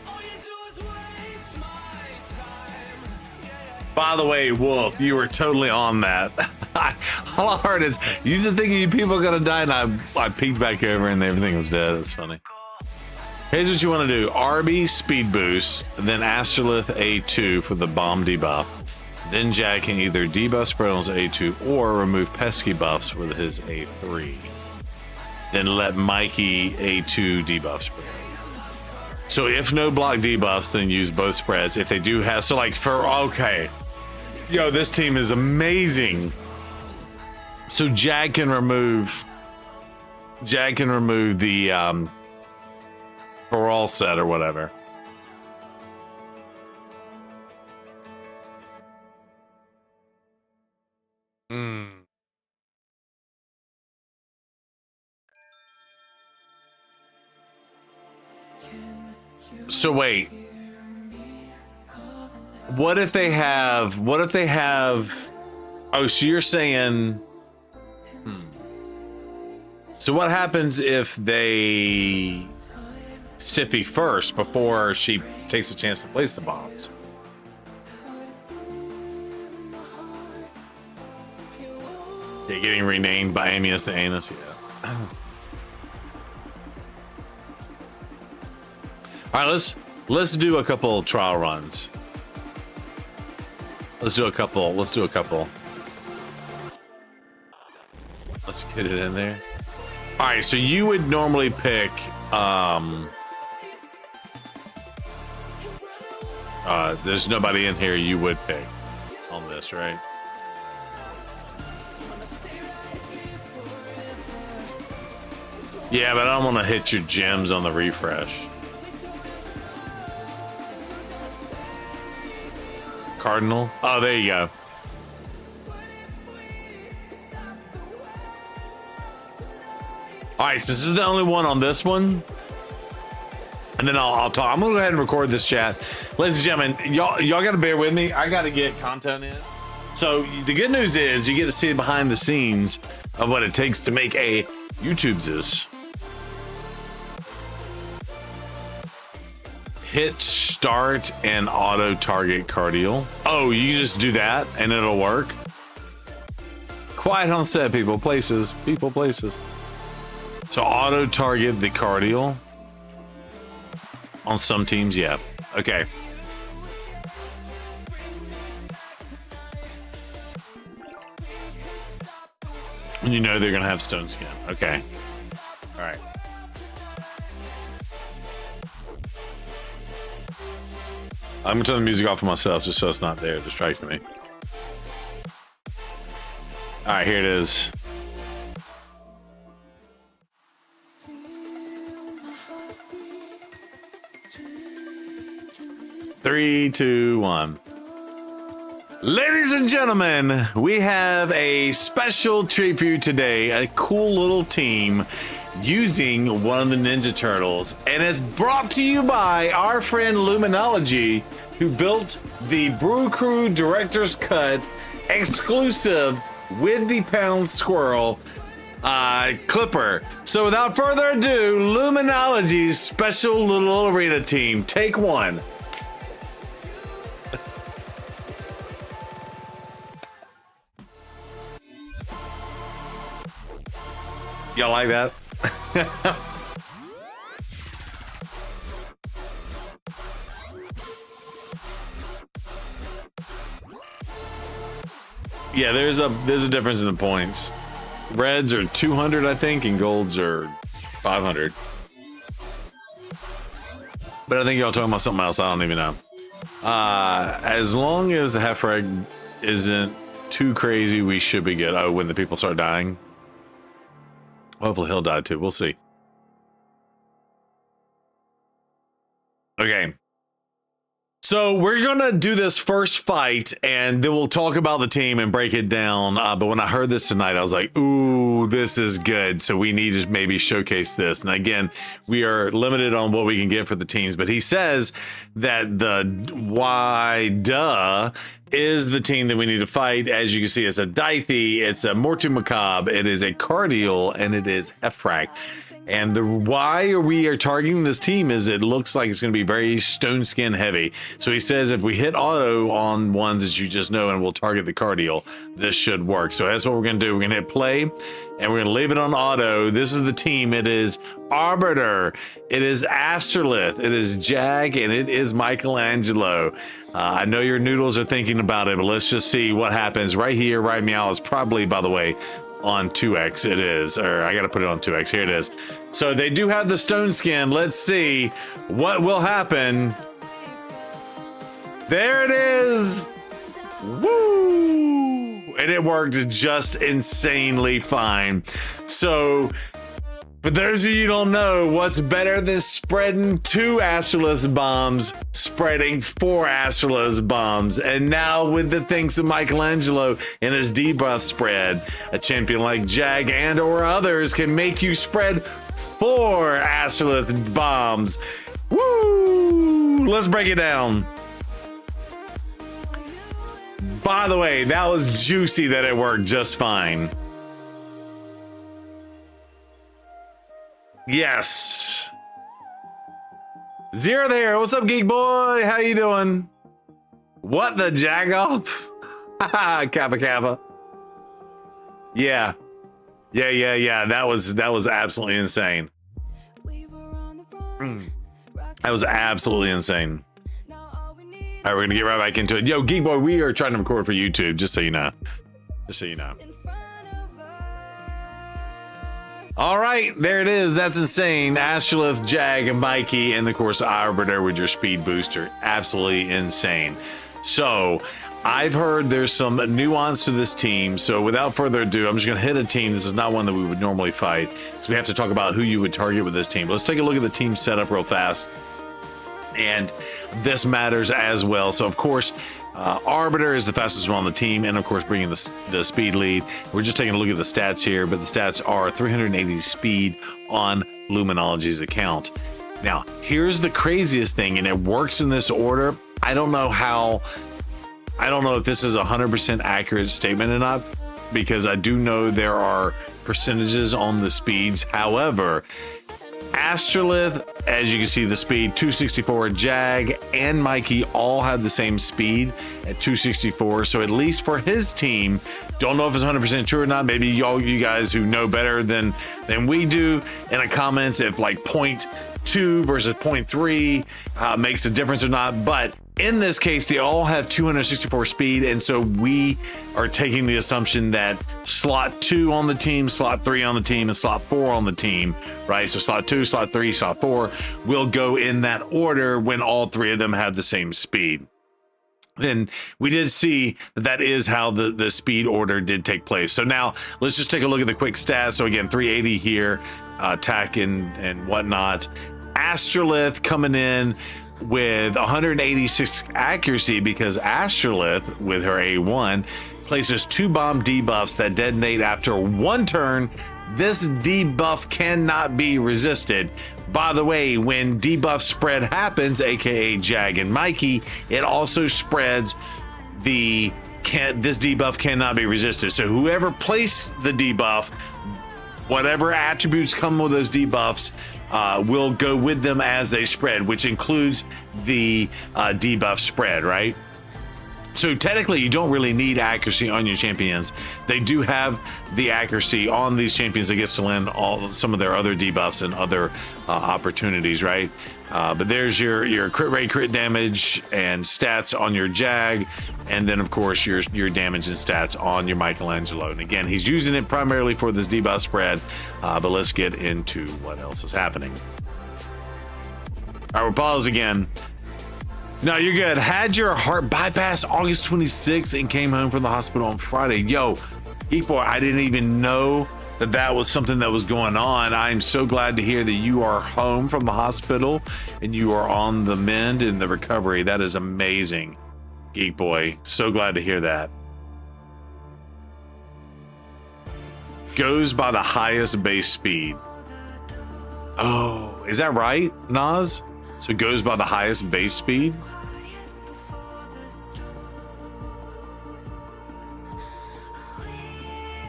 All you do is waste my time, yeah. By the way, Wolf, you were totally on that. All I heard is, you used to think you people are gonna die, and I peeked back over and everything was dead. That's funny. Here's what you want to do. RB speed boost, then Astrolith A2 for the bomb debuff. Then Jag can either debuff spread on his A2 or remove pesky buffs with his A3. Then let Mikey A2 debuff spread. So if no block debuffs, then use both spreads. If they do have, so like for, okay. Yo, this team is amazing. So Jag can remove the parole set or whatever. So wait, what if they have, oh, so you're saying, so what happens if they Sippy first before she takes a chance to place the bombs? Yeah, getting renamed by Amius to Anus, yeah. All right, let's do a couple trial runs. Let's do a couple. Let's get it in there. All right, so you would normally pick there's nobody in here you would pick on this, right? Yeah, but I don't want to hit your gems on the refresh. Cardinal? Oh, there you go. All right, so this is the only one on this one. And then I'll talk. I'm gonna go ahead and record this chat. Ladies and gentlemen, y'all gotta bear with me. I gotta get content in. So the good news is you get to see behind the scenes of what it takes to make a YouTube's. Hit start and auto target cardial. Oh, you just do that and it'll work. Quiet on set, people, places. So auto target the cardial. On some teams, yeah. Okay. And you know they're gonna have stone skin. Okay. All right. I'm gonna turn the music off for myself just so it's not there distracting me. All right, here it is. Three, two, one. Ladies and gentlemen, we have a special treat for you today. A cool little team using one of the Ninja Turtles. And it's brought to you by our friend Luminology, who built the Brew Crew Director's Cut exclusive with the Pound Squirrel clipper. So without further ado, Luminology's special little arena team. Take one. Y'all like that? Yeah, there's a difference in the points. Reds are 200, I think, and golds are 500. But I think y'all talking about something else. I don't even know. As long as the half reg isn't too crazy, we should be good. Oh, when the people start dying. Hopefully he'll die too. We'll see. Okay. So we're going to do this first fight and then we'll talk about the team and break it down. But when I heard this tonight, I was like, ooh, this is good. So we need to maybe showcase this. And again, we are limited on what we can get for the teams. But he says that the is the team that we need to fight. As you can see, it's a Dithy, it's a Mortu Macabre, it is a Cardial, and it is Hefrak. And the why we are targeting this team is it looks like it's going to be very stone skin heavy. So he says if we hit auto on ones that you just know and we'll target the Cardial, this should work. So that's what we're going to do. We're going to hit play and we're going to leave it on auto. This is the team. It is Arbiter, it is Astrolith, it is Jag, and it is Michelangelo. I know your noodles are thinking about it, but let's just see what happens right here. Right meow is probably, by the way, on 2x. It is, or I gotta put it on 2x. Here it is. So they do have the stone skin. Let's see what will happen. There it is. Woo! And it worked just insanely fine. So for those of you who don't know, what's better than spreading 2 Astrolith bombs, spreading 4 Astrolith bombs. And now with the thanks of Michelangelo and his debuff spread, a champion like Jag and or others can make you spread 4 Astrolith bombs. Woo! Let's break it down. By the way, that was juicy that it worked just fine. Yes. Zero there. What's up, Geek Boy? How you doing? What the jag off? Kappa Kappa. Yeah. Yeah. That was absolutely insane. That was absolutely insane. All right, we're gonna get right back into it. Yo, Geek Boy, we are trying to record for YouTube, just so you know. Just so you know. All right, there it is. That's insane. Astrolith, Jag, and Mikey, and of course Arbiter with your speed booster. Absolutely insane. So I've heard there's some nuance to this team. So without further ado, I'm just going to hit a team. This is not one that we would normally fight. So we have to talk about who you would target with this team. Let's take a look at the team setup real fast. And this matters as well. So of course, Arbiter is the fastest one on the team, and of course bringing the speed lead. We're just taking a look at the stats here, but the stats are 380 speed on Luminology's account. Now, here's the craziest thing, and it works in this order. I don't know if this is a 100% accurate statement or not, because I do know there are percentages on the speeds. However, Astrolith, as you can see, the speed 264, Jag and Mikey all have the same speed at 264. So at least for his team, don't know if it's 100% true or not. Maybe you guys who know better than we do in the comments if like 0.2 versus 0.3 makes a difference or not. But In this case, they all have 264 speed, and so we are taking the assumption that slot 2 on the team, slot 3 on the team, and slot 4 on the team, right? So slot 2, slot 3, slot 4 will go in that order when all 3 of them have the same speed. Then we did see that is how the speed order did take place. So now let's just take a look at the quick stats. So again, 380 here, attack and whatnot. Astrolith coming in with 186 accuracy because Astrolith with her A1 places 2 bomb debuffs that detonate after 1 turn. This debuff cannot be resisted. By the way, when debuff spread happens, aka Jag and Mikey, it also spreads this debuff cannot be resisted. So whoever placed the debuff, whatever attributes come with those debuffs, will go with them as they spread, which includes the debuff spread, right? So technically, you don't really need accuracy on your champions. They do have the accuracy on these champions that gets to land some of their other debuffs and other opportunities, right? But there's your crit rate, crit damage, and stats on your Jag, and then of course your damage and stats on your Michelangelo. And again, he's using it primarily for this debuff spread. But let's get into what else is happening. All right, we'll pause again. No, you're good. Had your heart bypass August 26th and came home from the hospital on Friday. Yo, Geek Boy, I didn't even know that was something that was going on. I'm so glad to hear that you are home from the hospital and you are on the mend and the recovery. That is amazing, Geek Boy. So glad to hear that. Goes by the highest base speed. Oh, is that right, Nas? So it goes by the highest base speed?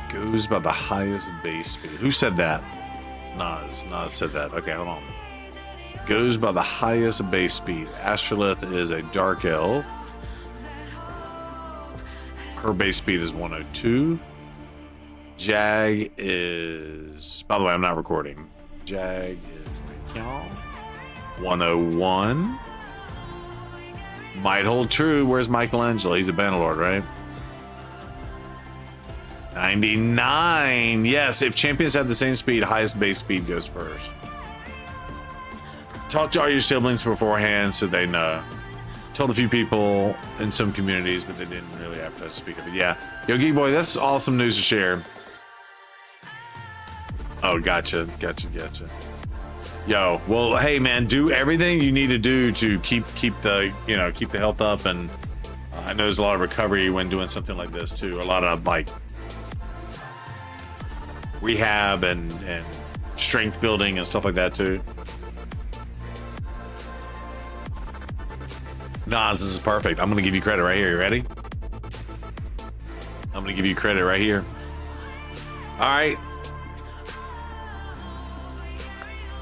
Goes by the highest base speed. Who said that? Nas said that. Okay, hold on. Goes by the highest base speed. Astrolith is a dark elf. Her base speed is 102. Jag is... By the way, I'm not recording. Jag is 101. Might hold true. Where's Michelangelo? He's a Bannerlord, right? 99. Yes, if champions have the same speed, highest base speed goes first. Talk to all your siblings beforehand so they know. Told a few people in some communities, but they didn't really have to speak of it. Yeah. Yo, Geek Boy, that's awesome news to share. Oh, gotcha. Yo, well, hey man, do everything you need to do to keep the health up, and I know there's a lot of recovery when doing something like this too. A lot of like rehab and strength building and stuff like that too. Nas, this is perfect. I'm gonna give you credit right here. You ready? I'm gonna give you credit right here. All right.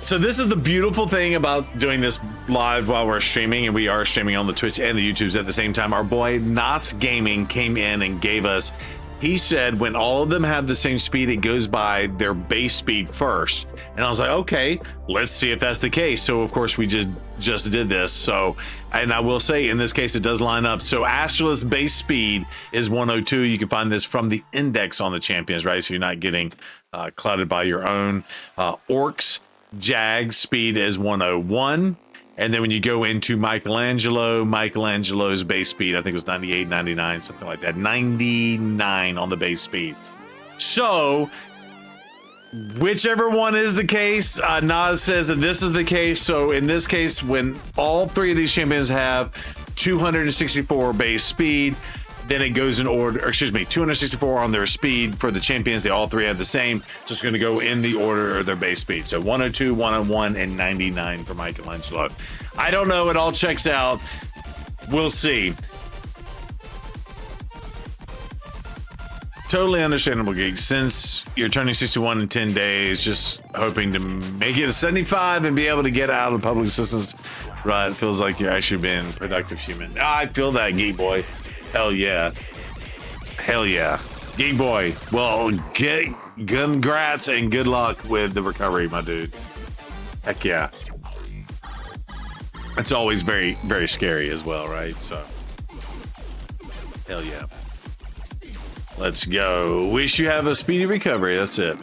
So this is the beautiful thing about doing this live while we're streaming, and we are streaming on the Twitch and the YouTubes at the same time. Our boy Nas Gaming came in and gave us, he said when all of them have the same speed, it goes by their base speed first. And I was like, okay, let's see if that's the case. So of course we just did this. So, and I will say in this case, it does line up. So Astrolith's base speed is 102. You can find this from the index on the champions, right? So you're not getting clouded by your own. Orcs, Jag speed is 101. And then when you go into Michelangelo's base speed, I think it was 98, 99, something like that. 99 on the base speed. So whichever one is the case, Nas says that this is the case. So in this case, when all 3 of these champions have 264 base speed, then it goes in order, or excuse me, 264 on their speed for the champions. They all 3 have the same. So it's going to go in the order of their base speed. So 102, 101, and 99 for Michelangelo. I don't know. It all checks out. We'll see. Totally understandable, Geek. Since you're turning 61 in 10 days, just hoping to make it a 75 and be able to get out of the public assistance. Right. It feels like you're actually being a productive human. I feel that, Geek Boy. Hell yeah. Hell yeah. Geek Boy. Well, congrats and good luck with the recovery, my dude. Heck yeah. It's always very, very scary as well, right? So, hell yeah. Let's go. Wish you have a speedy recovery. That's it.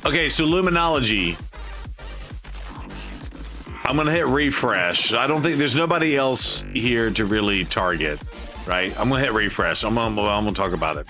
Okay, so Luminology. I'm gonna hit refresh. I don't think there's nobody else here to really target, right? I'm gonna hit refresh. I'm gonna talk about it.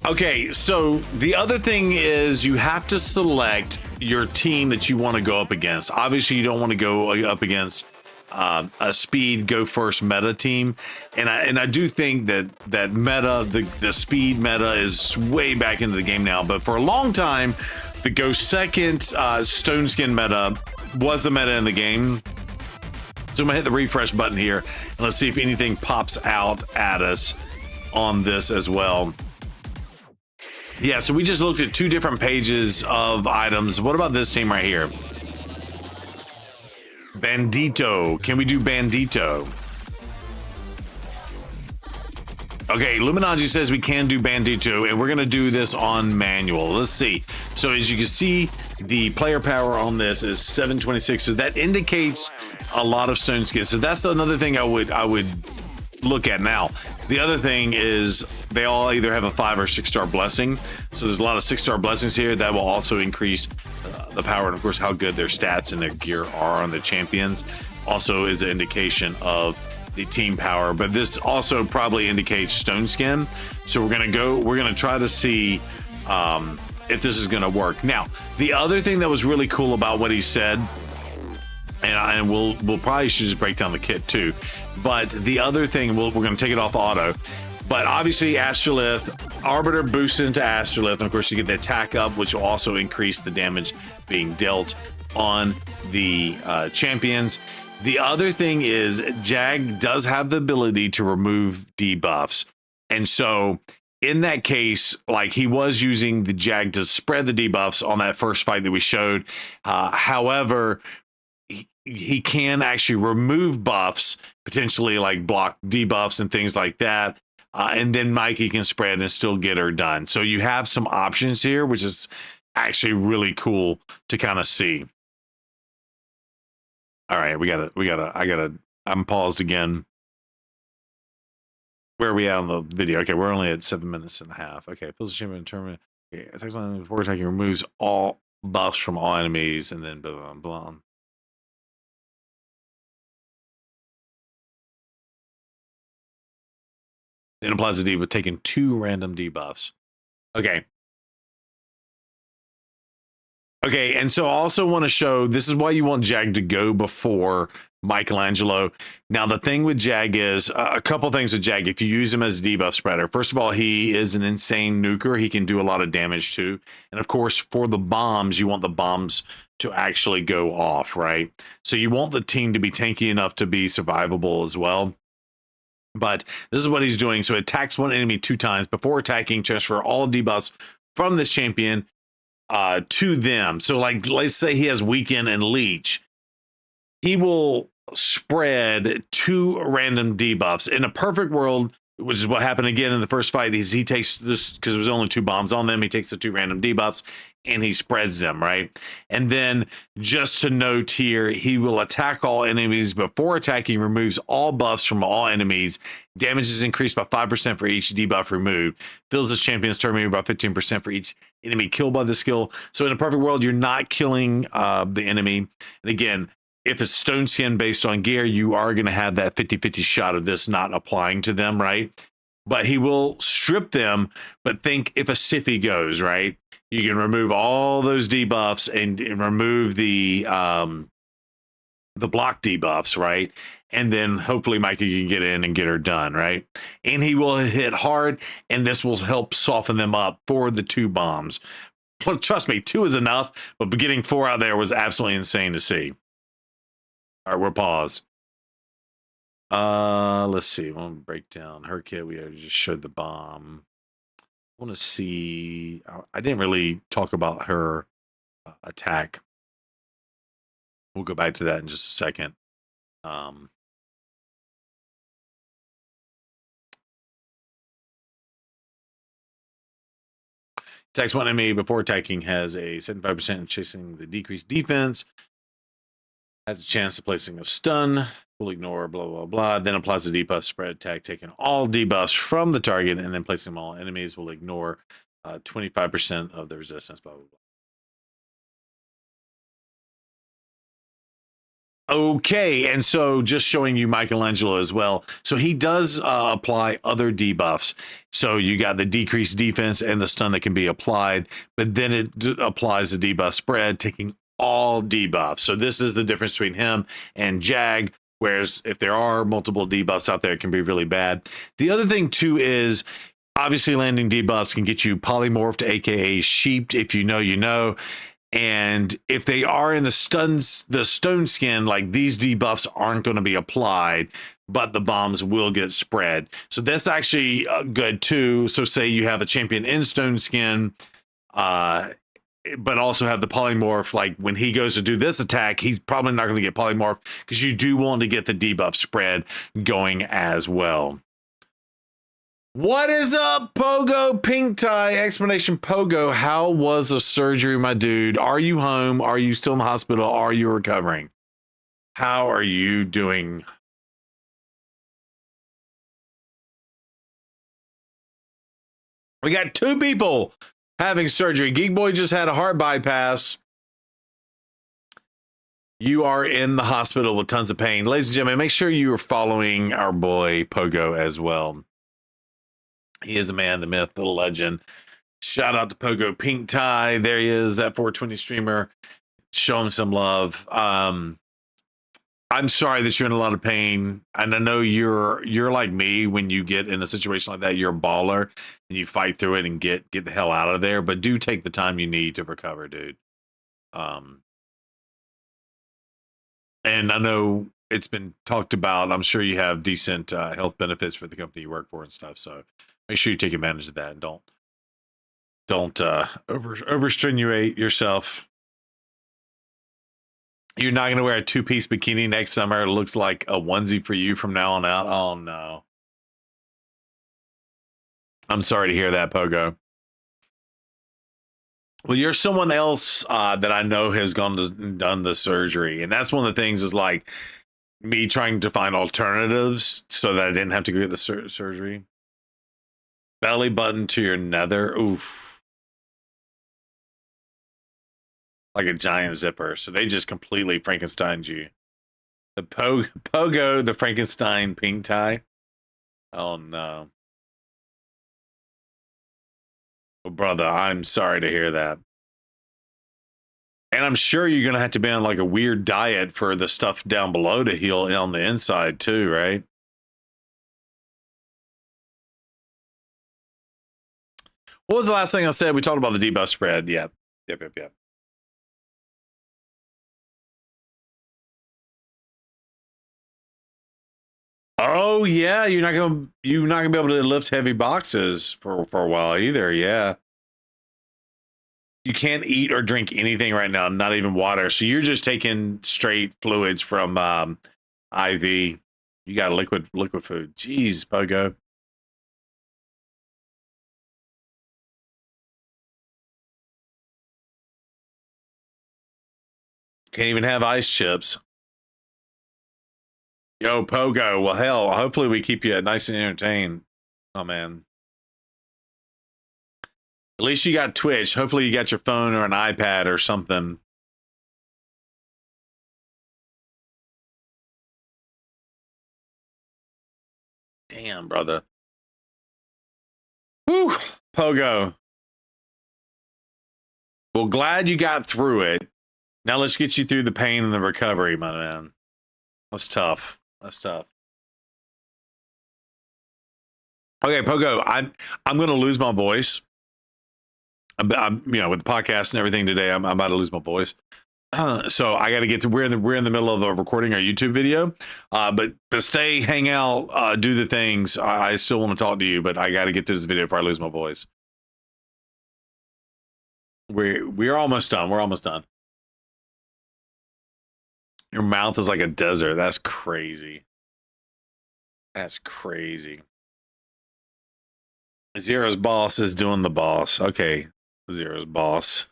Okay, so the other thing is you have to select your team that you want to go up against. Obviously, you don't want to go up against a speed go first meta team, and I do think that meta, the speed meta is way back into the game now. But for a long time, the go second stone skin meta was the meta in the game. So I'm gonna hit the refresh button here, and let's see if anything pops out at us on this as well. Yeah, so we just looked at 2 different pages of items. What about this team right here? Bandito. Can we do Bandito? Okay, Luminology says we can do Bandito, and we're going to do this on manual. Let's see. So as you can see, the player power on this is 726. So that indicates a lot of stone skins. So that's another thing I would look at now. The other thing is they all either have a 5 or 6 star blessing. So there's a lot of 6-star blessings here that will also increase the power, and of course how good their stats and their gear are on the champions also is an indication of the team power. But this also probably indicates stone skin. So we're gonna try to see if this is gonna work. Now, the other thing that was really cool about what he said, and we'll probably should just break down the kit too. But the other thing, we're going to take it off auto. But obviously, Astrolith, Arbiter boosts into Astrolith, and of course you get the attack up, which will also increase the damage being dealt on the champions. The other thing is Jag does have the ability to remove debuffs, and so in that case, like he was using the Jag to spread the debuffs on that first fight that we showed. However, he can actually remove buffs, potentially like block debuffs and things like that. And then Mikey can spread and still get her done. So you have some options here, which is actually really cool to kind of see. All right, I'm paused again. Where are we at on the video? Okay, we're only at 7 minutes and a half. Okay, fills the champion tournament. Okay, attacks on before attacking, removes all buffs from all enemies, and then blah, blah, blah. It applies a debuff, taking 2 random debuffs. Okay. Okay, and so I also want to show, this is why you want Jag to go before Michelangelo. Now, the thing with Jag is, a couple things with Jag. If you use him as a debuff spreader, first of all, he is an insane nuker. He can do a lot of damage too. And of course, for the bombs, you want the bombs to actually go off, right? So you want the team to be tanky enough to be survivable as well. But this is what he's doing. So it attacks one enemy 2 times. Before attacking, transfer all debuffs from this champion to them. So like, let's say he has Weaken and Leech. He will spread 2 random debuffs. In a perfect world, which is what happened again in the first fight, is he takes this, because there's only 2 bombs on them, he takes the 2 random debuffs and he spreads them, right? And then just to note here, he will attack all enemies. Before attacking, removes all buffs from all enemies. Damage is increased by 5% for each debuff removed. Fills his champion's turn meter by 15% for each enemy killed by the skill. So in a perfect world, you're not killing the enemy. And again, if it's stone skin based on gear, you are going to have that 50-50 shot of this not applying to them, right? But he will strip them. But think if a Siffy goes, right? You can remove all those debuffs and remove the block debuffs, right? And then hopefully Mikey can get in and get her done, right? And he will hit hard, and this will help soften them up for the 2 bombs. Trust me, 2 is enough, but getting 4 out there was absolutely insane to see. All right, we're paused. Let's see. We'll break down her kit. We already just showed the bomb. I want to see. I didn't really talk about her attack. We'll go back to that in just a second. Attacks one enemy before attacking has a 75% chasing the decreased defense. Has a chance of placing a stun. Will ignore blah, blah, blah. Then applies the debuff spread attack, taking all debuffs from the target and then placing them all. Enemies will ignore 25% of the resistance, blah, blah, blah. Okay, and so just showing you Michelangelo as well. So he does apply other debuffs. So you got the decreased defense and the stun that can be applied, but then it applies the debuff spread, taking all debuffs. So this is the difference between him and Jag, whereas if there are multiple debuffs out there, it can be really bad. The other thing too is obviously landing debuffs can get you polymorphed, aka sheeped. If you know, you know. And if they are in the stone skin, like these debuffs aren't going to be applied, but the bombs will get spread. So that's actually good too. So say you have a champion in stone skin, but also have the polymorph. Like when he goes to do this attack, he's probably not going to get polymorph because you do want to get the debuff spread going as well. What is up, Pogo Pink Tie? Explanation Pogo. How was the surgery, my dude? Are you home? Are you still in the hospital? Are you recovering? How are you doing? We got 2 people having surgery. Geek Boy just had a heart bypass. You are in the hospital with tons of pain. Ladies and gentlemen, make sure you are following our boy Pogo as well. He is a man, the myth, the legend. Shout out to Pogo Pink Tie. There he is, that 420 streamer. Show him some love. I'm sorry that you're in a lot of pain. And I know you're like me when you get in a situation like that, you're a baller and you fight through it and get the hell out of there. But do take the time you need to recover, dude. And I know it's been talked about. I'm sure you have decent health benefits for the company you work for and stuff. So make sure you take advantage of that and don't overstrenuate yourself. You're not going to wear a 2-piece bikini next summer. It looks like a onesie for you from now on out. Oh no. I'm sorry to hear that, Pogo. Well, you're someone else that I know has done the surgery. And that's one of the things is like me trying to find alternatives so that I didn't have to go get the surgery. Belly button to your nether. Oof. Like a giant zipper. So they just completely Frankensteined you. The Pogo, the Frankenstein pink tie. Oh no. Well, brother, I'm sorry to hear that. And I'm sure you're going to have to be on like a weird diet for the stuff down below to heal on the inside too, right? What was the last thing I said? We talked about the debuff spread. Yeah. Yep. Oh yeah, you're not gonna be able to lift heavy boxes for a while either. Yeah. You can't eat or drink anything right now, not even water. So you're just taking straight fluids from IV. You got liquid food. Jeez, Pogo. Can't even have ice chips. Yo, Pogo. Well, hell, hopefully we keep you nice and entertained. Oh, man. At least you got Twitch. Hopefully you got your phone or an iPad or something. Damn, brother. Whew, Pogo. Well, glad you got through it. Now let's get you through the pain and the recovery, my man. That's tough. That's tough. Okay, Pogo, I'm going to lose my voice. I'm you know, with the podcast and everything today, I'm about to lose my voice. So I got to get to. We're in the middle of recording our YouTube video, but hang out, do the things. I still want to talk to you, but I got to get through this video before I lose my voice. We're almost done. We're almost done. Your mouth is like a desert. That's crazy. That's crazy. Zero's boss is doing the boss. Okay. Zero's boss.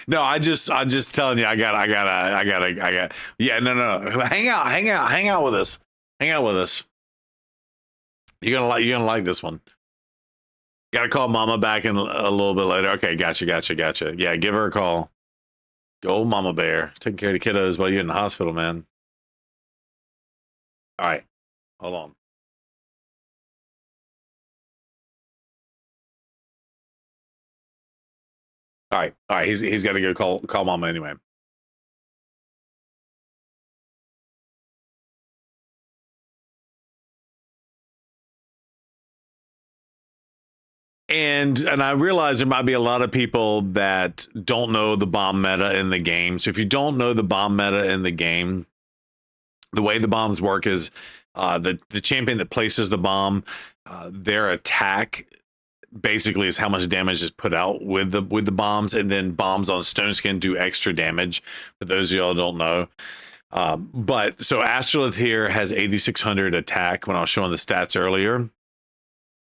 No, I just telling you, I got. Yeah, no. Hang out with us. Hang out with us. You're gonna like this one. Gotta call Mama back in a little bit later. Okay, gotcha. Yeah, give her a call. Go, Mama Bear, taking care of the kiddos while you're in the hospital, man. All right, hold on. All right. He's got to go call Mama anyway. And I realize there might be a lot of people that don't know the bomb meta in the game. So if you don't know the bomb meta in the game, the way the bombs work is the champion that places the bomb, their attack basically is how much damage is put out with the bombs, and then bombs on Stone Skin do extra damage. For those of y'all don't know. But so Astrolith here has 8,600 attack when I was showing the stats earlier.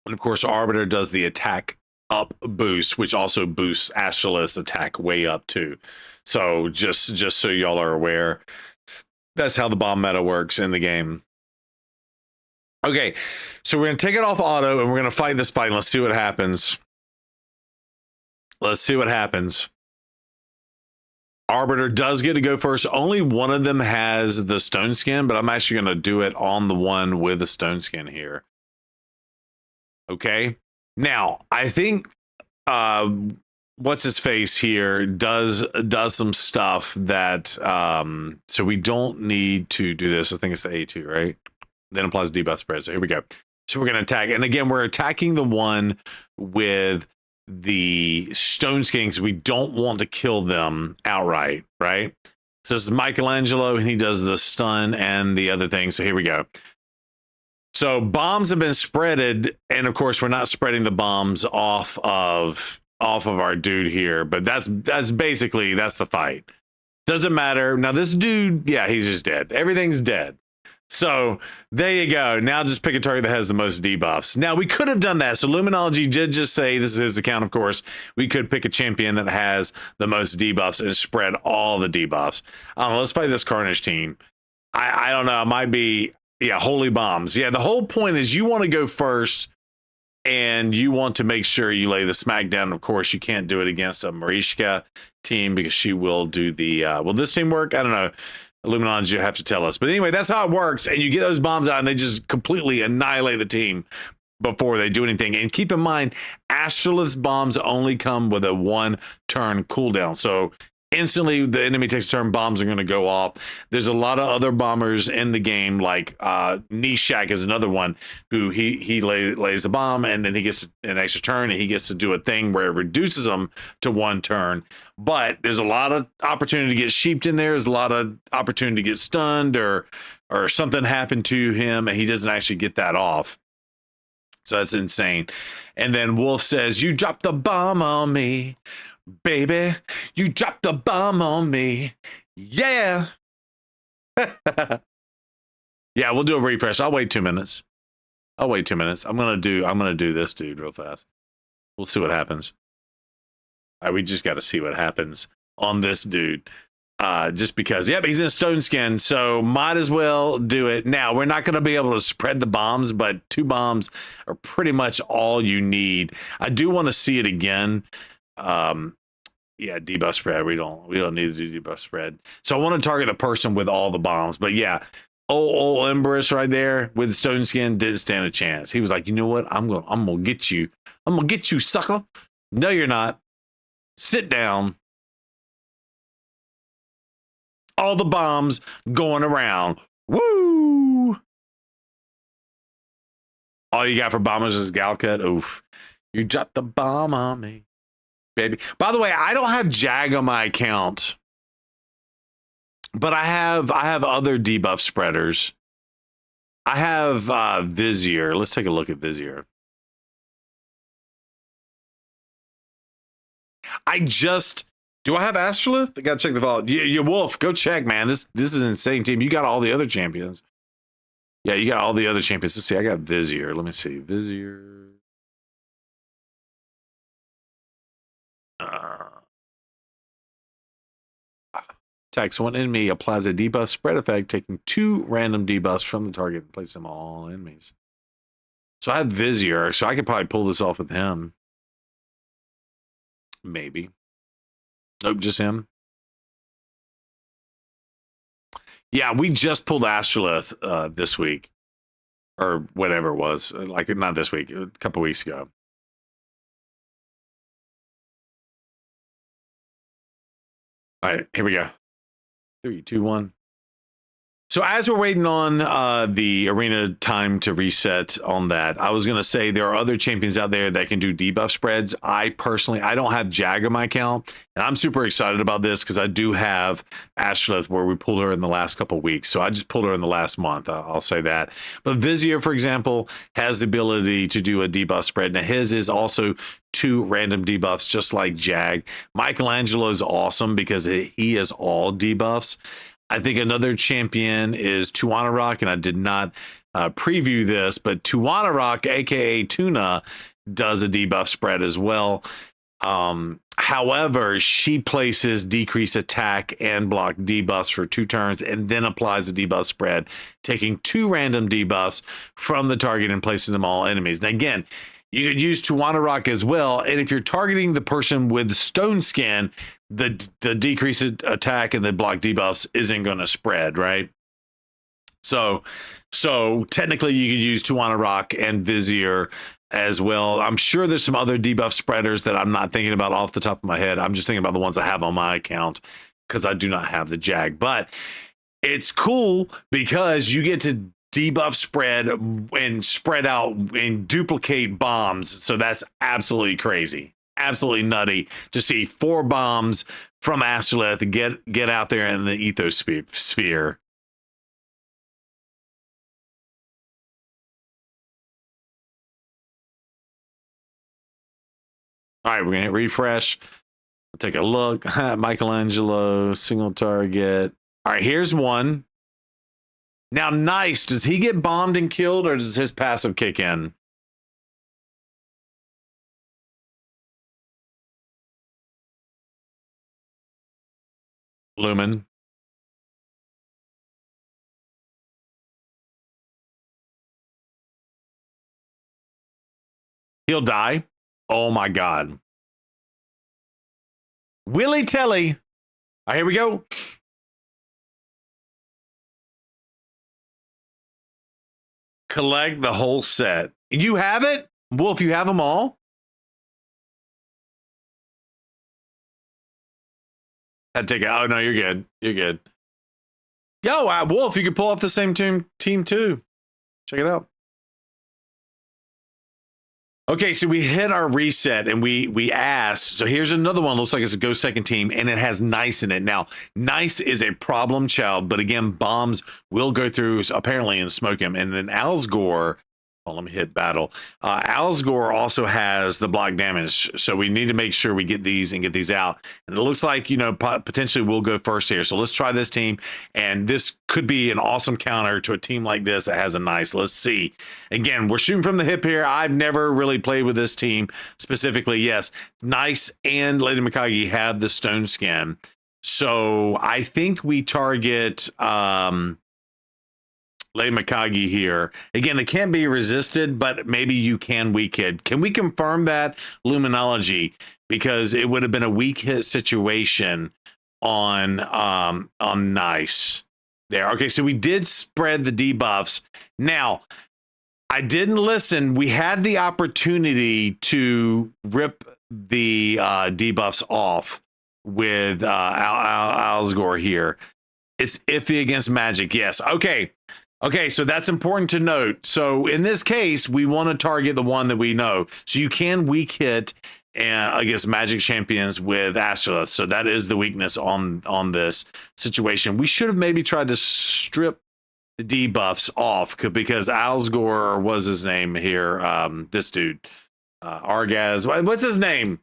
And of course, Arbiter does the attack up boost, which also boosts Astrolith's attack way up too. So just so y'all are aware, that's how the bomb meta works in the game. Okay, so we're gonna take it off auto and we're gonna fight this fight. Let's see what happens. Let's see what happens. Arbiter does get to go first. Only one of them has the Stone Skin, but I'm actually gonna do it on the one with the Stone Skin here. Okay, now I think what's his face here does some stuff that so we don't need to do this. I think it's the A2, right? Then applies debuff spread. So here we go. So we're gonna attack, and again we're attacking the one with the Stone Skins. We don't want to kill them outright, right? So this is Michelangelo, and he does the stun and the other thing. So here we go. So bombs have been spreaded, and of course we're not spreading the bombs off of our dude here, but that's basically the fight. Doesn't matter. Now this dude, yeah, he's just dead. Everything's dead. So there you go. Now just pick a target that has the most debuffs. Now we could have done that. So Luminology did just say, this is his account, of course, we could pick a champion that has the most debuffs and spread all the debuffs. I don't know. Let's fight this Carnage team. I don't know. It might be, yeah, Holy Bombs. Yeah, the whole point is you want to go first and you want to make sure you lay the smackdown. Of course, you can't do it against a Mariska team because she will do the, will this team work? I don't know. Illuminati, you have to tell us. But anyway, that's how it works. And you get those bombs out and they just completely annihilate the team before they do anything. And keep in mind, Astrolith's bombs only come with a 1-turn cooldown. So instantly the enemy takes a turn, bombs are going to go off. There's a lot of other bombers in the game, like Nishak is another one who he lays a bomb and then he gets an extra turn and he gets to do a thing where it reduces them to 1 turn. But there's a lot of opportunity to get sheeped in there. There's a lot of opportunity to get stunned or something happened to him and he doesn't actually get that off. So that's insane. And then Wolf says, "You dropped the bomb on me. Baby, you dropped the bomb on me." Yeah. Yeah, we'll do a refresh. I'll wait 2 minutes. I'm gonna do this dude real fast. We'll see what happens. All right, we just got to see what happens on this dude. Just because, yep, he's in Stone Skin, so might as well do it. Now, we're not going to be able to spread the bombs, but 2 bombs are pretty much all you need. I do want to see it again. Yeah, debuff spread. We don't need to do debuff spread. So I want to target the person with all the bombs. But yeah, old Emberus right there with Stone Skin didn't stand a chance. He was like, you know what? I'm gonna get you. I'm gonna get you, sucker. No, you're not. Sit down. All the bombs going around. Woo! All you got for bombers is Galcut. Oof. You dropped the bomb on me, baby. By the way, I don't have Jag on my account, but I have other debuff spreaders. I have Vizier. Let's take a look at Vizier. Do I have Astrolith? I gotta check the vault. Yeah, Wolf, go check, man. This is an insane team. You got all the other champions. Yeah, you got all the other champions. Let's see. I got Vizier. Let me see. Vizier. attacks one enemy, applies a debuff spread effect, taking 2 random debuffs from the target and place them on all enemies. So I have Vizier, so I could probably pull this off with him. Maybe. Nope, just him. Yeah, we just pulled Astrolith this week. Or whatever it was. Like, not this week, a couple weeks ago. All right, here we go. 3, 2, 1. So as we're waiting on the arena time to reset on that, I was going to say there are other champions out there that can do debuff spreads. I don't have Jag on my account, and I'm super excited about this because I do have Astrolith where we pulled her in the last couple of weeks. So I just pulled her in the last month. I'll say that. But Vizier, for example, has the ability to do a debuff spread. Now his is also 2 random debuffs, just like Jag. Michelangelo is awesome because he is all debuffs. I think another champion is Tuanarok, and I did not preview this, but Tuanarok, aka Tuna, does a debuff spread as well. However, she places decrease attack and block debuffs for 2 turns and then applies a debuff spread, taking 2 random debuffs from the target and placing them all enemies. Now, again, you could use Tuanarok as well, and if you're targeting the person with stone skin, the decreased attack and the block debuffs isn't going to spread, right? So technically you could use Tuanarok and Vizier as well. I'm sure there's some other debuff spreaders that I'm not thinking about off the top of my head. I'm just thinking about the ones I have on my account because I do not have the Jag. But it's cool because you get to debuff spread and spread out and duplicate bombs. So that's absolutely crazy. Absolutely nutty to see 4 bombs from Astrolith get out there in the ethos sphere. All right, we're gonna hit refresh. Take a look. Michelangelo, single target. All right, here's one. Now, Nice, does he get bombed and killed, or does his passive kick in? Lumen. He'll die. Oh my God. Willy Telly. All right, here we go. Collect the whole set. You have it? Wolf, you have them all? I'd take it. Oh, no, you're good. You're good. Yo, Wolf, you could pull off the same team too. Check it out. Okay, so we hit our reset and we asked. So here's another one. Looks like it's a Go Second team, and it has Nice in it. Now, Nice is a problem child, but again, bombs will go through apparently and smoke him. And then Alsgore. Oh, let me hit battle. Alsgore also has the block damage, so we need to make sure we get these and get these out. And it looks like, you know, potentially we'll go first here. So let's try this team, and this could be an awesome counter to a team like this that has a Nice. Let's see. Again, we're shooting from the hip here. I've never really played with this team specifically. Yes, Nice and Lady Mikage have the stone skin, so I think we target Lady Mikage here. Again, it can't be resisted, but maybe you can weak hit. Can we confirm that, Luminology? Because it would have been a weak hit situation on Nice there. Okay, so we did spread the debuffs. Now, I didn't listen. We had the opportunity to rip the debuffs off with Alsgore here. It's iffy against magic. Yes. Okay. Okay, so that's important to note. So in this case, we want to target the one that we know. So you can weak hit against magic champions with Astrolith. So that is the weakness on this situation. We should have maybe tried to strip the debuffs off because Alsgore was his name here. This dude, Argaz. What's his name?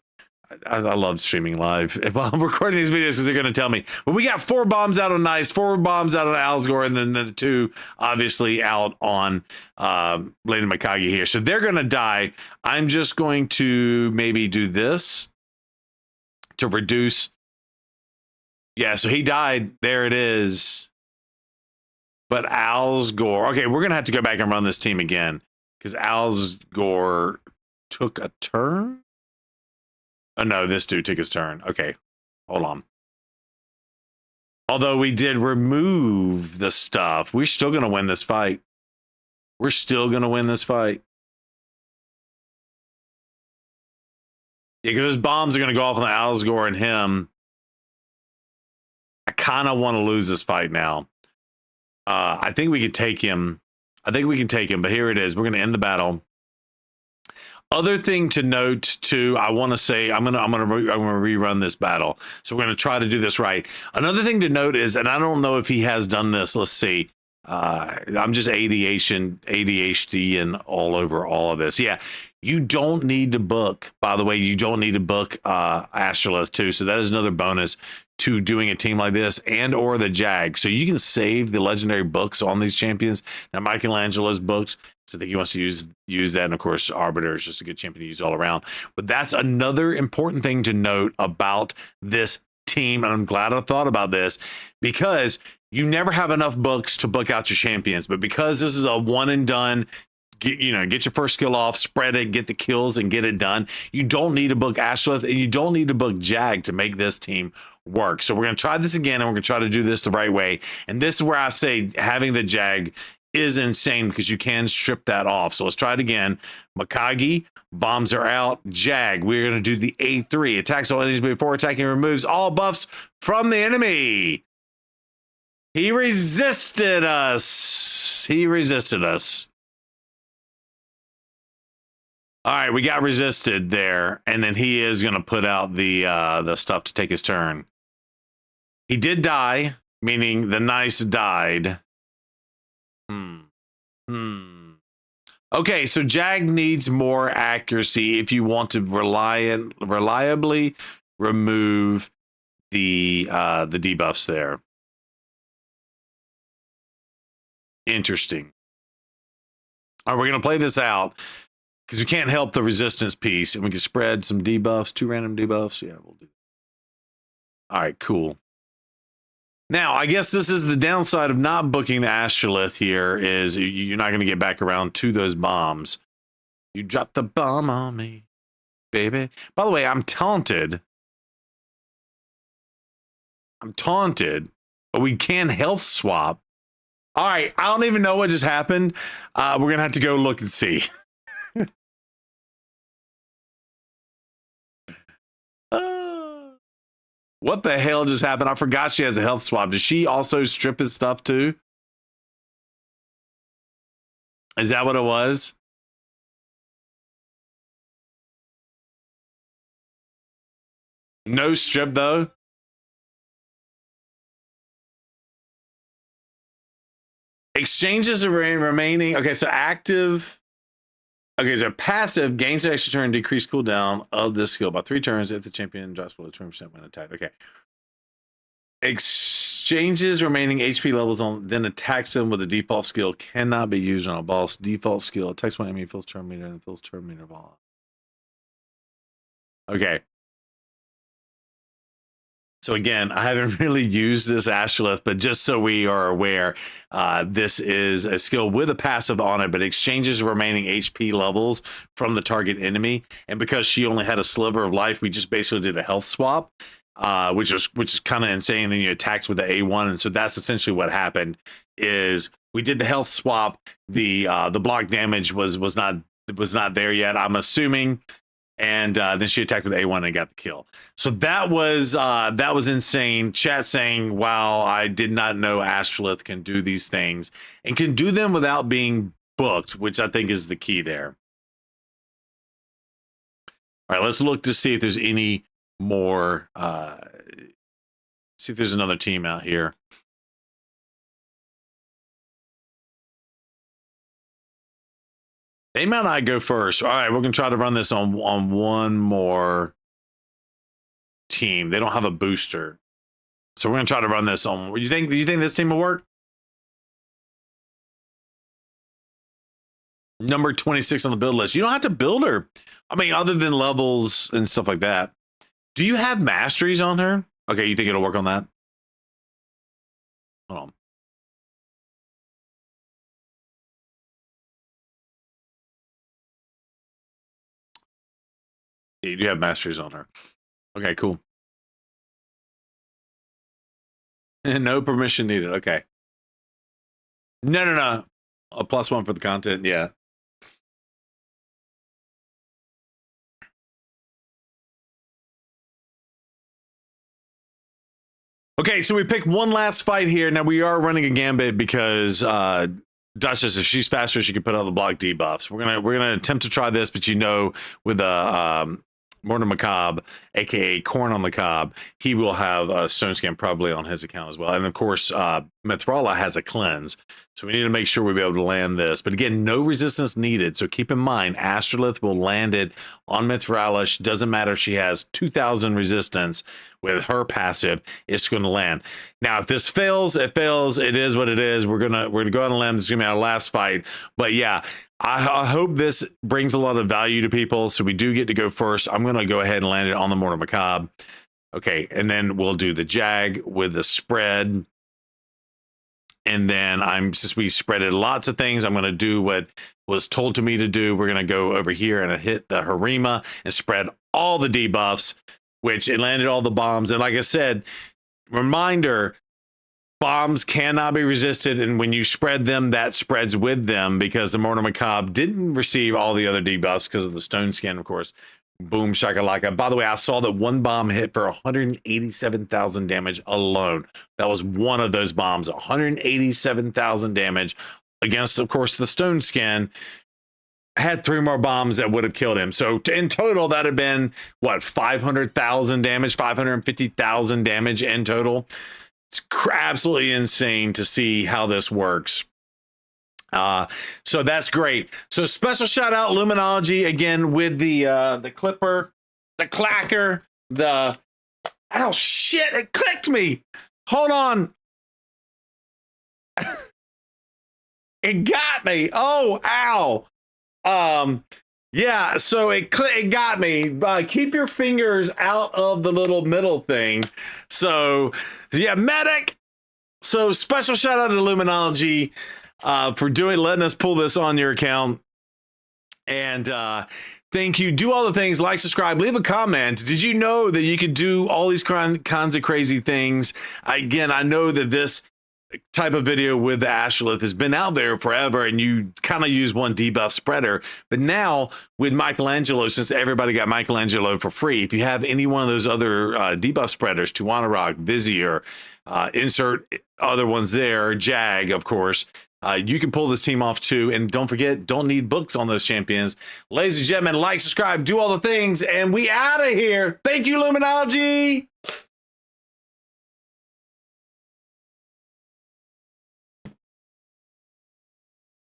I love streaming live while I'm recording these videos because they're going to tell me. But we got 4 bombs out on Nice, 4 bombs out on Alsgore, and then the 2 obviously out on Lady Mikage here. So they're going to die. I'm just going to maybe do this to reduce, Yeah, so he died. There it is. But Alsgore. Okay, we're going to have to go back and run this team again because Alsgore took a turn. Oh, no, this dude took his turn. Okay, hold on. Although we did remove the stuff, we're still going to win this fight. We're still going to win this fight. Yeah, because those bombs are going to go off on the Alsgore and him. I kind of want to lose this fight now. I think we could take him. I think we can take him, but here it is. We're going to end the battle. Other thing to note too, I want to say I'm gonna rerun this battle, so we're gonna try to do this right. Another thing to note is, and I don't know if he has done this. Let's see. I'm just ADHD and all over all of this. Yeah, you don't need to book. By the way, you don't need to book Astrolith too. So that is another bonus to doing a team like this, and or the Jag. So you can save the legendary books on these champions. Now Michelangelo's books. So I think he wants to use that, and of course, Arbiter is just a good champion to use all around. But that's another important thing to note about this team, and I'm glad I thought about this because you never have enough books to book out your champions. But because this is a one and done, get your first skill off, spread it, get the kills, and get it done. You don't need to book Astrolith, and you don't need to book Jag to make this team work. So we're going to try this again, and we're going to try to do this the right way. And this is where I say having the Jag is insane because you can strip that off. So let's try it again. Mikage, bombs are out. Jag, we're going to do the A3. Attacks all enemies before attacking, removes all buffs from the enemy. He resisted us. He resisted us. All right, we got resisted there. And then he is going to put out the stuff to take his turn. He did die, meaning the nice died. Okay, so Jag needs more accuracy if you want to reliably remove the debuffs there. Interesting. All right, we're gonna play this out because we can't help the resistance piece, and we can spread some debuffs, 2 random debuffs. Yeah, we'll do. All right, cool. Now, I guess this is the downside of not booking the Astrolith here is you're not going to get back around to those bombs. You dropped the bomb on me, baby. By the way, I'm taunted. But we can health swap. All right, I don't even know what just happened. We're going to have to go look and see. What the hell just happened? I forgot she has a health swap. Does she also strip his stuff too? Is that what it was? No strip though? Exchanges are remaining. Okay, so active. Okay, so passive gains an extra turn, decrease cooldown of this skill by 3 turns if the champion drops below 20% when attacked. Okay. Exchanges remaining HP levels on, then attacks them with a default skill cannot be used on a boss. Default skill attacks one enemy, fills turn meter, and fills turn meter of. Okay. So again, I haven't really used this Astrolith, but just so we are aware, this is a skill with a passive on it, but exchanges remaining HP levels from the target enemy. And because she only had a sliver of life, we just basically did a health swap, which is kind of insane. Then you attacked with the A1, and so that's essentially what happened. Is we did the health swap. The block damage was not there yet, I'm assuming. And then she attacked with A1 and got the kill. So that was insane. Chat saying, wow, I did not know Astrolith can do these things and can do them without being booked, which I think is the key there. All right, let's look to see if there's any more. See if there's another team out here. They might not go first. All right, we're gonna try to run this on one more team. They don't have a booster, so we're gonna try to run this on. Do you think this team will work? Number 26 on the build list. You don't have to build her. I mean, other than levels and stuff like that. Do you have masteries on her? Okay, you think it'll work on that? Yeah, you do have masteries on her. Okay, cool. No permission needed. Okay. No. A +1 for the content. Yeah. Okay, so we picked one last fight here. Now we are running a gambit because Duchess, if she's faster, she can put out the block debuffs. We're gonna attempt to try this, but with a Mortar Macabre, aka Corn on the Cob, he will have a Stone Scan probably on his account as well. And of course, Mithrala has a cleanse. So we need to make sure we be able to land this. But again, no resistance needed. So keep in mind, Astrolith will land it on Mithrala. Doesn't matter if she has 2,000 resistance with her passive, it's going to land. Now, if this fails, it fails. It is what it is. We're gonna go on a limb. This is gonna be our last fight. But yeah, I hope this brings a lot of value to people. So we do get to go first. I'm gonna go ahead and land it on the Mortar Macabre. Okay, and then we'll do the Jag with the spread. And then since we spreaded lots of things, I'm going to do what was told to me to do. We're going to go over here and hit the Harima and spread all the debuffs, which it landed all the bombs. And like I said, reminder, bombs cannot be resisted. And when you spread them, that spreads with them because the Mortar Macabre didn't receive all the other debuffs because of the Stone Skin, of course. Boom shakalaka. By the way, I saw that one bomb hit for 187,000 damage alone. That was one of those bombs. 187,000 damage against, of course, the Stone Skin. Had 3 more bombs that would have killed him. So in total, that had been what, 500,000 damage, 550,000 damage in total. It's absolutely insane to see how this works. So that's great. So special shout out Luminology again with the clipper, the clacker, oh shit, it clicked me. Hold on. It got me. Oh, ow. Yeah, so it got me. Keep your fingers out of the little middle thing. So yeah, medic. So special shout out to Luminology for letting us pull this on your account. And thank you. Do all the things, like, subscribe, leave a comment. Did you know that you could do all these kinds of crazy things? Again, I know that this type of video with the Astrolith has been out there forever, and you kind of use one debuff spreader. But now with Michelangelo, since everybody got Michelangelo for free, if you have any one of those other debuff spreaders, Tuana Rock, Vizier, insert other ones there, Jag, of course, you can pull this team off too. And don't forget, don't need books on those champions. Ladies and gentlemen, like, subscribe, do all the things, and we out of here. Thank you, Luminology.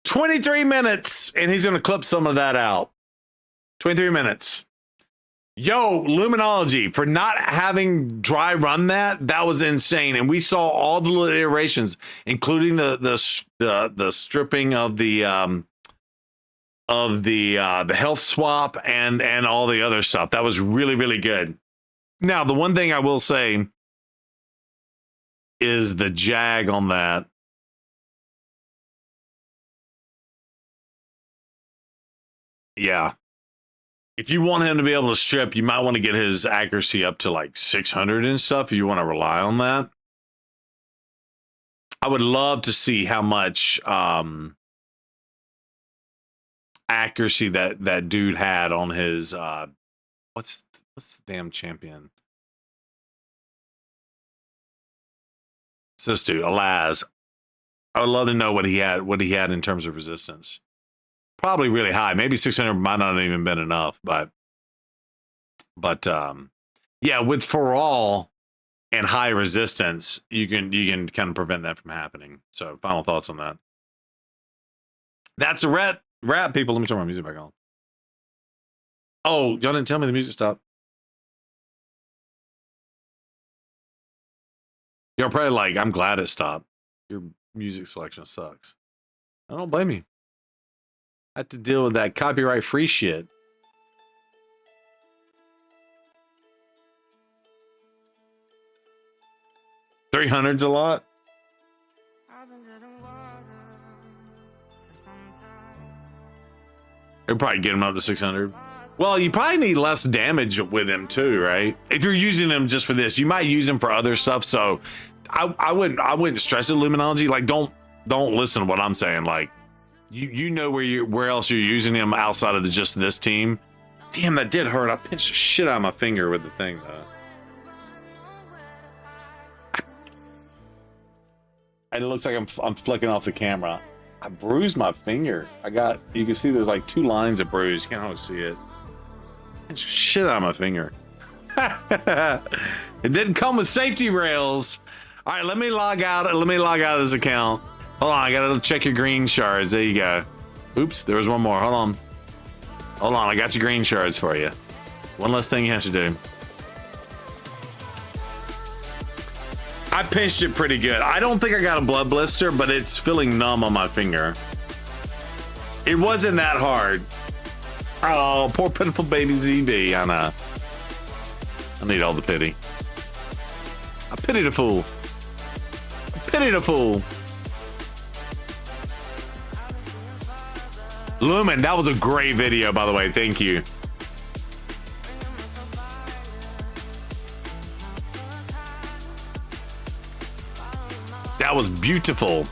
$23 minutes, and he's going to clip some of that out. 23 minutes. Yo, Luminology, for not having dry run that was insane. And we saw all the little iterations, including the stripping of the health swap and all the other stuff. That was really, really good. Now, the one thing I will say is the Jag on that. Yeah. If you want him to be able to strip, you might want to get his accuracy up to like 600 and stuff if you want to rely on that. I would love to see how much accuracy that dude had on his what's the damn champion? Sistu, Alaz. I would love to know what he had in terms of resistance. Probably really high. Maybe 600 might not have even been enough, but yeah, with for all and high resistance, you can kind of prevent that from happening. So final thoughts on that. That's a wrap, people. Let me turn my music back on. Oh, y'all didn't tell me the music stopped. You're probably like, I'm glad it stopped. Your music selection sucks. I don't blame you. I had to deal with that copyright free shit. $300's a lot. They'll probably get him up to 600. Well, you probably need less damage with him too, right? If you're using him just for this, you might use him for other stuff. So I wouldn't stress it, Luminology. Like, don't listen to what I'm saying. Like, you know where else you're using him outside of just this team. Damn, that did hurt. I pinched the shit out of my finger with the thing though. And it looks like I'm flicking off the camera. I bruised my finger. You can see there's like 2 lines of bruise. You can't always see it. Pinched the shit out of my finger. It didn't come with safety rails. All right, let me log out. Let me log out of this account. Hold on, I gotta check your green shards. There you go. Oops, there was one more. Hold on. Hold on, I got your green shards for you. One less thing you have to do. I pinched it pretty good. I don't think I got a blood blister, but it's feeling numb on my finger. It wasn't that hard. Oh, poor pitiful baby ZB. I know. I need all the pity. I pity the fool. I pity the fool. Lumen, that was a great video, by the way. Thank you. That was beautiful.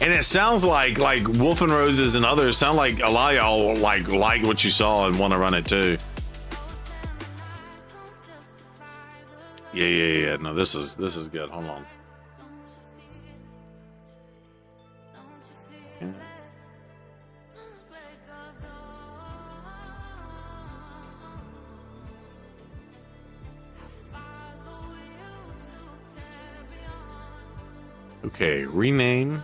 And it sounds like Wolf and Roses and others sound like a lot of y'all like what you saw and want to run it too. Yeah. No, this is good. Hold on. Okay, rename.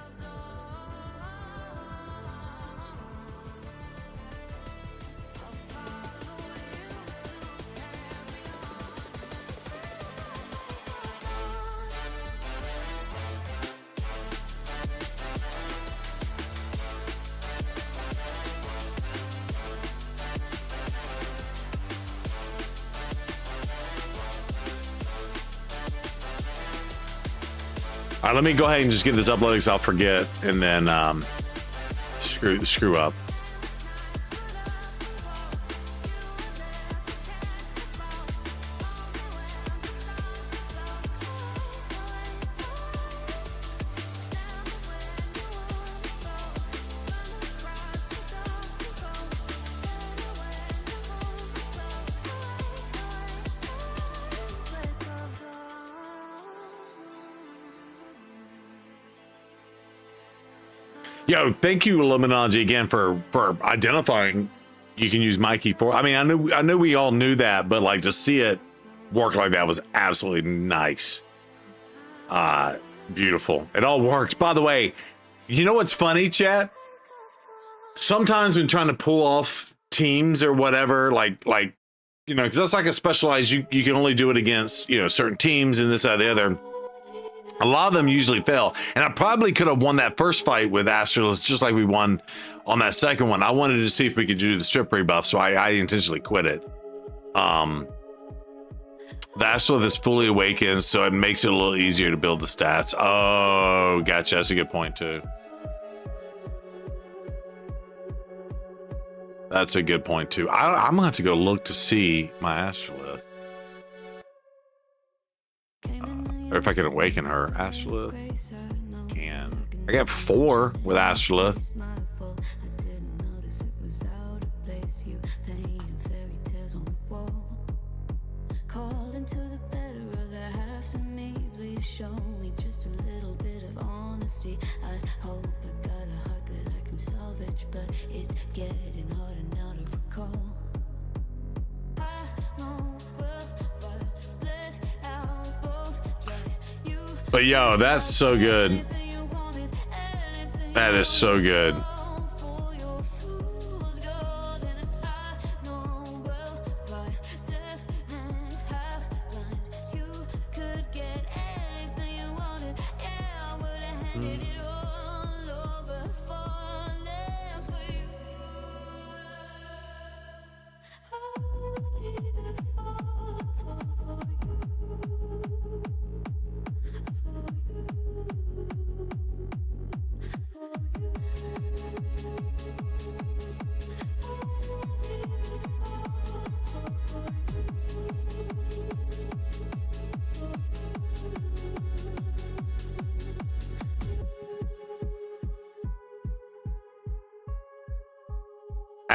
All right, let me go ahead and just get this uploaded because I'll forget and then screw up. Yo, thank you, Illuminati, again for identifying you can use my key for. I mean, I knew we all knew that, but like to see it work like that was absolutely nice. Beautiful. It all worked. By the way, you know what's funny, chat? Sometimes when trying to pull off teams or whatever, like you know, because that's like a specialized. You can only do it against certain teams and this, that, the other. A lot of them usually fail, and I probably could have won that first fight with Astrolith just like we won on that second one. I wanted to see if we could do the strip rebuff, so I intentionally quit it. The Astrolith is fully awakened, so it makes it a little easier to build the stats. Oh, gotcha. That's a good point too. That's a good point too. I'm gonna have to go look to see my Astrolith. Or if I can awaken her. Astrolith can. I got 4 with Astrolith. But yo, that's so good. That is so good.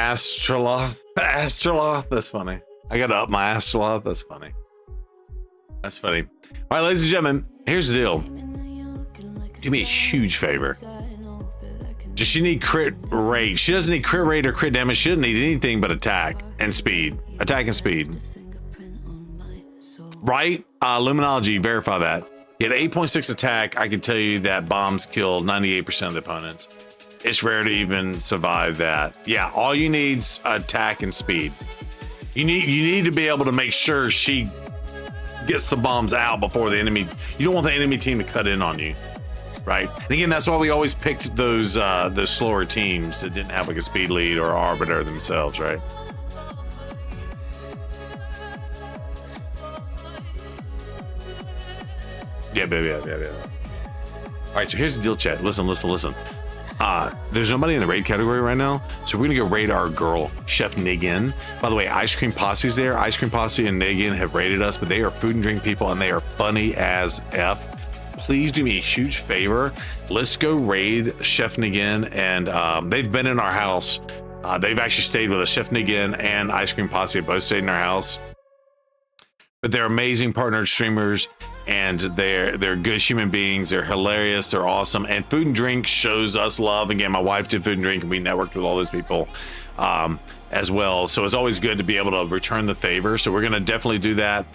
Astroloth. That's funny. I gotta up my Astroloth. That's funny. That's funny. All right, ladies and gentlemen, here's the deal. Do me a huge favor. Does she need crit rate? She doesn't need crit rate or crit damage. She doesn't need anything but attack and speed. Attack and speed. Right? Luminology, verify that. He had 8.6 attack. I can tell you that bombs kill 98% of the opponents. It's rare to even survive that. Yeah, all you need's attack and speed. You need to be able to make sure she gets the bombs out before the enemy. You don't want the enemy team to cut in on you, right? And again, that's why we always picked those slower teams that didn't have like a speed lead or arbiter themselves, right? Yeah. All right, so here's the deal, chat. Listen. There's nobody in the raid category right now, so we're gonna go raid our girl, Chef Niggin. By the way, Ice Cream Posse's there. Ice Cream Posse and Niggin have raided us, but they are food and drink people, and they are funny as F. Please do me a huge favor. Let's go raid Chef Niggin, and they've been in our house. They've actually stayed with us. Chef Niggin and Ice Cream Posse have both stayed in our house. But they're amazing partnered streamers, and they're good human beings. They're hilarious. They're awesome. And Food and Drink shows us love. Again, my wife did Food and Drink, and we networked with all those people as well. So it's always good to be able to return the favor. So we're going to definitely do that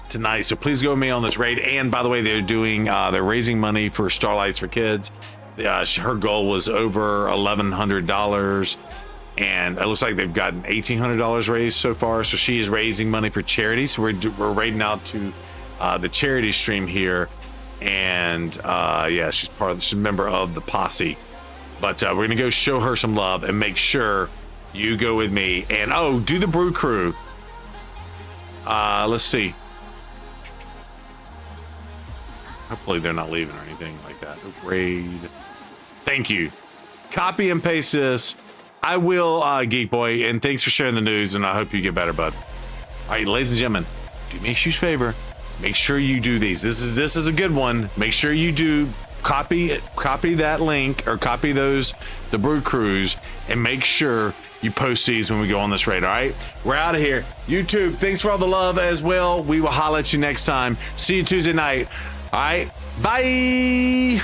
tonight. So please go with me on this raid. And by the way, they're raising money for Starlights for Kids. Her goal was over $1,100. And it looks like they've gotten $1,800 raised so far. So she is raising money for charity. So we're raiding out to the charity stream here. And yeah, she's a member of the posse. But we're gonna go show her some love and make sure you go with me. And do the Brew Crew. Let's see. Hopefully they're not leaving or anything like that. Raid. Thank you. Copy and paste this. I will, Geek Boy, and thanks for sharing the news, and I hope you get better, bud. All right, ladies and gentlemen, do me a huge favor. Make sure you do these. This is a good one. Make sure you do copy that link or copy the Brew Crews, and make sure you post these when we go on this raid. All right, we're out of here. YouTube, thanks for all the love as well. We will holler at you next time. See you Tuesday night. All right, bye.